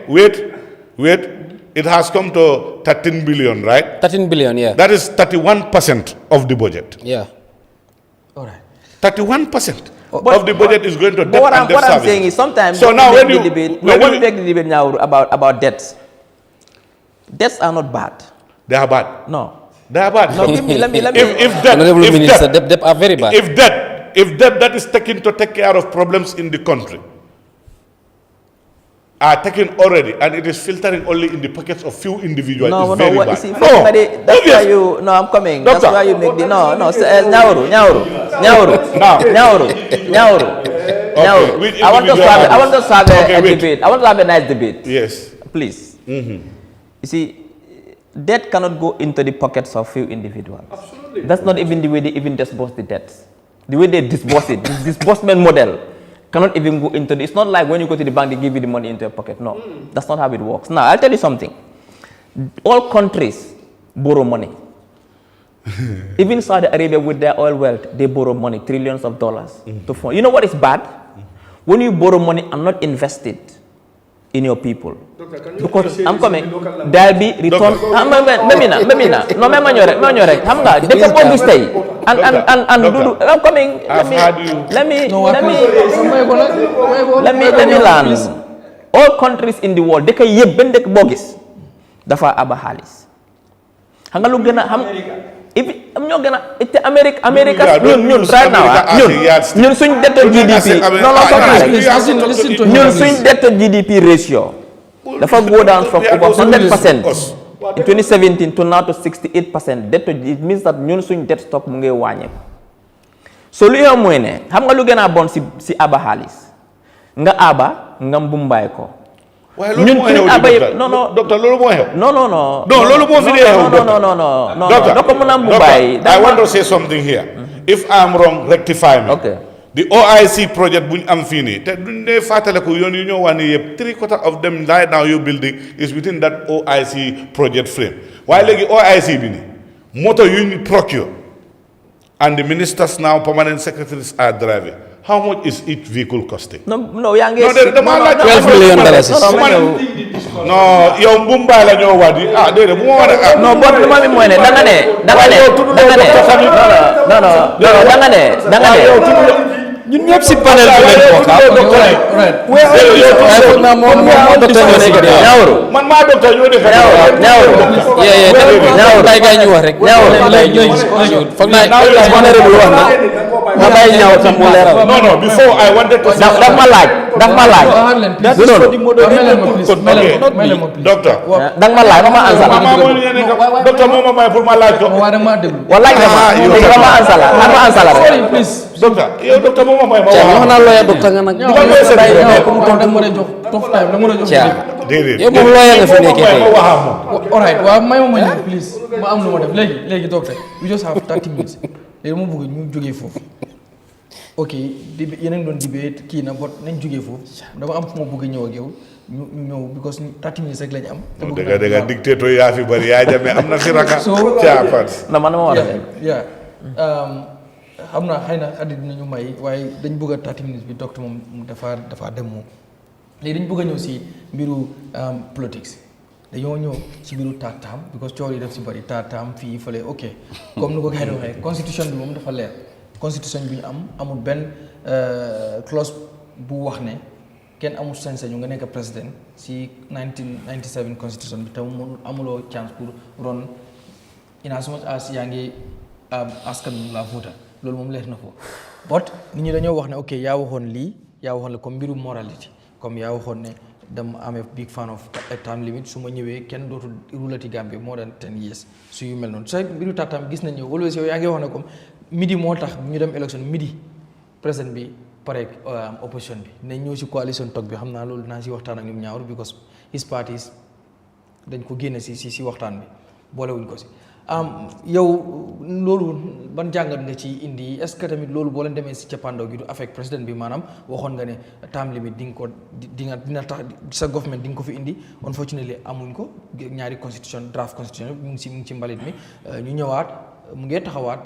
Wait. It has come to 13 billion, right? 13 billion, yeah. That is 31% of the budget. Yeah. All right. 31% of the budget is going to debt and debt what I'm service. saying is sometimes so now when you make the debate now about debts are not bad. They are bad. No. They are bad. No, let me. If debt are very bad. If debt that is taken to take care of problems in the country are taken already, and it is filtering only in the pockets of few individuals. It's very bad. See, that's why you. No, I'm coming. Doctor. That's why you make the Nyauru. Which I want to have a wait. debate. I want to have a nice debate. Yes. Please. You see, debt cannot go into the pockets of few individuals. Absolutely. That's not even the way they even disburse the debts. The way they disburse it, this disbursement model cannot even go into it's not like when you go to the bank, they give you the money into your pocket. No, that's not how it works. Now, I'll tell you something. All countries borrow money. Even Saudi Arabia, with their oil wealth, they borrow money, trillions of dollars to fund. You know what is bad? When you borrow money and not invest it in your people. Because I'm coming, there'll be return. I'm coming. Let me land. All countries in the world, they can yebendek bogis. Dafa aba halis. Hanga lu gëna xam if am ñoo gëna it America ñun right now ñun suñ dette GDP ñun suñ dette GDP ratio dafa go down from over 100% in 2017 to now to 68%. Debt, it means that ñun suñ debt stock mu ngi wañé. So lu yow moy né xam nga lu gëna bon si aba halis nga aba nga mbumbay ko. ñun suñu aba yëpp docteur loolu moo xew. non loolu moo fi dee xew. non docteur I want to say something here. If I'm wrong, rectify me. Okay. The OIC project bu ñu am fii nii te duñ dee fàttaliku yoon yu ñoo wax ni yëpp 3/4 of them right now you building is within that OIC project frame waaye léegi OIC bi nii moto yu ñu procure and the ministers now permanent secretaries are driving how much is each vehicle costing? No, yaa ngi. No, dama laaj $12 million. No, yow Mumbai la ñoo wadi. Ah, déedéet bu ma war a. non bon lu ma mi mooy ne da nga ne. ñun ñëpp si panel bi lañ bokk. Man maa docteur ñoo def. ñaawru day gay ñu wax rek. foog naa honorable wax na. ma bàyyi ñaaw tam mu leeral. No, before I wanted to. daf ma laaj. Docteur. da nga ma laaj ma ansala. Docteur moom ma may pour ma laaj ko. wa laaj na ma ansala rek. Docteur, yow docteur moom ma may ma wax naa looya docteur nga nag. déedéet yow moom looya nga fi nekkee tey. alright waaw may ma ñëw please ma am lu ma def léegi docteur we just have 30 minutes léegi ma bëgg ñu jógee foofu ok yéen a ngi doon debate kii na bot nañ jógee foofu dama am fu ma bëgg ñëw ak yow ñu ñëw because 30 minutes rek lañu am. dëgg dictateur yaa fi bëri yaa jamee am na fi raka caapat na man ma war a xam naa xëy na addi dinañu may waaye dañ bëgg a 30 minutes bi docteur moom dafa dem moom léegi dañ bëgg a ñëw si mbiru politics dañoo ñëw si mbiru taataam because coow yi def si bëri taataam fii fële ok comme ni ko gars yi waxee constitution bi moom dafa leer constitution bi ñu amul benn clause bu wax ne kenn amul sañ-sañu nga nekk président si 1997 constitution bi te mu amuloo chance pour ron in as much as yaa ngi askan la voter loolu moom leer na ko but nit ñi dañoo wax ne ok yaa waxoon lii yaa waxoon la comme mbiru moralité comme yaa waxoon ne dama amee big fan of time limit su ma ñëwee kenn dootul rulati Gambie more than 10 years su yu mel noonu sa mbiru tatam gis nañ ñëw always yow yaa ngi wax ne comme midi moo tax ñu dem élection midi président bi pare opposition bi nañ ñëw si coalition toog bi xam naa loolu naa si waxtaan ak ñoom ñaawar because his parties dañ ko génne si waxtaan bi boolewuñ ko si yow loolu ban jàngat nga ci indi est-ce que tamit loolu boo leen demee si cappaandaw gi du affect président bi maanaam waxoon nga ne time limit di nga ko dina tax sa government di nga ko fi indi unfortunately amuñ ko ñaari constitution draft constitution mu ngi ci mbalit mi ñu ñëwaat mu ngi taxawaat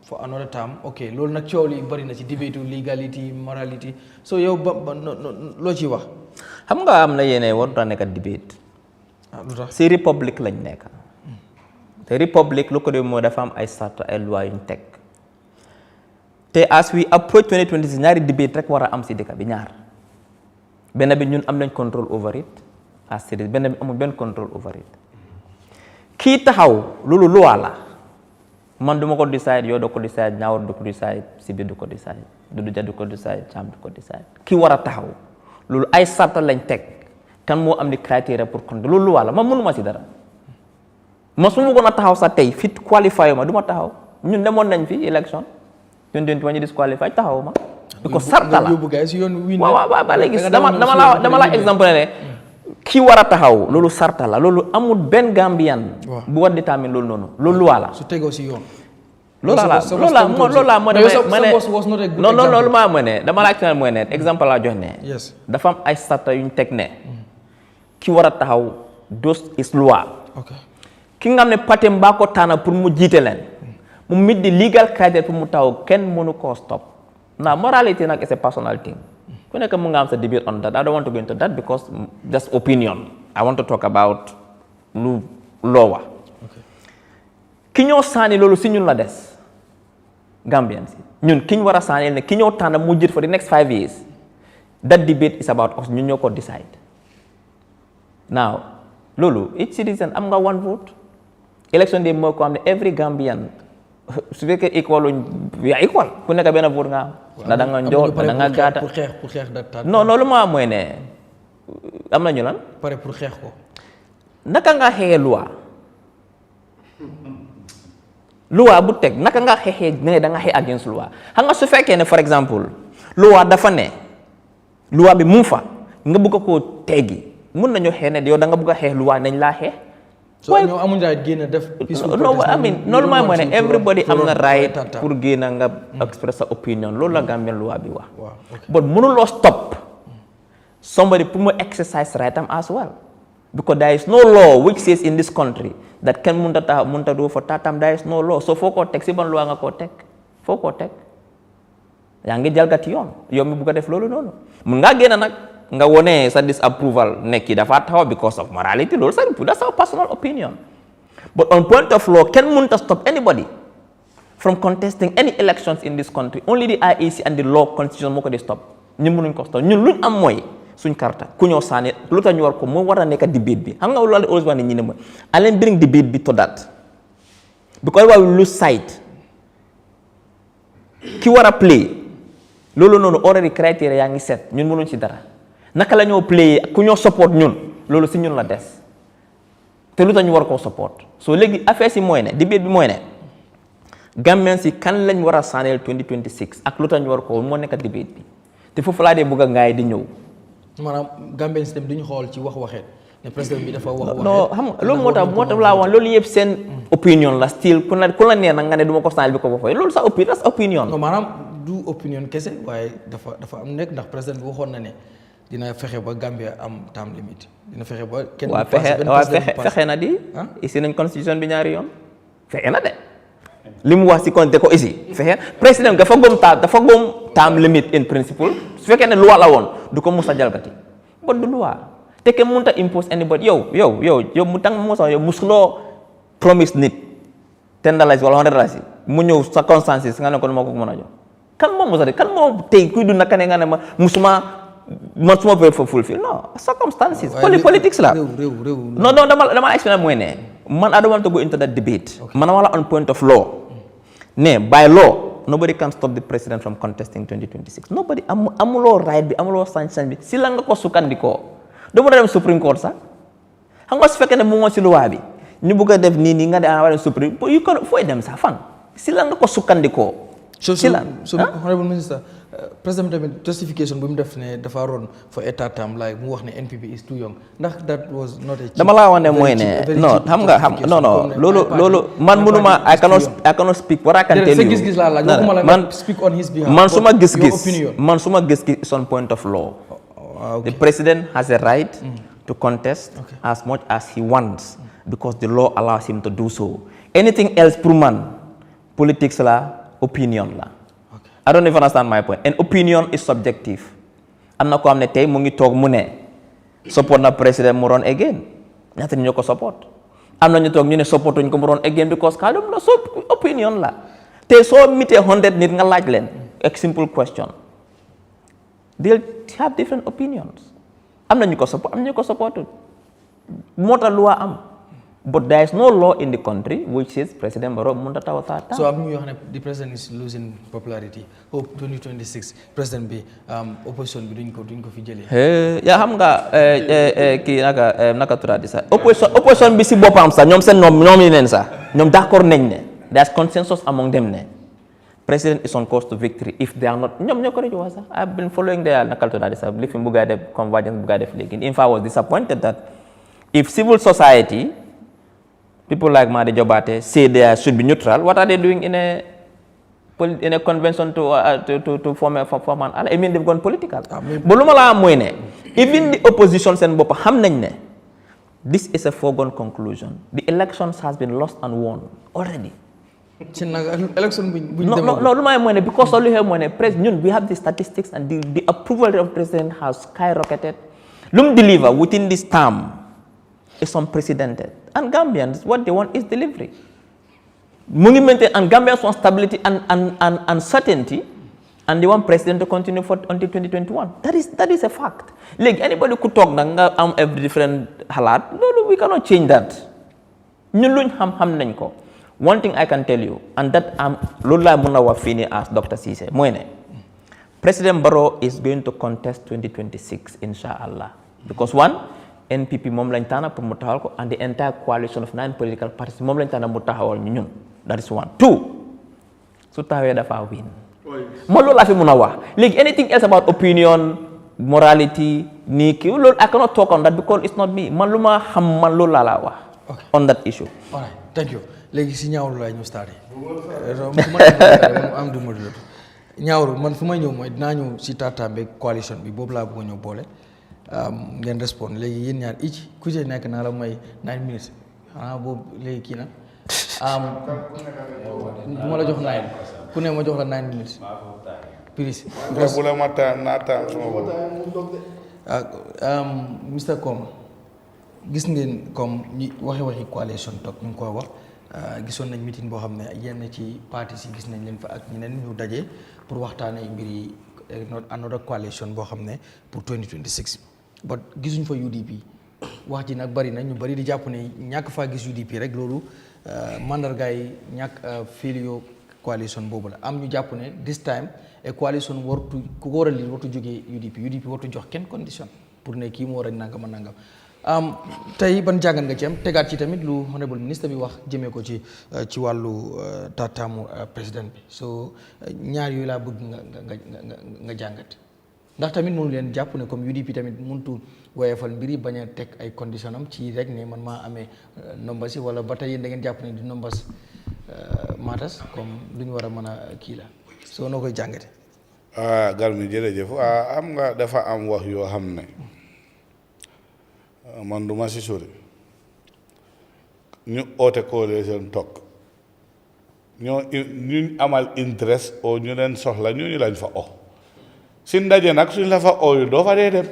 for another time ok loolu nag coow li bari na ci debate legality morality so yow ba loo ciy wax. xam nga am na yéene warut a nekk debate. lu tax si république lañ nekk. te république lu ko def mooy dafa am ay sart ay loi yuñ teg te as we approach 2026 ñaari debate rek war a am si dëkk bi ñaar benn bi ñun am nañ control over it as citizen benn bi amul benn control over it kii taxaw loolu loi la man du ma ko decide yow doo ko decide ñaawar du ko decide si biir du ko decide du ja du ko decide caam du ko decide kii war a taxaw loolu ay sart lañ teg kan moo am ni criteria pour compte loolu loi la man mënuma si dara ma su ma gën a taxaw sa tey fit qualify ma du ma taxaw ñun demoon nañ fi élection ñun dañu ñu disqualify taxaw ma. du ko sarta la waaw ba léegi dama la exemple ne ki war a taxaw loolu sarta la loolu amul benn Gambian. bu war déterminer loolu noonu loolu luwa la. su tegoo si yoon. loolu la moo ne non loolu maa moo ne dama la ak mooy ne exemple laa jox ne. dafa am ay sarta yu ñu teg ne ki war a taxaw dos is loi. ki nga xam ne patem baa ko tànn pour mu jiite leen mu mit di legal criteria pour mu taw kenn mënu koo stop now morality nag is a personal thing ku nekk mu nga am sa debate on that I don't want to go into that because just opinion I want to talk about lu loowa ki ñoo saani loolu si ñun la des Gambians ñun ki ñu war a saani ne ki ñoo tànn mu jiite for the next 5 years that debate is about us ñun ñoo ko decide now loolu each citizen am nga one vote election day moo ko am ne every Gambian su fekkee equal yaa equal ku nekk benn vote nga am na da nga njool da nga gàtta pour xeex non loolu maa mooy ne am nañu lan pare pour xeex ko naka nga xeexee loi bu teg naka nga xeexee ne da nga xeex against loi xam nga su fekkee ne for exemple loi dafa ne loi bi mu fa nga bëgg koo teggi mun nañu xeex ne yow da nga bëgg a xeex loi nañ laa xeex so ñoo amuñ right génn def no I mean loolu mooy mooy ne everybody am na right pour génn nga express sa opinion loolu la Gambian loi bi wax but mënuloo stop somebody pour mu exercise right am as well because there is no law which says in this country that kenn mënta do for tatam there is no law so foo koo teg si ban loi nga koo teg foo koo teg yaa ngi jalgati yoon yow mi bugg a def loolu noonu mun ngaa génn nag nga wone sa disapproval nekki dafa taxaw because of morality loolu sax that's our personal opinion but on point of law kenn mënut a stop anybody from contesting any elections in this country only the IEC and the law constitution moo ko di stop ñun mënuñ ko stop ñun luñ am mooy suñ karta ku ñëw sànni lu tax ñu war ko moo war a nekk debate bi xam nga loolu always wax ne ñi ne ma I leen bring debate bi to that because why we lose sight ki war a play loolu noonu already criteria yaa ngi set ñun mënuñ ci dara naka la ñoo play ku ñoo support ñun loolu si ñun la des te lu tax ñu war koo support so léegi affaire si mooy ne debate bi mooy ne Gambian si kan lañ war a sànneel 2026 ak lu tax ñu war ko moo nekk debate bi te foofu laa dee bëgg a ngaay di ñëw. maanaam Gambian si tamit duñu xool ci wax-waxeet ne président bi dafa wax. non xam nga loolu moo tax laa wax loolu yëpp seen opinion la still ku la nee nag nga ne du ma ko sànneel bi ko ba fay loolu sa opinion. non maanaam du opinion kese waaye dafa am nekk ndax président bi waxoon na ne dina fexe ba Gambia am term limit dina fexe ba. kenn fexe na di. isi nañ constitution bi ñaari yoon fexe na de. li mu wax si compte ko ici fexe président dafa gom term limit in principle su fekkee ne loi la woon du ko mus a jalgati ba du loi te kenn mënut a impose anybody yow mu tàng moo sax yow musuloo promise nit $10 wala $100 mu ñëw circonstances nga ne ko moo ko mën a jox kan moo musa de kan moo tey kuy du naka ne nga ne ma man suma bëgg fa fulfill non circumstances politics la non dama explain mooy ne man I don't want to go into that debate man wala on point of law ne by law nobody can stop the president from contesting 2026 nobody amuloo right bi amuloo sañ-sañ bi si la nga ko sukkandikoo doo mën a dem Supreme Court sax xam nga su fekkee ne mu ngoon si loi bi ñu bëgg a def nii nga de war a Supreme you can fooy dem sax fan si la nga ko sukkandikoo si la honorable minister président tamit justification bu mu def ne dafa ron for a third term like mu wax ne NPP is too young ndax that was not a dama laa wax ne mooy ne non xam nga loolu man mënuma I cannot speak what I can tell you gis-gis laa laaj waxuma la speak on his behalf man suma gis-gis is on point of law the president has a right to contest as much as he wants because the law allows him to do so anything else pour man politics la opinion la I don't even understand my point and opinion is subjective am na ko xam ne tey mu ngi toog mu ne support na président mu run again ñaata ñoo ko support am na ñu toog ñu ne supportuñ ko mu run again because kadum la so opinion la te soo mitee 100 nit nga laaj leen a simple question they'll have different opinions am na ñu ko support am na ñu ko supportul moo tax loi am but there is no law in the country which says President Barrow mënut a taw a taat. So am ñu wax ne the president is losing popularity. Hope 2026 president bi opposition bi duñ ko fi jëlee. yaa xam nga kii naka tuddaati sax opposition bi si boppam sax ñoom seen ñoom yi leen sax ñoom d'accord nañ ne there is consensus among them ne president is on course to victory if they are not ñoom ñoo ko rajo wax sax I've been following their naka tuddaati sax li fi mu gaa def convergence bu gaa def léegi in fact I was disappointed that if civil society people like Madi Jobate say they should be neutral. What are they doing in a convention to form an ally? I mean, they've gone political. Even the opposition and Bopa Hamnene, this is a foregone conclusion. The elections has been lost and won already. No, because only here we have the statistics and the approval of the president has skyrocketed. Lum deliver within this term is unprecedented. And Gambians, what they want is delivery. And Gambians want stability and certainty, and they want president to continue until 2021. That is a fact. Like anybody could talk every different halat. No, we cannot change that. One thing I can tell you, and that Lola Munawafini asked Dr. Ceesay, President Barrow is going to contest 2026, inshallah. Because one, NPP moom lañ tànn pour mu taxawal ko and the entire coalition of 9 political parties moom lañ tànn mu taxawal ñu ñun that is one. 2 su taxawee dafa win ma loolu laa fi mun a wax léegi anything else about opinion morality nii kii loolu I cannot talk on that because it's not me man lu ma xam man loolu laa laa wax on that issue. All right, thank you. Léegi si ñaawlu laay ñu starté am du ma ñaawlu man fu may ñëw mooy dinaa ñëw si Tatambe coalition bi boobu laa bëgg a ñëw boole ngeen respond léegi yéen ñaar ku ci nekk naa la may 9 minutes boobu léegi kii na bu ma la jox 9 ku ne ma jox la 9 minutes please. Mr. Kom gis ngeen comme ñi waxi coalition talk ñu ngi koy wax gisoon nañ meeting boo xam ne yenn ci parti si gis nañ leen fa ak ñeneen ñu daje pour waxtaanee mbir yi another coalition boo xam ne pour 2026 but gisuñ fa UDP wax ji nag bari na ñu bari di jàpp ne ñàkk faa gis UDP rek loolu mandargaay ñàkk filio coalition boobu la am ñu jàpp ne this time a coalition wartu ku ko war a lii wartu jógee UDP wartu jox kenn condition pour ne kii moo war a nangam a nangam tey ban jàngat nga ci am tegaat ci tamit lu honorable ministre bi wax jëmee ko ci wàllu taataamu président bi so ñaar yooyu laa bëgg nga jàngat ndax tamit mënu leen jàpp ne comme UDP tamit mënutu woyefal mbir yi bañ a teg ay condition am ci rek ne man maa amee nombas yi wala ba tey yéen da ngeen jàpp ne di nombas maatas comme lu ñu war a mën a kii la soo noo koy jàngate Garmi jërëjëf am nga dafa am wax yoo xam ne man duma si sori ñu oote coalition toog ñu amal interest o ñu leen soxla ñu lañ fa o si ndaje nag suñ la fa ooyu doo fa dee dem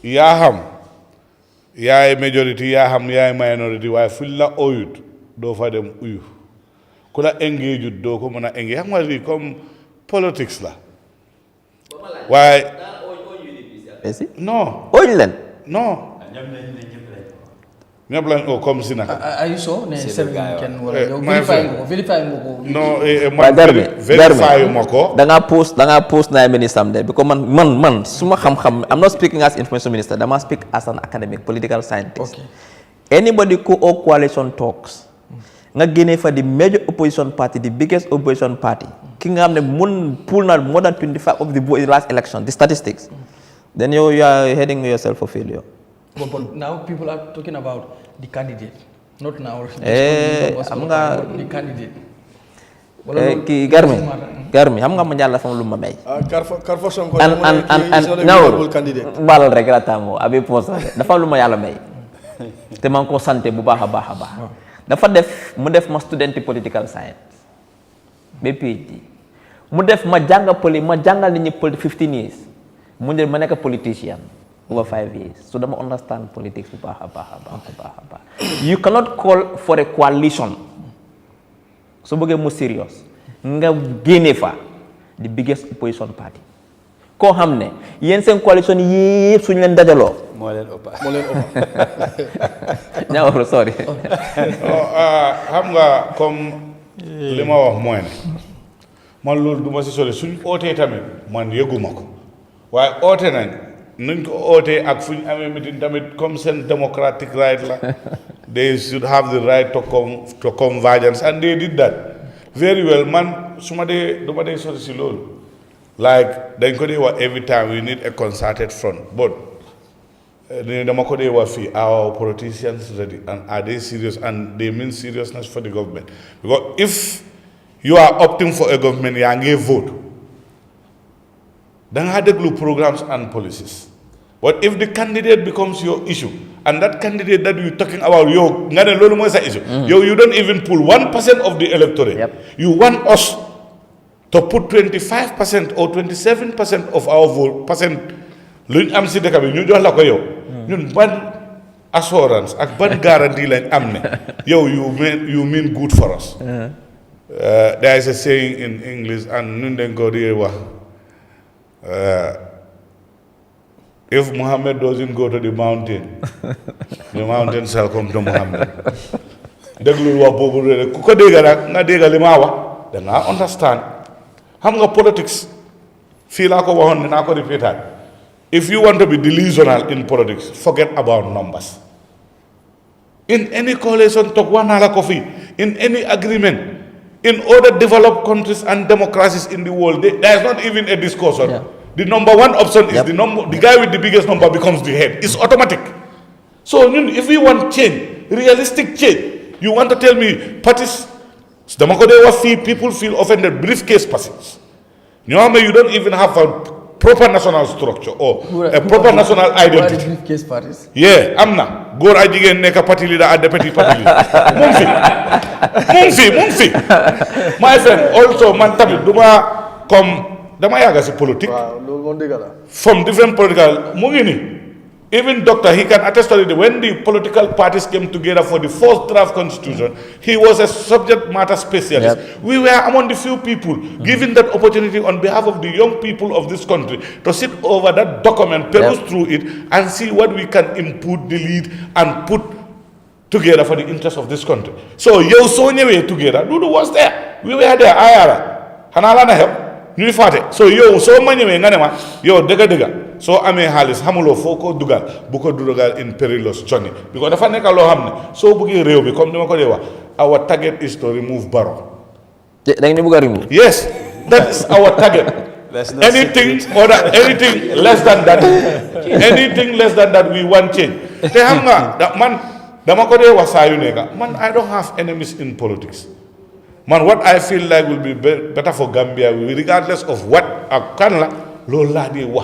yaa xam yaay majority yaa xam yaay minority waaye fuñ la ooyut doo fa dem uyu ku la engage ut doo ko mën a engage xam nga lii comme politics la waaye non ooñ leen non ñëpp lañ oo comme si naka ay so ne Sénégal kenn wala yow vérifié nga ko non man vérifié ma ko da ngaa post na ministre am de because man suma xam-xam I'm not speaking as information minister dama speak as an academic political scientist anybody who or coalition talks nga génnee fa di major opposition party the biggest opposition party ki nga xam ne mun pull na more than 25 of the last election the statistics then you are heading yourself for failure. But now people are talking about the candidate, not now. Am nga the candidate. Ki Garmi xam nga ma jàll fam lu ma may. Carrefour Sonko no balal rek la tamo abi posa dafa lu ma yàlla may te man ko santé bu baax a baax dafa def mu def ma student political science ba PhD mu def ma jàngal nit ñi 15 years mu ne ma nekk politicien over 5 years so dama understand politics bu baax a baax you cannot call for a coalition so bëggee mu serious nga génne fa the biggest opposition party koo xam ne yéen seen coalition yëpp suñu leen dajaloo moo leen ëpp ñaaw sorry xam nga comme li ma wax mooy ne man loolu du ma si sole suñ ootee tamit man yëguma ko waaye oote nañ nuñ ko ootee ak fu ñu amee meeting tamit comme seen democratic right la they should have the right to convergence and they did that very well man su ma dee du ma dee sori si loolu like dañ ko dee wax every time we need a concerted front but dama ko dee wax fii our politicians ready and are they serious and they mean seriousness for the government because if you are opting for a government yaa ngi vote da nga déglu programmes and policies but if the candidate becomes your issue and that candidate that you're talking about yow nga ne loolu mooy sa issue yow you don't even pull 1% of the electorate you want us to put 25% or 27% of our vote lu ñu am si dëkk bi ñu jox la ko yow ñun ban assurance ak ban guarantee lañ am ne yow you mean good for us there is a saying in English and ñun dañ ko di wax if Muhammad doesn't go to the mountain shall come to Muhammad déglul wax boobu rek ku ko dégg nag nga dégg li ma wax da nga understand xam nga politics fii laa ko waxoon ne naa ko répétaat if you want to be delusional in politics forget about numbers in any coalition talk wax naa la ko fii in any agreement in other developed countries and democracies in the world there is not even a discussion the number one option is the guy with the biggest number becomes the head it's automatic so if we want change realistic change you want to tell me parties dama ko dee wax fii people feel offended briefcase parties ñoo xam ne you don't even have a proper national structure or a proper national identity briefcase parties am na góor ak jigéen nekk parti leader ak deputy party leader mu ngi fi my friend also man tamit duma comme dama yàgg si politique. waaw loolu moom dëgg la. From different political mu ngi nii. Even doctor, he can attest to it. When the political parties came together for the first draft constitution, he was a subject matter specialist. We were among the few people given that opportunity on behalf of the young people of this country to sit over that document, peruse through it, and see what we can input, delete, and put together for the interest of this country. So, you so way together. Dudu was there. We were there. Ayara. Hanala na help. ñu faté so yow so mañewé nga ne ma yow dëgg so amé xaliss xamulo foko dugal bu ko dugal in perilous journey because dafa nek lo xamné so bëggé réew bi comme dima ko dé wax our target is to remove Barrow. Da nga bëgg remove? Yes, that is our target. Anything less than that, anything less than that we want change. Te xam nga man dama ko dé wax sa yu nekk man I don't have enemies in politics. Man, what I feel like will be better for Gambia, regardless of what Akanla, Lola de wa.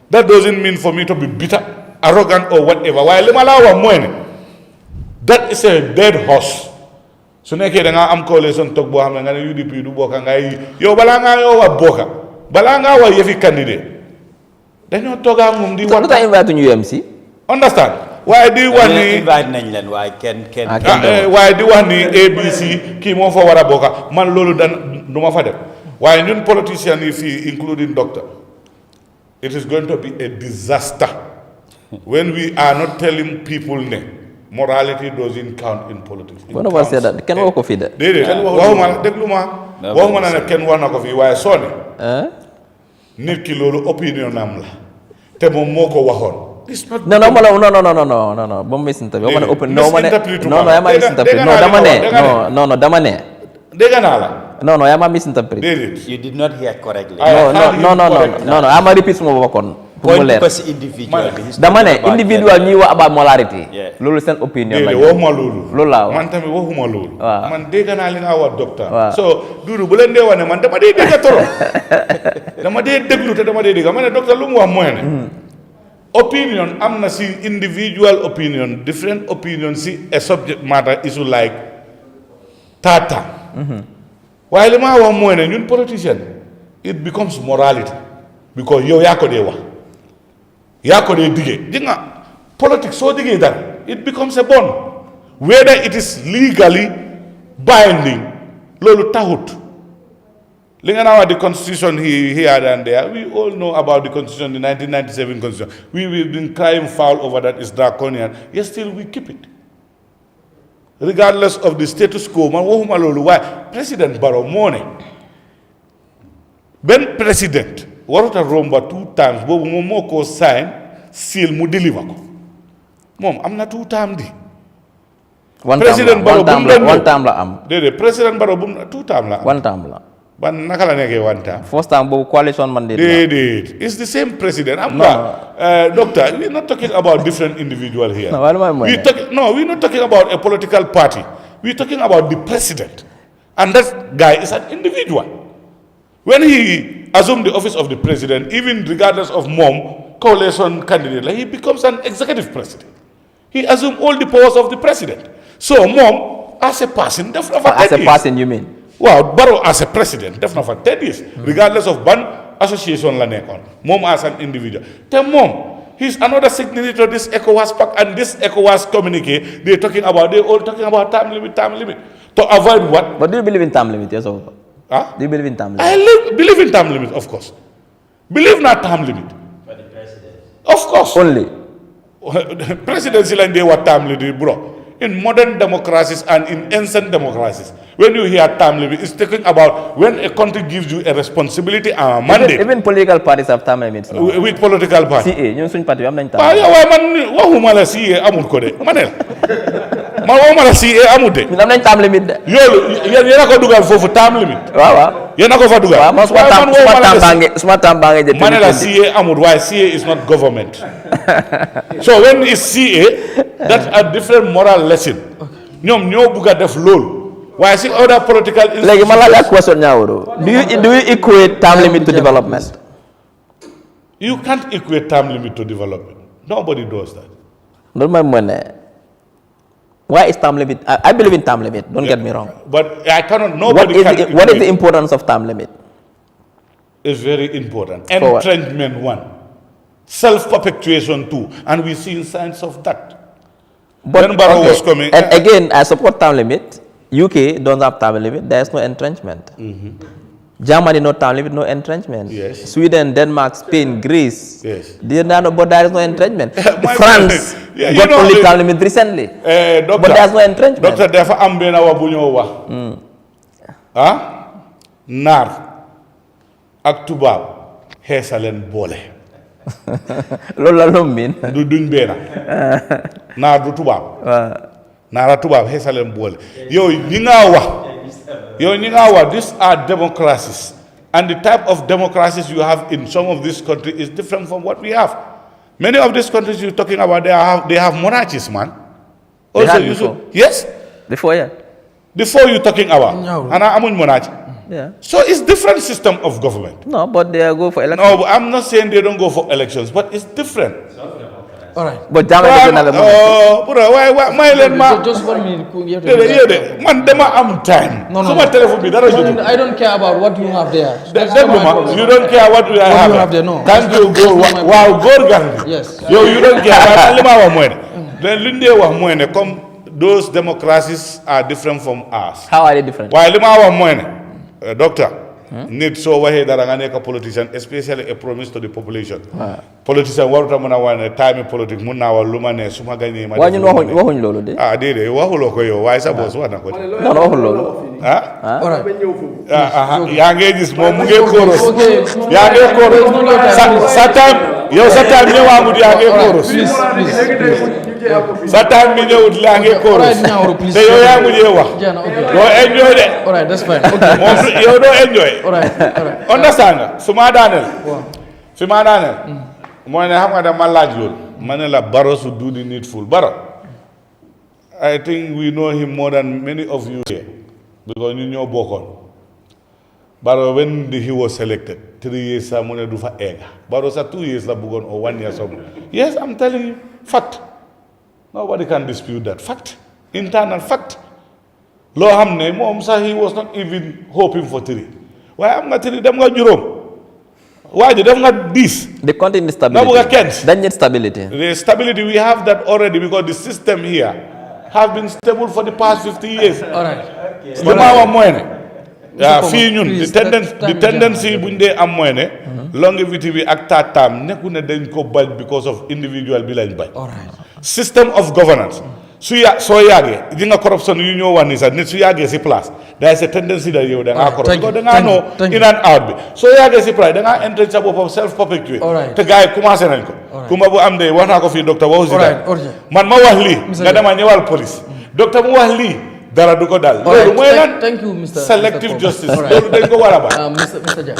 That doesn't mean for me to be bitter, arrogant, or whatever. While that is a dead horse. So na kaya nga am coalition talk bo hamna nga UDP du boka nga yo balanga yo wa boka. Balanga wa yefi candidate. Dañu toga ngum di wata invite ñu UMC. Understand? Why do you want me invite nañ len why ken why do you want me ABC ki mo fa wara boka man lolu dan duma fa def why ñun politicians yi fi including doctor it is going to be a disaster when we are not telling people ne morality doesn't count in politics. One of us said that ken wako fi de waxuma waxuma na ken wax nako fi waye sone nit ki lolu opinion am la te mom moko waxone. No. Bomb misinterpret. I want to open. No, I'm misinterpret. No, damane. No, I'm misinterpret. You did not hear correctly. No. I'm a repeat more work point because individual. Damane, individual knew about morality. Lulu sent opinion. Lula. Man tami wo huma lulu. Man dega na lin our doctor. So duru bulen de wane man dama de dega toro. Dama de deglu te dama de dega. Man doctor lu mu wax moy opinion amna si individual opinion different opinion si a subject matter issue like tata while ma wa mo ne ñun politician it becomes morality because yow ya ko de wax ya ko de digé dinga politics so digé dar it becomes a bond whether it is legally binding lolu taxut. The constitution here and there, we all know about the constitution, the 1997 constitution. We've been crying foul over that, it's draconian. Yet still we keep it. Regardless of the status quo, why? President Barrow morning. Ben president, what a Roma 2 times, but Momoko sign, seal mu deliver. Mom, I'm not 2 times. President Barrow, one time la am. President Barrow, 2 times la. 1 time la. But nakala neke one time. First time, but coalition mandate. It's the same president. Doctor, we're not talking about different individual here. We're not talking about a political party. We're talking about the president. And that guy is an individual. When he assumed the office of the president, even regardless of coalition candidate, he becomes an executive president. He assumed all the powers of the president. So as a person, definitely as a person, you mean? Wow, Barrow as a president, definitely for 10 years, regardless of ban association la nekon. Mom as an individual. Tell mom, he's another signatory to this ECOWAS pact and this ECOWAS communique. They're all talking about time limit. To avoid what? But do you believe in time limit? Yes, or huh? Do you believe in time limit? I believe in time limit, of course. Believe not time limit. For the president. Of course. Only. Presidency and they what time limit, bro. In modern democracies and in ancient democracies, when you hear term limit, it's talking about when a country gives you a responsibility and a mandate. Even political parties have term limits now. With political parties. CA, you know, party, I'm not man, what humala CA amul ko de. Manel. Man humala CA amul de. I'm not term limit. Yo, yena ko dugal fofu term limit. Waaw. Yena ko fa dugal. Smart term bange. Manela CA amul. Why CA is not government. So when it's CA, that's a different moral lesson. Ñom ñoo buga def lool. Why see other political like malaga question now, do you equate term limit to development? You can't equate term limit to development. Nobody does that. Not my money. Why is term limit? I believe in term limit. Don't get me wrong. But I cannot. What is the importance of term limit? is very important. For what? Entrenchment, one. Self-perpetuation, two. And we've seen signs of that. But When Barrow was coming... and again, I support term limit. UK don't have term limit. There is no entrenchment. Germany no term limit, no entrenchment. Yes. Sweden, Denmark, Spain, Greece. Yes. But there is no entrenchment. My France friend, yeah, got you know, only term limit recently. Doctor, but there is no entrenchment. Doctor, dafa am benn wa bu ñoo wax. Naar ak tubaab xeesaleen boole. loolu la lu miin. du duñ benn. Naar du tubaab. Naar ak tubaab xeesaleen boole. yow ñi nga wax these are democracies, and the type of democracies you have in some of these countries is different from what we have. Many of these countries you're talking about, they have monarchies, man. Also, you should, yes. Before, yeah. Before you're talking about, and I'm monarchy. Yeah. So it's different system of government. No, but they go for elections. No, I'm not saying they don't go for elections, but it's different. All right. But Jammeh is another Just 1 minute. Man, dema am time. No. I don't care about what you have there. You don't care what you have there, no. Thank you, go. Wow, go gang. Yes. You don't care. Then Linde wa mwene, come, those democracies are different from ours. How are they different? Why lima wa mwene? Doctor, need so wahe that a politician, especially a promise to the population. Politician waruta muna wane time politics muna wa lumane suma gani ma. Why you wahuñ lolu de? Dede wahulo ko yo why sa boss wana ko. No, wahuñ lolu. All right. Yaa ngi gis moom mu ngi koros. Yaa ngi koros. Sa time ñëwaamut yaa ngi koros. Sa time mi ñëwut yaa ngi koros. Te yow yaa mujjee wax. Doo enjoy de. All right, that's fine. Moom yow doo enjoy. All right. Understand nga su ma daaneel. Mooy ne xam nga dama laaj loolu. Ma ne la Barrow should do the needful. Barrow, I think we know him more than many of you here. Because ñu ñoo bokkoon. Barrow, when he was selected, 3 years sa mu ne du fa egga. Barrow sa 2 years la bëggoon or 1 year something. Yes, I'm telling you, fact. Nobody can dispute that. Fact. Internal fact. Loo xam ne moom sax he was not even hoping for 3. Waaye am nga 3 dem nga juróom. Why did them not this? They contain stability. They need stability. The stability, we have that already because the system here have been stable for the past 50 years. All right. The tendency when they am moyne, longevity we act that time, nekune dañ ko bañ because of individual bi lañ bañ. All right. System of governance. So yage, dinga corruption you know one is that so yage si place. There is a tendency that you then are corrupt. Because they know in and out. So yage si place, they are entering of self-perpetuate. All right. The guy commence nañ ko. Kuma bu am de wax na ko fi docteur waxu ci dal. Man ma wax li, nga dama ñewal police. Docteur mu wax li, dara du ko dal. Lolu moy lan? Thank you, Mr. Selective justice. Lolu dañ ko wara ba. Mr. Jah.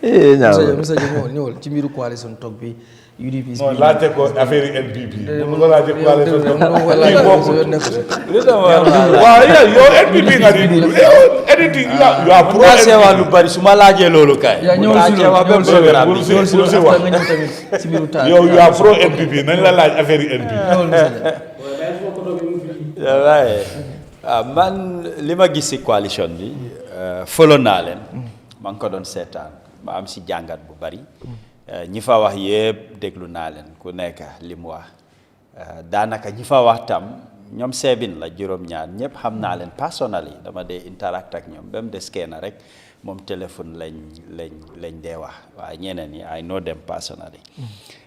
Mr. Jah ñewal ci mbiru coalition talk bi. UDP non laajte ko affaire NPP. mu ko laajte coalition talk. Waaw yow NPP nga di anything you are pro NPP. lu bari suma laajee loolu kay. Yow you are pro NPP nañ la laaj affaire NPP. waaye man li ma gis si coalition bi follow naa leen maa ngi ko doon seetaan ma am si jàngat bu bari ñi fa wax yëpp déglu naa leen ku nekk li mu wax daanaka ñi fa wax tam ñoom seebin la juróom-ñaar ñëpp xam naa leen personally dama dee interact ak ñoom ba mu des kenn rek moom téléphone lañ dee wax waaye ñeneen ñi I know them personally.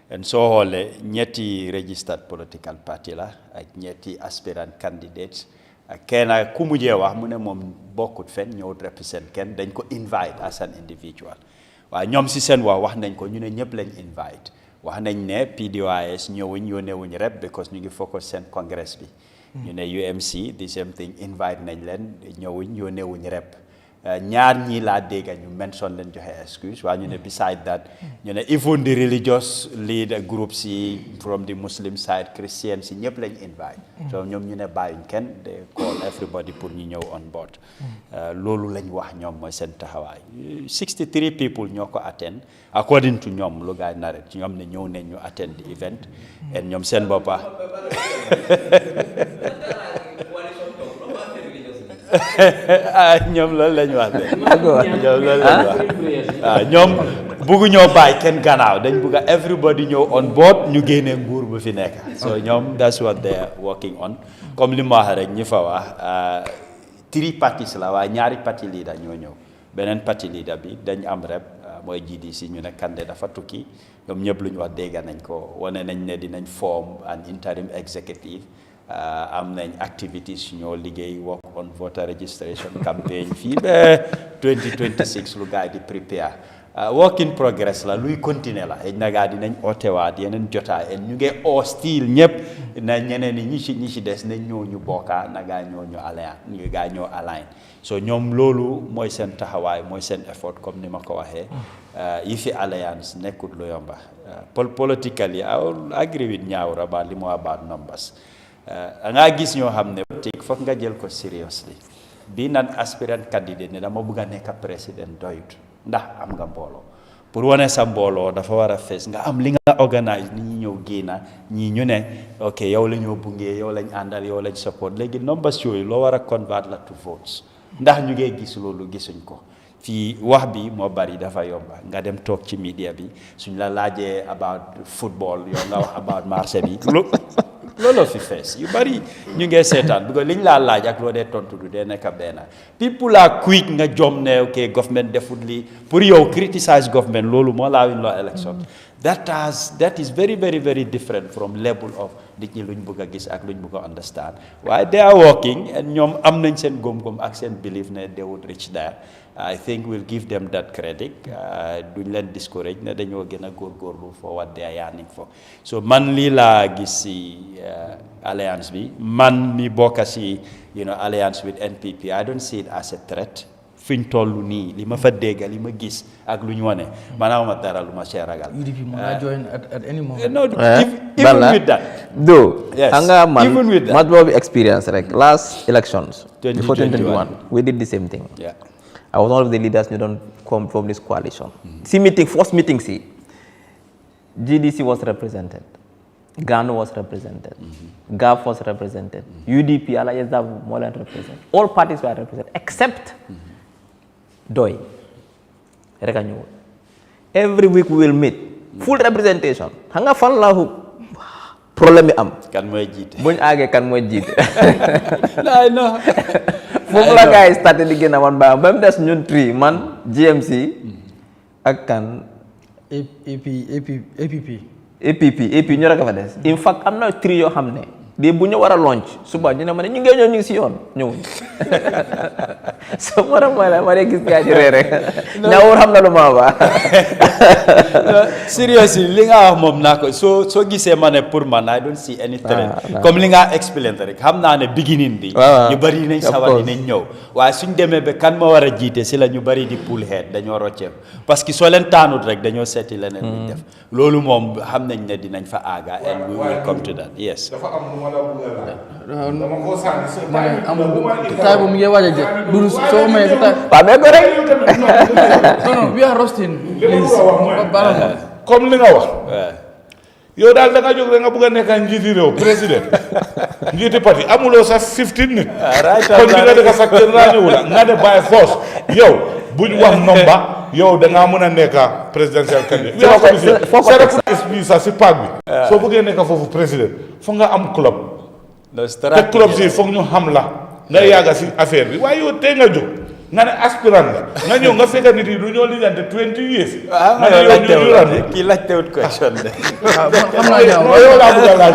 And soo xoolee ñetti registered political party la ak ñetti aspirant candidates ak kenn ku mujjee wax mu ne moom bokkut fenn ñëwut represent kenn dañ ko invite as an individual. waaye ñoom si seen wax nañ ko ñu ne ñëpp lañ invite wax nañ ne PDOIS ñëwuñ yónneewuñ rep because ñu ngi focus seen congress bi ñu ne UMC the same thing invite nañ leen ñëwuñ yónneewuñ rep ñaar ñii laa dégg ñu mention leen joxe excuse waaye ñu ne beside that ñu ne even the religious leader groups yi from the Muslim side Christian si ñëpp lañ invite so ñoom ñu ne bàyyuñ kenn they call everybody pour ñu ñëw on board loolu lañ wax ñoom mooy seen taxawaay 63 people ñoo ko attend according to ñoom lu gaay narret ci ñoom ne ñëw nañ ñu attend the event and ñoom seen boppa ñoom loolu lañ wax de ñoom buggu ñoo bàyyi kenn gannaaw dañ bugga everybody ñëw on board ñu génnee nguur bu fi nekk so ñoom that's what they are working on comme li ma wax rek ñi fa wax 3 parties la waaye ñaari parti leader ñoo ñëw beneen parti leader bi dañ am rep mooy GDC ñu ne Kandeh dafa tukki ñoom ñëpp lu ñu wax dégg nañ ko wane nañ ne dinañ form an interim executive am nañ activities ñoo liggéey work on voter registration campaign fii ba 2026 lu gars yi di prepare work in progress la luy continuer la na gaa dinañ ootewaat yeneen jotaay ñu ngi oo still ñëpp na ñeneen ñi ci des nañ ñoo ñu bokka na gaa ñoo ñu align ñu gaa ñoo align so ñoom loolu mooy seen taxawaay mooy seen effort comme ni ma ko waxee yi fi alliance nekkul lu yomba politically I will agree with Nyawra about li mu about numbers nga gis ñoo xam ne politique foog nga jël ko seriously bi nan aspirant candidate ne dama bëgg a nekk président doyut ndax am nga mbooloo pour wane sa mbooloo dafa war a fees nga am li nga organise ni ñi ñëw génna ñii ñu ne ok yow la ñoo bungee yow lañ àndal yow lañ support léegi numbers yooyu loo war a convert la to votes ndax ñu ngee gis loolu gisuñ ko fii wax bi moo bari dafa yomba nga dem toog ci media bi suñ la laajee about football yow nga wax about marché bi looloo fi fees yu bari ñu ngee seetaan because liñ laa laaj ak loo dee tontu du dee nekk benn people are quick nga jom ne ok government defut lii pour yow criticize government loolu moo laa win loo election that is very very very different from level of nit ñi luñ bëgg a gis ak luñ bëgg a understand waaye they are working and ñoom am nañ seen góom-góom ak seen belief ne they would reach there I think we'll give them that credit duñ leen discourage ne dañoo gën a góorgóorlu for what they are yearning for so man lii laa gis si alliance bi man mi bokka si alliance with NPP I don't see it as a threat fiñ toll nii li ma fa dégg li ma gis ak lu ñu wane maanaam ma dara lu ma see ragal. UDP mën naa join at any moment. No, even with that. Though, Yes, even with that. much more experience. Like last elections, before 2021, we did the same thing. Yeah. I was one of the leaders who don't come from this coalition. See meeting, first meeting, see, GDC was represented, GANU was represented, GAF was represented, UDP, Alliance more than represented. All parties were represented except DOI. Every week we will meet, full representation. Hanga fan la problème am. Kan moy jité. Buñ agé kan moy jité. I know. Foofu la gars yi starté di génn one by one ba mu des ñun tri man GMC ak kan APP ñu rek a fa des in fact am na tri yoo xam ne de bu ñu war a launch suba ñu ne ma ne ñu ngi ñëw ñu ngi si yoon ñëwuñ so moo tax mooy la ma dee gis gaa ji ree rek ñaawur xam na lu ma ba seriously li nga wax moom naa ko soo gisee ma ne pour man I don't see any threat comme li nga explain rek xam naa ne beginning bi ñu bari nañ sawar dinañ ñëw waaye suñ demee ba kan ma war a jiite si la ñu bari di pull head dañoo rocceeku parce que soo leen taanut rek dañoo seeti leneen luñ def loolu moom xam nañ ne dinañ fa aaga and we will come to that yes dama ko sànni sa taay bu mu ngi waaj a jël du soo may taay waaw mais ko rek non we are roasting comme li nga wax yow daal da nga jóg rek nga bëgg a nekk njiiti réew président njiiti parti amuloo sax 15 nit kon di nga dëkk sa kër ràññewu la nga ne by force yow buñ wax nomba yow da ngaa mën a nekk présidentiel candidat bi sax si paak bi soo bëggee nekk foofu président foog nga am club te club si foog ñu xam la nga yàgga si affaire bi waaye yow tey nga jóg nga ne aspirant nga ñëw nga fekk nit yi du ñoo liggante 20 years nga ne yow ñu duran kii laajtewut question de xam naa ñaaw yow laa bëgg a laaj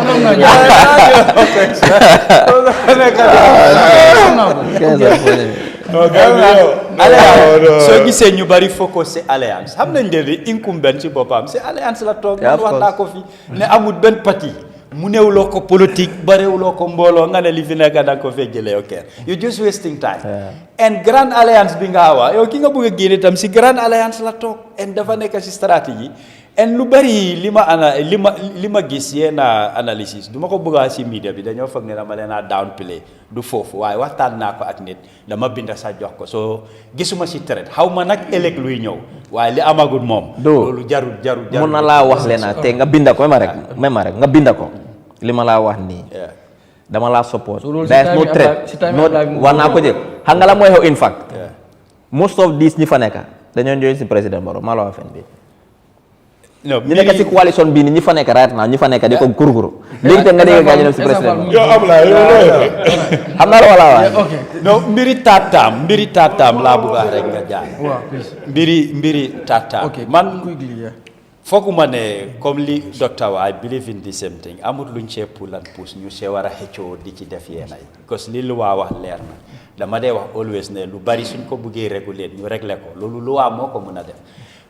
soo gisee ñu bari focus si alliance xam nañ de incumbent ci boppam si alliance la toog man wax naa ko fi ne amul benn parti mu newuloo ko politique barewuloo ko mbooloo nga ne li fi nekk da nga ko fee jëlee ok you just wasting time and grand alliance bi nga wax yow ki nga bëgg a génne tam si grand alliance la toog and dafa nekk si stratégie and lu bari li ma gis yenn analysis du ma ko bëgg a si media bi dañoo foog ne dama leen a downplay du foofu waaye waxtaan naa ko ak nit dama binda sa jox ko soo gisuma si traite xaw ma nag ëllëg luy ñëw waaye li amagul moom loolu jarul mun na laa wax leen te nga binda ko même rek nga binda ko li ma laa wax nii dama laa support there is no threat war naa ko jël xam nga la mooy xew in fact most of these ñi fa nekk dañoo join si président Barrow maa la wax fen bi non ñu nekk si coalition bii ni ñi fa nekk right now ñi fa nekk di ko kurkuru léegi te nga dégg gaa ñu dem si président yow Ablaye xam naa la wala waay non mbiri taataam laa bëgg a rek nga jaar mbiri taataam man fooguma ne comme li docteur I believe in the same thing amul luñ cee pull and push ñu see war a xëccoo di ci def yéen ay parce que li lu waa wax leer na dama dee wax always ne lu bari suñ ko bëggee réguler ñu régler ko loolu lu waa moo ko mën a def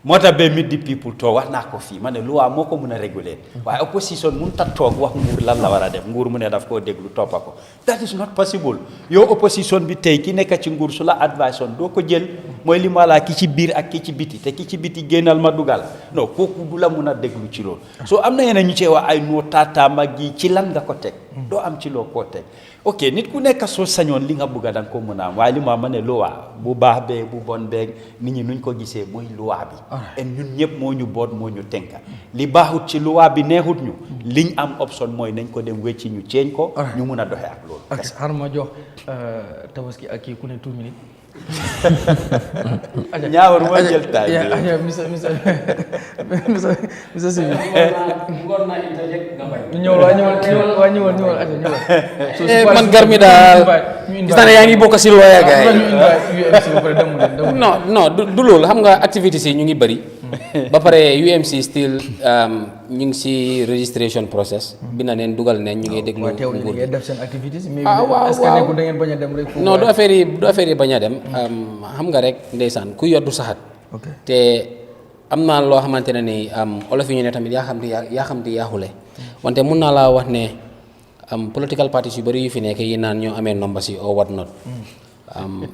moo tax ba mid di people toog wax naa ko fii ma ne lu waa moo ko mën a réguler waaye opposition mun ta toog wax nguur lan la war a def nguur mu ne daf koo déglu toppa ko that is not possible yow opposition bi tey ki nekk ci nguur su la advice on doo ko jël mooy li ma laa ki ci biir ak ki ci biti te ki ci biti génnal ma dugal non kooku du la mun a déglu ci loolu soo am na yeneen ñu cee wax ay noo taataama gi ci lan nga ko teg doo am ci loo koo teg ok nit ku nekk soo sañoon li nga bëgg a da nga ko mën a am waaye li ma ne luwaa bu baax beeg bu bon beeg nit ñi nuñ ko gisee mooy luwaa bi et ñun ñëpp moo ñu boot moo ñu tënka li baaxut ci luwaa bi neexut ñu liñ am option mooy nañ ko dem wecci ñu ceeñ ko ñu mun a doxee ak loolu ak xaaral ma jox tabaski ak kii ku ne 2 minutes ñaawar moo jël taay bi Mr. Sibi ngoon naa interject nga bay ñëwal man Garmi daal gis naa ne yaa ngi bokk si looya gaay non du loolu xam nga activités yi ñu ngi bëri ba pare UMC still ñu ngi si registration process bi na neen dugal neen ñu ngi déglu nguur def seen activités mais waaw est-ce que nekkul da ngeen bañ a dem rek non du affaire yi bañ a dem xam nga rek ndeysaan ku yoddu saxat te am naa loo xamante ne ni olof yi ñu ne tamit yaa xam di yaaxule wante mun naa laa wax ne political parties yu bëri yu fi nekk yi naan ñoo amee nomba si or what not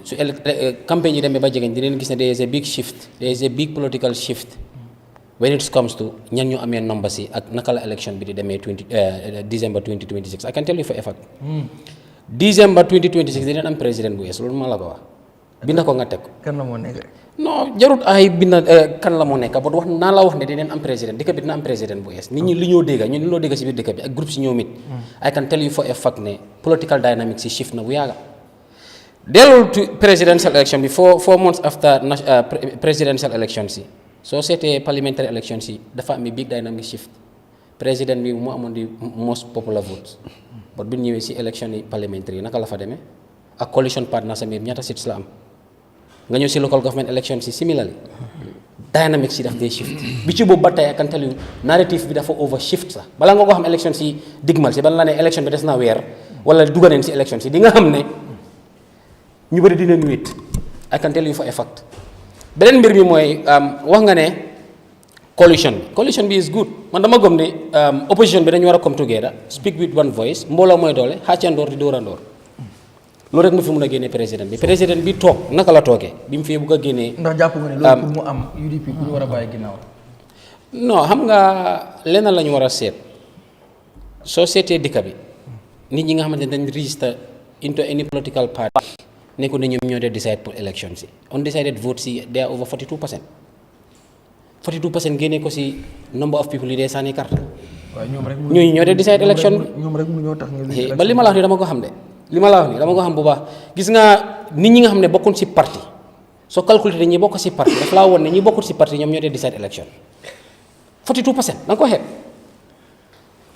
su campagne yi demee ba jegeñ di leen gis ne there is a big shift there is a big political shift when it comes to ñan ñu amee nomba si ak naka la election bi di demee December 2026 I can tell you for a fact December 2026 dinañ am président bu yees loolu maa la ko wax binda ko nga teg ko kan la moo nekk non jarut ay binda kan la moo nekk ba wax naa la wax ne dinañ am président dëkk bi dina am président bu yees nit ñi li ñoo dégg ñun li ñoo dégg si biir dëkk bi ak groupe si ñoom it I can tell you for a fact ne political dynamics si shift na bu yàgga dellu to presidential election bi 4 months after presidential election si soo seetee parliamentary election si dafa am big dynamic shift président bi mu amoon di most popular votes but bi ñëwee si election yi parliamentary yi naka la fa demee ak coalition partner samir ñaata seats la am nga ñëw si local government election si similarly dynamics si daf dee shift bi ci boobu ba tey I can tell you narrative bi dafa over shift sax balaa nga ko xam election si digmal si bala la ne election bi des na weer wala duganeen si election si di nga xam ne ñu bëri dinañ wéet I can tell you for a fact beneen mbir mi mooy wax nga ne coalition bi is good man dama gëm ne opposition bi dañu war a come together speak with one voice mbooloo mooy doole xàccandoor di dóorandoor loolu rek mu fi mun a génnee président bi toog naka la toogee bi mu fi bugg a génnee. ndax jàpp nga ne loolu pour mu am UDP ku ñu war a bàyyi ginnaaw. non xam nga lenn la ñu war a seet soo seetee dëkk bi nit ñi nga xamante ne dañ register into any political party nekkul ne ñoom ñoo dee decide pour election si undecided votes si they are over 42% génnee ko si number of people yi dee sànni carte. waaw ñoom rek ñooñu ñoo dee decide election bi ñoom rek mënuñoo tax nga ba li ma la wax ni dama ko xam de li ma la wax ni dama ko xam bu baax gis nga nit ñi nga xam ne bokkuñ si parti soo calculé ñi bokk si parti daf laa woon ne ñi bokkul si parti ñoom ñoo dee decide election 42% da nga ko xeeb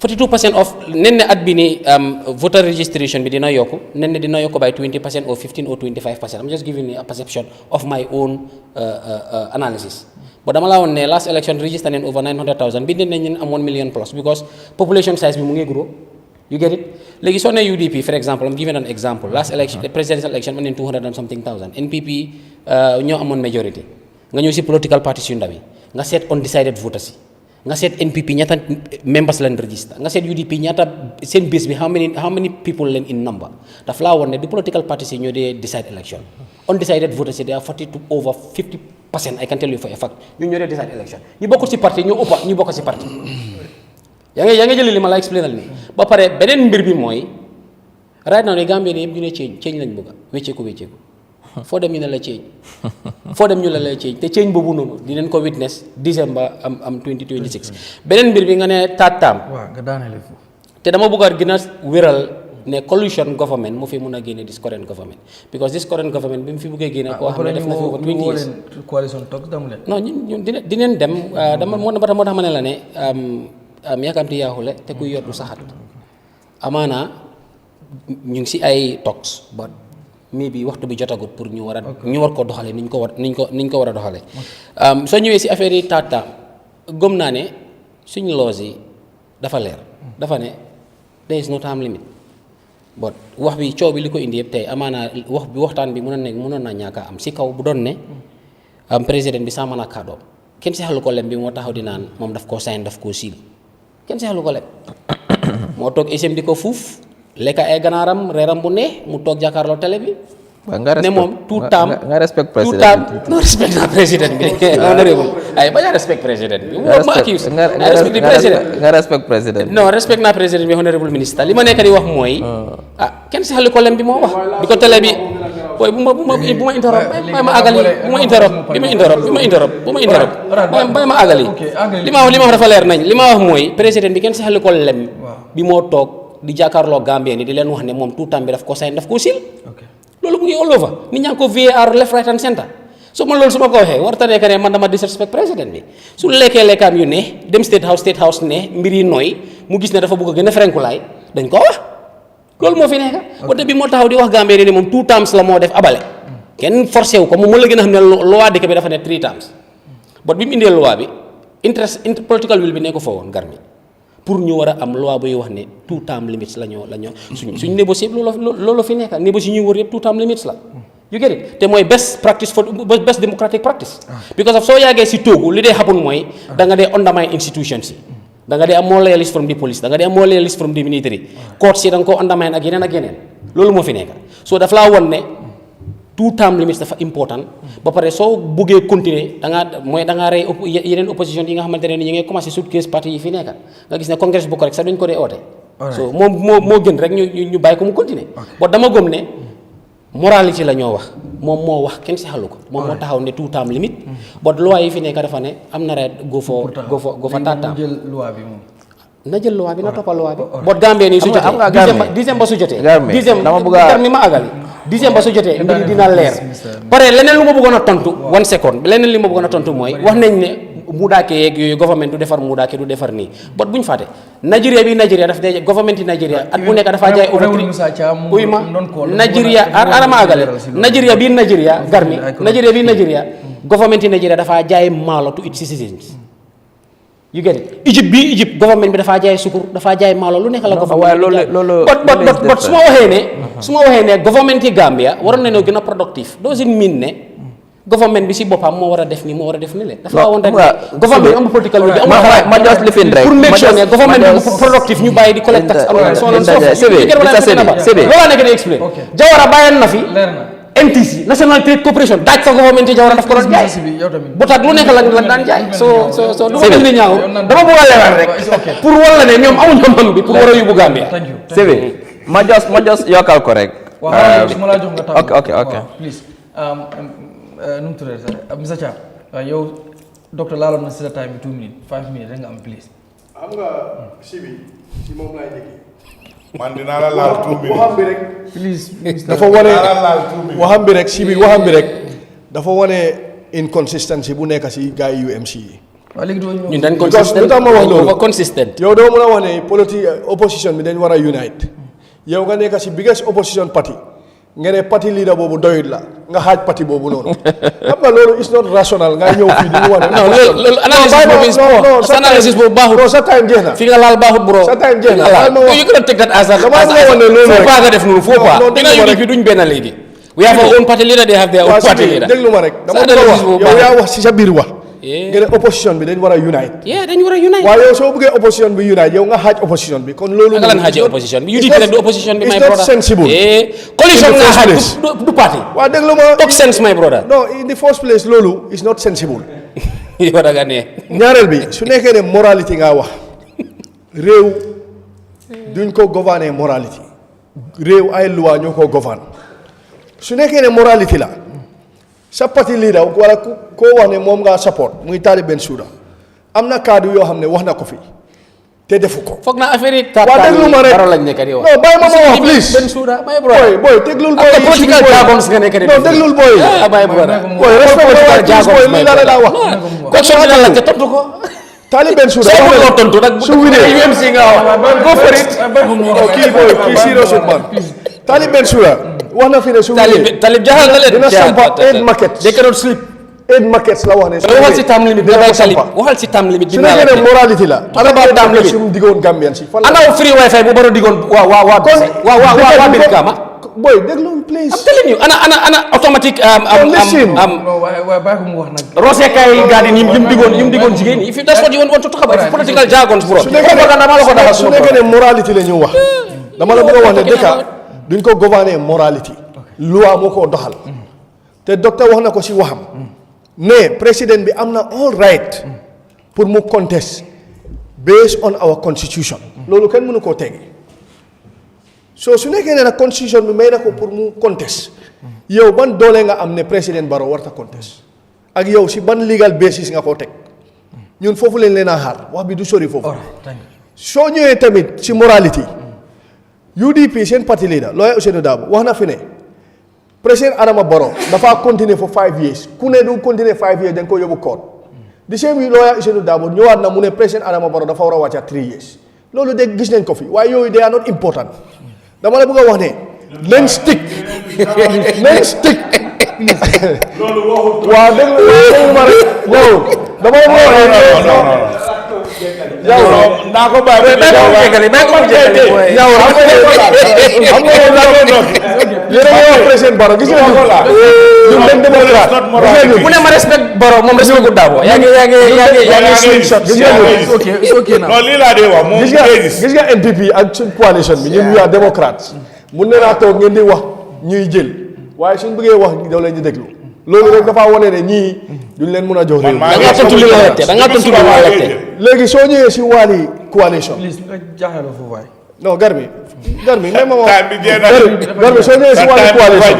42% of nen ne at bi ni voter registration bi dina yokku nen ne dina yokku by 20% or 15 or 25%. I'm just giving you a perception of my own analysis. But dama la woon ne last election register nañ over 900,000 bi nañ am 1 million plus because population size bi mu ngi grow. You get it? Léegi soo ne UDP for example, I'm giving an example. Last election, the presidential election man 200 and something thousand. NPP ñoo amoon majority. Nga ñëw si political parties yu ndaw yi nga seet undecided voters yi nga seet NPP ñaata members leen register nga seet UDP ñaata seen base bi how many people leen in number daf laa woon ne du political parties yi ñoo dee decide election undecided voters yi they are 40 to over 50% I can tell you for a fact ñoo dee decide election ñi bokkul si parti ñoo ëppa ñi bokk si parti yaa ngi jëlee li ma la explainal nii ba pare beneen mbir bi mooy right now ne Gambie ne yëpp ñu ne change lañ bëgg wécceeku foo dem ñu ne la change foo dem ñu ne la change te change boobu noonu dinañ ko witness December am 2026 beneen mbir bi nga ne taataam waaw nga daanale foofu te dama bëgg a gën a wéral ne coalition government moo fi mun a génne this current government because this current government bi mu fi buggee génne koo xam ne def na fi over 20 years coalition talks damu leen non ñun dinañ dem dama moo tax ma ne la ne yaakamti yaaxule te kuy yottu saxat amaana ñu ngi si ay talks but mais bi waxtu bi jotagut pour ñu war ko doxale niñ ko war a doxale soo ñëwee si affaire yi taata gëm naa ne suñu laws yi dafa leer dafa ne there is no time limit but wax bi coow bi li ko indi yëpp tey amaana waxtaan bi mënoon na ñàkk a am si kaw bu doon ne président bi sàmm na kàddoom kenn seexalu ko lem bi moo taxaw di naan moom daf koo sign daf koo siil kenn seexalu ko lem moo toog SM di ko fuuf lekka ay ganaaram reeram bu neex mu toog jàkkaarloo télé bi ne moom tout temps nga respect président non respect naa président bi honorable ay bañ a respect président bi ma accuse nga respect président non respect naa président bi honorable ministre li ma nekk di wax mooy kenn si xali ko lem bi moo wax bi ko télé bi booy bu ma interrompre bay ma àggali bu ma interrompre bay ma àggali li ma wax dafa leer nañ li ma wax mooy président bi kenn si xali ko lem bi moo toog di jàkkaarloo Gambien ni di leen wax ne moom tout temps bi daf ko sign daf ko sil loolu mu ngi all over nit ñaa ngi ko VAR left right and center so man loolu su ma ko waxee warta nekk ne man dama disrespect président bi su lekkee lekkaam yu ne dem state house ne mbir yi nooy mu gis ne dafa bëgg a gën a frenkulaay dañ ko wax loolu moo fi nekk wante bi moo taxaw di wax Gambien ni moom 2 times la moo def abale kenn forcé wu ko moom la gën a xam ne loi dëkk bi dafa ne 3 times but bi mu indee loi bi political will bi ne ko fa woon Garmi pour ñu war a am loi buy wax ne 2 term limits la ñoo suñ négocier loolu fi nekk négocier ñuy wër yëpp 2 term limits la you get it te mooy best practice for best democratic practice because of soo yàggee si toogu li dee happen mooy da nga dee undermine institutions yi da nga dee am more loyalist from the police da nga dee am more loyalist from the military courts yi da nga ko undermine ak yeneen loolu moo fi nekk so daf laa won ne 2 term limits dafa important ba pare soo buggee continuer da ngaa rey yeneen opposition yi nga xamante ne ni ñu ngi commencé suitcase parti yi fi nekk nga gis ne congrès bu correct sax duñ ko dee oote so moo gën rek ñu bàyyi ko mu continuer bon dama gëm ne moralité la ñoo wax moom moo wax kenn si xalu ko moom moo taxaw ne 2 term limit but loi yi fi nekk dafa ne am na right go for taataam na jël loi bi na toppal loi bi bot Gambie nii su jotee décembre su jotee décembre mi ma agali décembre su jotee mbiri dina leer pare leneen lu ma bëggoon a tontu 1 second leneen li ma bëggoon a tontu mooy wax nañ ne mudaake yeeg yooyu government du defar mudaake du defar nii bot bu ñu fàtte Nigeria daf dee government yi Nigeria at bu nekk dafaa jaay uy ma Nigeria arama agale Nigeria bii Nigeria government yi Nigeria dafaa jaay maalo to its citizens you get it Egypt government bi dafaa jaay sukur dafaa jaay maalo lu nekk la government but su ma waxee ne government yi Gambia waroon nañoo gën a productif doesn't mean ne government bi si boppam moo war a def nii moo war a def ni leen dafa woon rek government amul political bi amul ma just lifin rek pour make sure ne government bi productif ñu bàyyi di collect tax amul so on so loolu nekk di explain Jawara bàyyi na fi NTC National Trade Corporation daaj sa government yi Jawara daf ko doon jaay botaat lu nekk la daan jaay so du ma ni ñaaw dama bëgg a leeral rek pour wala ne ñoom amuñ xam-xam bi pour war a yóbbu Gambia Sebe ma just yokkal ko rek ok please nu mu tuddee sax Mr. Cham yow docteur laaloon na si sa time 2 minutes 5 minutes rek nga am please xam nga si moom laay njëkkee man dinaa la laal 2 minutes waxam bi rek please dafa wane waxam bi rek waxam bi rek dafa wane inconsistency bu nekk si gars yi UMC yi waaw léegi doo ñun dañ consistent yow doo mën a wax ne politique opposition bi dañ war a unite yow nga nekk si biggest opposition party nga ne parti leader boobu doyut la nga xaaj parti boobu noonu xam nga loolu is not rational nga ñëw fii di ñu wane. non loolu analysis boobu baaxut. non sa time jeex na. fi nga laal baaxut bro. sa time jeex na you cannot take that as a damaa nga wane loolu rek faux pas nga def noonu faux pas. di nga UDP duñ benn léegi. we have our own party leader they have their own party leader. déglu ma rek dama bëgg a wax yow yaa wax si sa biir wax. nga ne opposition bi dañ war a unite. dañ war a unite. waaye yow soo bëggee opposition bi unite yow nga xaaj opposition bi kon loolu. nga lan xaajee opposition bi UDP rek du opposition bi my brother. it's not sensible. coalition nga xaaj du parti. waaw déglu ma talk sense my brother. no in the first place loolu is not sensible. yow da nga ne. ñaareel bi su nekkee ne moralité nga wax réew duñ ko gouverner moralité réew ay loi ñoo ko gouverne su nekkee ne moralité la. sa parti leader wala koo wax ne moom ngaa support muy Talib Bensouda am na kaddu yoo xam ne wax na ko fi te defu ko. foog naa affaire yi. waa déglu ma rek Baro lañ nekk di wax. non bàyyi ma wax please. Ben Souda bàyyi bro. boy déglul boy. political jargons nga nekk di. non déglul boy. bàyyi bro. boy respect boy lii la la wax. question bi la te tontu ko. Tali Ben Souda soo ko tontu nag su winee UMC nga wax go for it. kii boy kii serious man. Tali Ben Souda wax na fi ne su winee. Talib jaxal na leen. dina sampa 8 markets. they cannot sleep. 8 markets la wax ne. waxal si time limit dina Talib waxal si time limit. su nekkee ne moralité la. ana ba time limit su mu digoon Gambian si. ana free wifi bu baro digoon waa Birkama. boy déglu please. I'm telling you ana automatic listen. Rose kay garden yim digoon jigéen ñi. If that's what you want to talk about political jargons bro. su nekkee ne moralité la ñu wax. dama la bëgg a wax ne dëkk duñ ko gouverner moralité. loi moo ko doxal. te docteur wax na ko si waxam. ne président bi am na all right pour mu contest based on our constitution. loolu kenn mënu koo tege. so su nekkee ne nag constitution bi may na ko pour mu contest. yow ban doole nga am ne président Barrow warta contest. ak yow si ban legal basis nga koo teg. ñun foofu leen a xaar wax bi du sori foofu. soo ñëwee tamit si moralité. UDP seen parti leader lawyer Ousainou Darboe wax na fi ne. président Adama Barrow dafa continuer for 5 years ku ne du continuer 5 years dañ ko yóbbu court di same lawyer Ousainou Darboe ñëwaat na mu ne président Adama Barrow dafa war a wàcca 3 years loolu de gis nañ ko fi waaye yooyu they are not important dama la bëgg a wax ne nañ stick waaw déglu ma rek ñëw dama la bëgg a wax ne yow naa ko bàyyi yow xam nga yéen a wax président Barrow gis nga ñun dañ démocrate mu ne ma respect Barrow moom respect gu Darboe yaa ngi screenshot gis nga non lii laa dee wax moom gis nga NPP ak suñ coalition bi ñun ñu waa démocrate mun ne naa toog ngeen di wax ñuy jël waaye suñ bëggee wax daw leen di déglu loolu rek dafa wane ne ñii duñ leen mun a jox réew da ngaa tontu li nga laajte da ngaa tontu li nga laajte léegi soo ñëwee si wàlli coalition non Garmi même ma Garmi soo ñëwee si wàlli coalition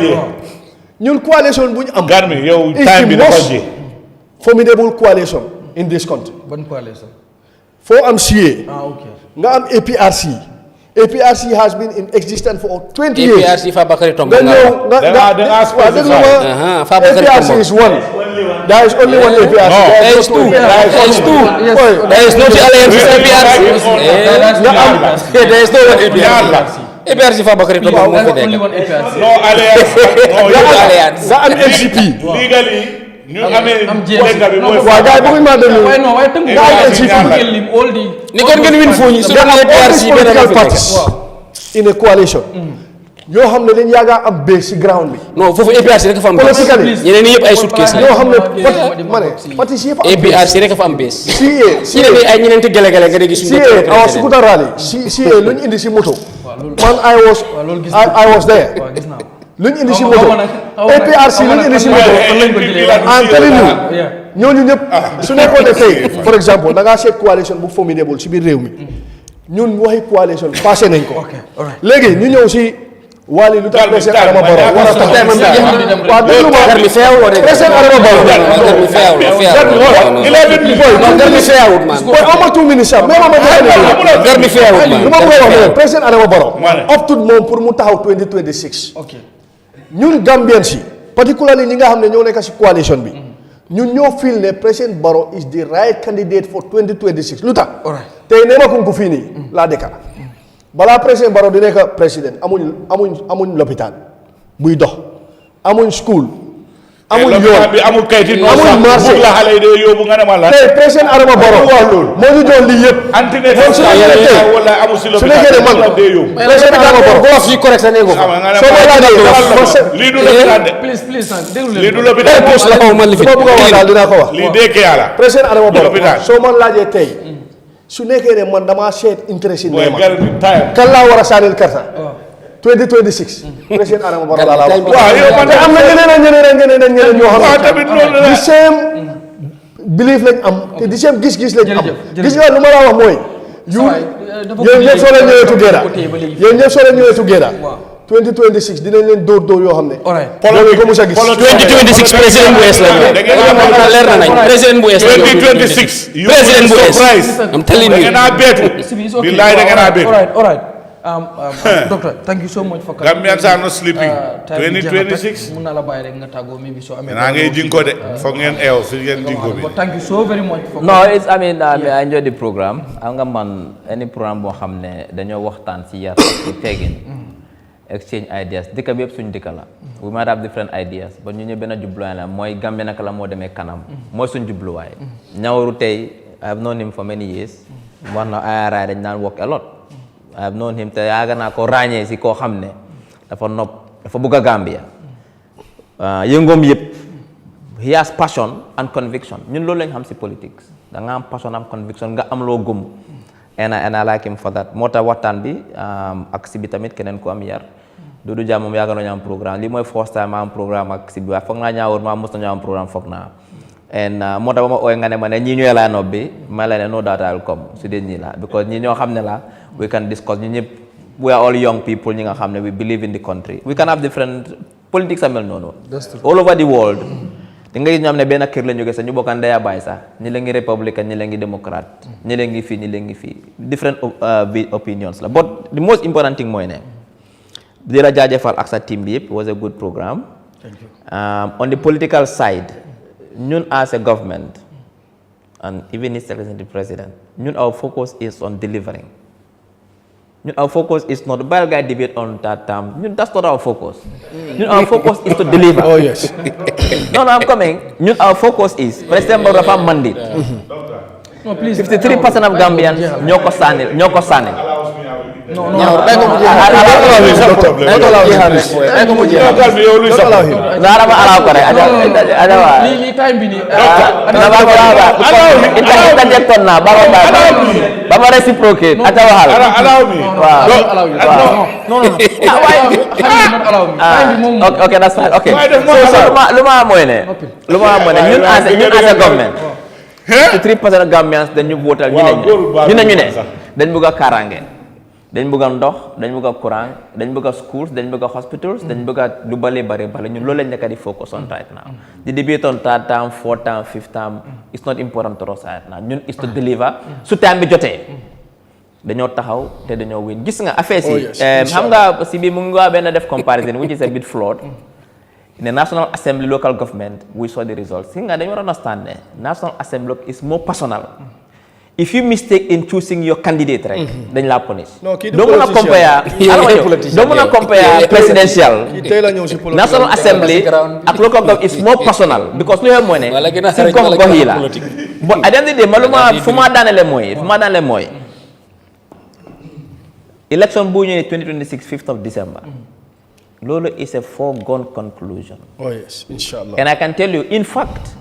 ñun coalition bu ñu am Garmi yow time bi dafa jeex formidable coalition in this country Ban coalition? foo am CA Okay. nga am APRC has been in existence for 20 years APRC Fabakary Tombong then yow APRC is one. There is only one APRC. No. There is two. There is no alliance with APRC. There is no APRC. APRC Fabakary Tombong moo fi nekk. no alliance nga am NCP. legally ñu amee dégg bi mooy waaw gars yi bëgguñu maa déglu. nga am NCP. ni kon ngeen win foo ñu su nga am APRC benn political la fi parties nekk. in a coalition. yoo xam ne dañ yàgga am base si ground bi. non foofu APRC rek fa am base. Politically. ñeneen ñi yëpp ay suitcase la. yoo xam ne ma ne partis yëpp am base. APRC rek fa am base. CA ñeneen ñi ay ñeneenti gele-gele nga dégg suñu CA awa Sukuta rally CA lu ñu indi si moto. man I was there. lu ñu indi si moto. APRC lu ñu indi si moto. I'm telling you. ñooñu ñëpp su nekkoon ne tey for exemple da ngaa seet coalition bu formidable si biir réew mi ñun waxi coalition passé nañ ko. léegi ñu ñëw si wàlli lu tax président Adama Barrow war a tax waaw déglu ma Garmi feewul président Adama Barrow Garmi feewul man. boy ama 2 minutes sax même ama joxe Garmi feewul man. lu ma bëgg a wax ne président Adama Barrow up to moom pour mu taxaw 2026 ñun Gambian si particularly ñi nga xam ne ñoo nekk si coalition bi ñun ñoo feel ne président Barrow is the right candidate for 2026 lu tax tey nee ma ko fii nii laa dëkka balaa président Barrow di nekk président amuñ lopitaan buy dox amuñ school amuñ yoon bi amul kayit amuñ marché la xale yi de yóbbu nga ne ma la tey président Adama Barrow moo ñu jox lii yëpp antinétal wala amul si su nekkee ne man président Adama Barrow bof yi correct ne ko. soo ma laajee lii du lopitaan de lii du lopitaan poste la xaw ma li fi. ma bëgg a wax daal dinaa ko wax lii dee yàlla président Adama Barrow lopitaan soo ma laajee tey su nekkee ne man damaa seet intérêt mooy ma garab bi taayam kan laa war a saanil karta 2026 président Adama Barrow laa wax waaw yow man te am na ñeneen ñoo xam ne tamit loolu la di same belief lañ am te di same gis-gis lañ am gis nga lu ma la wax mooy yéen ñëpp soo leen ñëwee together 2026 dinañ leen dóor yoo xam ne. politique ko mos a gis. 2026 président bu ees la ñëw. leer na nañ président bu ees la ñëw. 2026. président bu ees. am telling da you. ngeen a beetu. billahi da ngeen a beetu. all right. Doctor, thank you so much for coming. Gambians are not sleeping. 2026. Mun naa la bàyyi rek nga tàggoo maybe soo amee. naa ngay jinko de foog ngeen eew fi ngeen jinko bi. But thank you so very much for No, it's I enjoy the program. Am nga man any program boo xam ne dañoo waxtaan si yar ci teggin. Exchange ideas dëkk bi yëpp suñu dëkk la. We might have different ideas but ñu ñëw benn jubluwaay la mooy Gambia naka la moo demee kanam. Mooy suñu jubluwaay. Ñawru tey I have known him for many years. Wax na IRI dañ naan work a lot. I have known him te yaaga naa ko ràññee si koo xam ne dafa bëgg a Gambia yëngoom yëpp he has passion and conviction ñun loolu lañ xam si politics da nga am passion am conviction nga am loo gëm and I like him for that moo tax waxtaan bi ak si bi tamit keneen ku am yar Dudu Jam moom yaaga nañu am programme lii mooy first time ma am programme ak si bi waaye foog naa ñaawóor ma mos nañu am programme foog naa and moo tax ba ma ooy nga ne ma ne ñii ñooy laa nopp bi ma la ne no doubt I'll come su dee ñii la because ñii ñoo xam ne la we can discuss ñu ñëpp we are all young people ñi nga xam ne we believe in the country we can have different politics amel noonu all over the world di nga gis ñoo xam ne benn kër la ñu gis sax ñu bokkan ndeya baay sax ñi la ngi républicain ñi la ngi démocrate ñi la ngi fii ñi la ngi fii different opinions la but the most important thing mooy ne di la jaajëfal ak sa team bi yëpp was a good program. Thank you. On the political side ñun as a government and even His Excellency the President ñun our focus is on delivering. Our focus is not bal guy debate on that term. That's not our focus. Our focus is to deliver. Oh yes. No, I'm coming. Our focus is President Barrafa mandate. No, please. 53% of Gambians nyoko sanil. No. Okay, that's fine. Okay. So luma moyne. Ñun as a government. 53% of Gambians dañu votal ñu ne dañ bëgg a karange dañ bëgg a ndox dañ bëgg a courant dañ bëgg a schools dañ bëgg a hospitals dañ bëgg a lu bale ñun loolu lañ nekk di focus on right now the debate on third term fourth term fifth term it's not important to us right now ñun is to deliver su time bi jotee dañoo taxaw te dañoo win gis nga affaire si xam nga si bi mu ngi waa benn def comparison which is a bit flawed. In the National Assembly local government, we saw the results. You understand that National Assembly is more personal. If you mistake in choosing your candidate, right, then you are punished. No, don't want to compare presidential. National Assembly and local government is more personal because we have money. But at the end of the day, fuma moy. Election bu 2026 5th of December. Lolo is a foregone conclusion. Oh yes, inshallah. And I can tell you, in fact,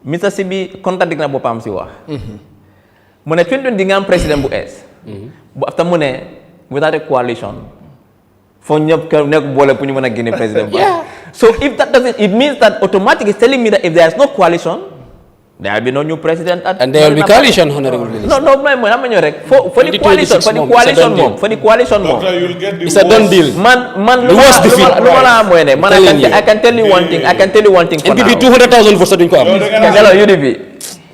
Mr. Sibi contradict na bopam si wax. Mu ne 2020 nga am président bu es. Bu after mu ne without a coalition, fo ñep nek bolé pour ñu mëna génné président bu. So if that doesn't, it means that automatically is telling me that if there is no coalition, there will be no new president. And there will be coalition, Honorable Minister. No, for the coalition mom. It's a done deal. Man, the worst defeat. I can tell you one thing. For NPP 200,000 votes don't come. Hello, UDP.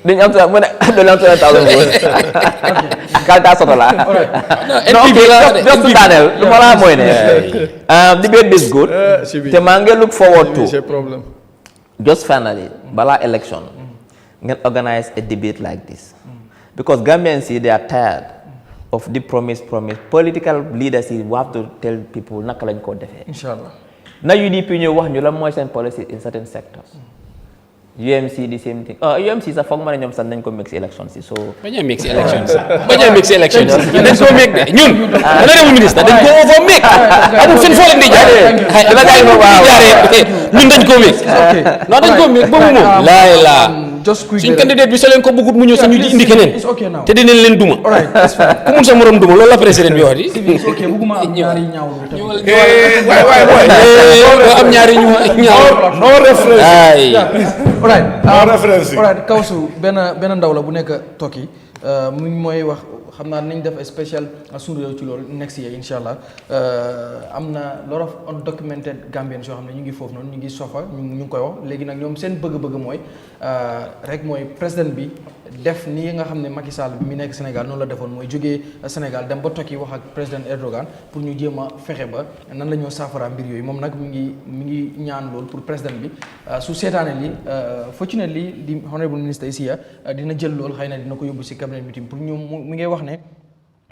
Didn't answer 100,000 votes. Kalta sotola. Just to Daniel, debate is good. Temange look forward to. Just finally, Bala election. Can organize a debate like this because Gambians see they are tired of the promise. Political leaders we have to tell people naka lañ ko defé. Inshallah. Na UDP ñu wax ñu la moy sen policy in certain sectors. UMC the same thing. UMC sa fogg man ñom san nañ ko mix elections so. Baña mix elections. Dañ ko make de ñun. Honorable Minister dañ ko over make. Amul fen fo leen di jaaré. Dama gaay mo waaw. Ñun dañ ko mix. No dañ ko mix bobu mo. La just quick suñ candidate bi so leen ko bëggut mu ñëw sañu indi keneen te dinañ leen duma ku mun sa morom duma loolu la président bi wax di it's okay bëgguma am ñaari ñaaw am ñaari ñaaw no reference all right kawsu benn ndaw la bu nekk Turkey mu mooy wax xam naa nañ def spécial Sunu Réew ci loolu next year incha allah am na lot of undocumented Gambians yoo xam ne ñu ngi foofu noonu ñu ngi sofa ñu ngi koy wax léegi nag ñoom seen bëgg-bëgg mooy rek mooy président bi def nii nga xam ne Macky Sall bi mi nekk Sénégal noonu la defoon mooy jógee Sénégal dem ba tokki wax ak président Erdogan pour ñu jéem a fexe ba nan la ñoo saafara mbir yooyu moom nag mi ngi ñaan loolu pour président bi su seetaane li fortunately di honorable minister ici dina jël loolu xëy na dina ko yóbbu si cabinet meeting pour ñu mu ngay wax ne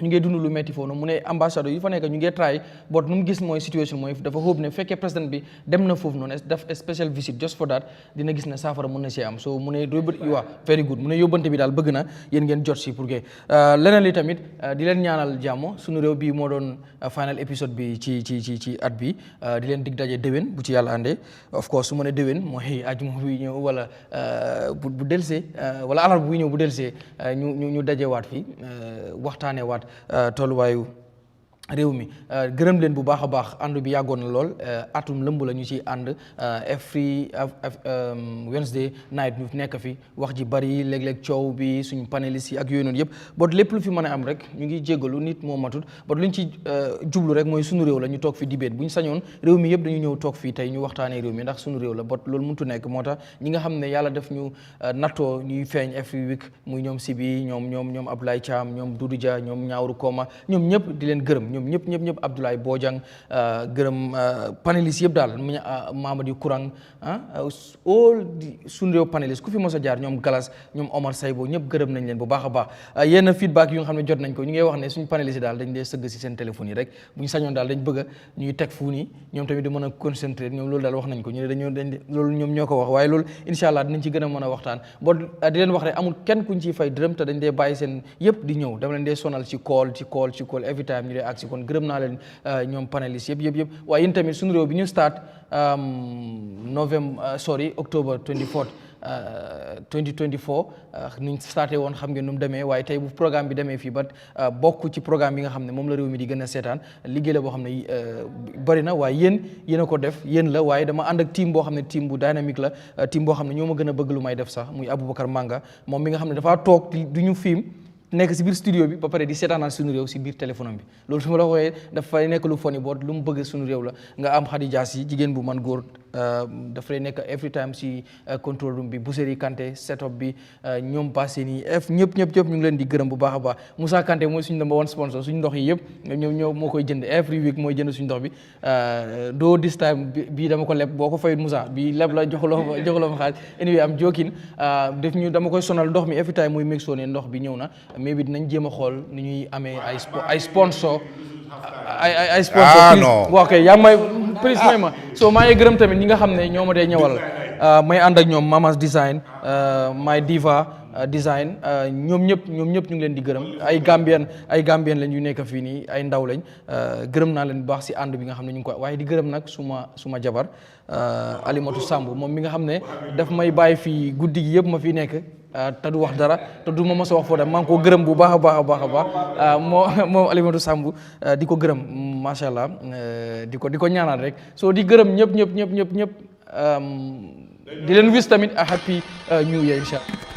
ñu ngi dund lu metti foofu mu ne ambassadeur yi fa nekk ñu ngi try but nu mu gis mooy situation mooy dafa hope ne fekkee président bi dem na foofu noonu def special visit just for that dina gis ne saafara mën na see am so mu ne waa very good mu ne yóbbante bi daal bëgg na yéen ngeen jot si pour que leneen li tamit di leen ñaanal jàmm Sunu Réew bii moo doon final épisode bi ci at bi di leen dig daje déwén bu ci yàlla àndee of course su ma ne déwén mooy ajuma buy ñëw wala bu delsee wala alarba buy ñëw bu delsee ñu daje waat fii waxtaanee waat tolluwaayu réew mi gërëm leen bu baax a baax ànd bi yàggoon na lool atum lëmb la ñu ci ànd every Wednesday night ñu nekk fi wax ji bari léeg-léeg coow bi suñu panélistes yi ak yooyu noonu yëpp bot lépp lu fi mën a am rek ñu ngi jéggalu nit moo matut bot lu ñu ci jublu rek mooy sunu réew la ñu toog fi debate bu ñu sañoon réew mi yëpp dañu ñëw toog fii tey ñu waxtaanee réew mi ndax sunu réew la bot loolu muntu nekk moo tax ñi nga xam ne yàlla def ñu nattoo ñuy feeñ every week muy ñoom Sibi ñoom Abdoulaye Thiam ñoom Doudou Dia ñoom Ñaawru Koma ñoom ñëpp di leen gërëm ñëpp Abdoulaye Bojang gërëm panélistes yëpp daal Mamadou Kourang all Sunu Réew panélistes ku fi mos a jaar ñoom Galas ñoom Omar Saybo ñëpp gërëm nañ leen bu baax a baax yenn feedback yu nga xam ne jot nañ ko ñu ngi wax ne suñu panélistes yi daal dañ dee sëgg si seen téléphone yi rek bu ñu sañoon daal dañ bëgg a ñuy teg fu nii ñoom tamit di mën a concentrer ñoom loolu daal wax nañ ko ñu ne loolu ñoom ñoo ko wax waaye loolu incha allah dinañ ci gën a mën a waxtaan boo di leen wax rek amul kenn kuñ ciy fay dërëm te dañ dee bàyyi seen yëpp di ñëw dama leen dee sonal ci call every time ñu dee agsi kon gërëm naa leen ñoom panélistes yëpp waaye yéen tamit Sunu Réew bi ñu start October 24 2024 ni ñu starté woon xam ngeen nu mu demee waaye tey bu programme bi demee fii ba bokk ci programme bi nga xam ne moom la réew mi di gën a seetaan liggéey la boo xam ne bëri na waaye yéen a ko def yéen la waaye dama ànd ak team boo xam ne team bu dynamique la team boo xam ne ñoo ma gën a bëgg lu may def sax muy Aboubacar Manga moom mi nga xam ne dafaa toog du ñu film nekk si biir studio bi ba pare di seetaanal Sunu Réew si biir téléphone bi loolu su ma la waxee dafay nekk lu foni boot lu mu bëgg Sunu Réew la nga am Khadija si jigéen bu man góor dafay nekk every time si control room bi Bousséri Kanté setup bi ñoom passé nii ñëpp ñu ngi leen di gërëm bu baax a baax Moussa Kanté mooy suñu number one sponsor suñu ndox yi yëpp ñoo moo koy jënd every week mooy jënd suñu ndox bi doo this time bii dama ko leb boo ko fayut Moussa bii leb la joxuloo ma xaalis anyway am jokin def ñu dama koy sonal ndox mi every time muy make sure ne ndox bi ñëw na mais bi dinañ jéem a xool ni ñuy amee ay sponsor ay sponsor non waaw kay yaa ngi may please may ma so maa ngi gërëm tamit ñi nga xam ne ñoo ma dee ñëwal may ànd ak ñoom Mamas Design My Diva Design ñoom ñëpp ñu ngi leen di gërëm ay Gambien lañ yu nekk fii nii ay ndaw lañ gërëm naa leen bu baax si ànd bi nga xam ne ñu ngi ko waaye di gërëm nag suma jabar Alimatu Samb moom mi nga xam ne daf may bàyyi fii guddi gi yëpp ma fi nekk te du wax dara te du ma mos a wax foo dem maa ngi ko gërëm bu baax a baax moom Alimatu Samb di ko gërëm macha allah di ko ñaanal rek so di gërëm ñëpp di leen wis tamit a happy new year incha allah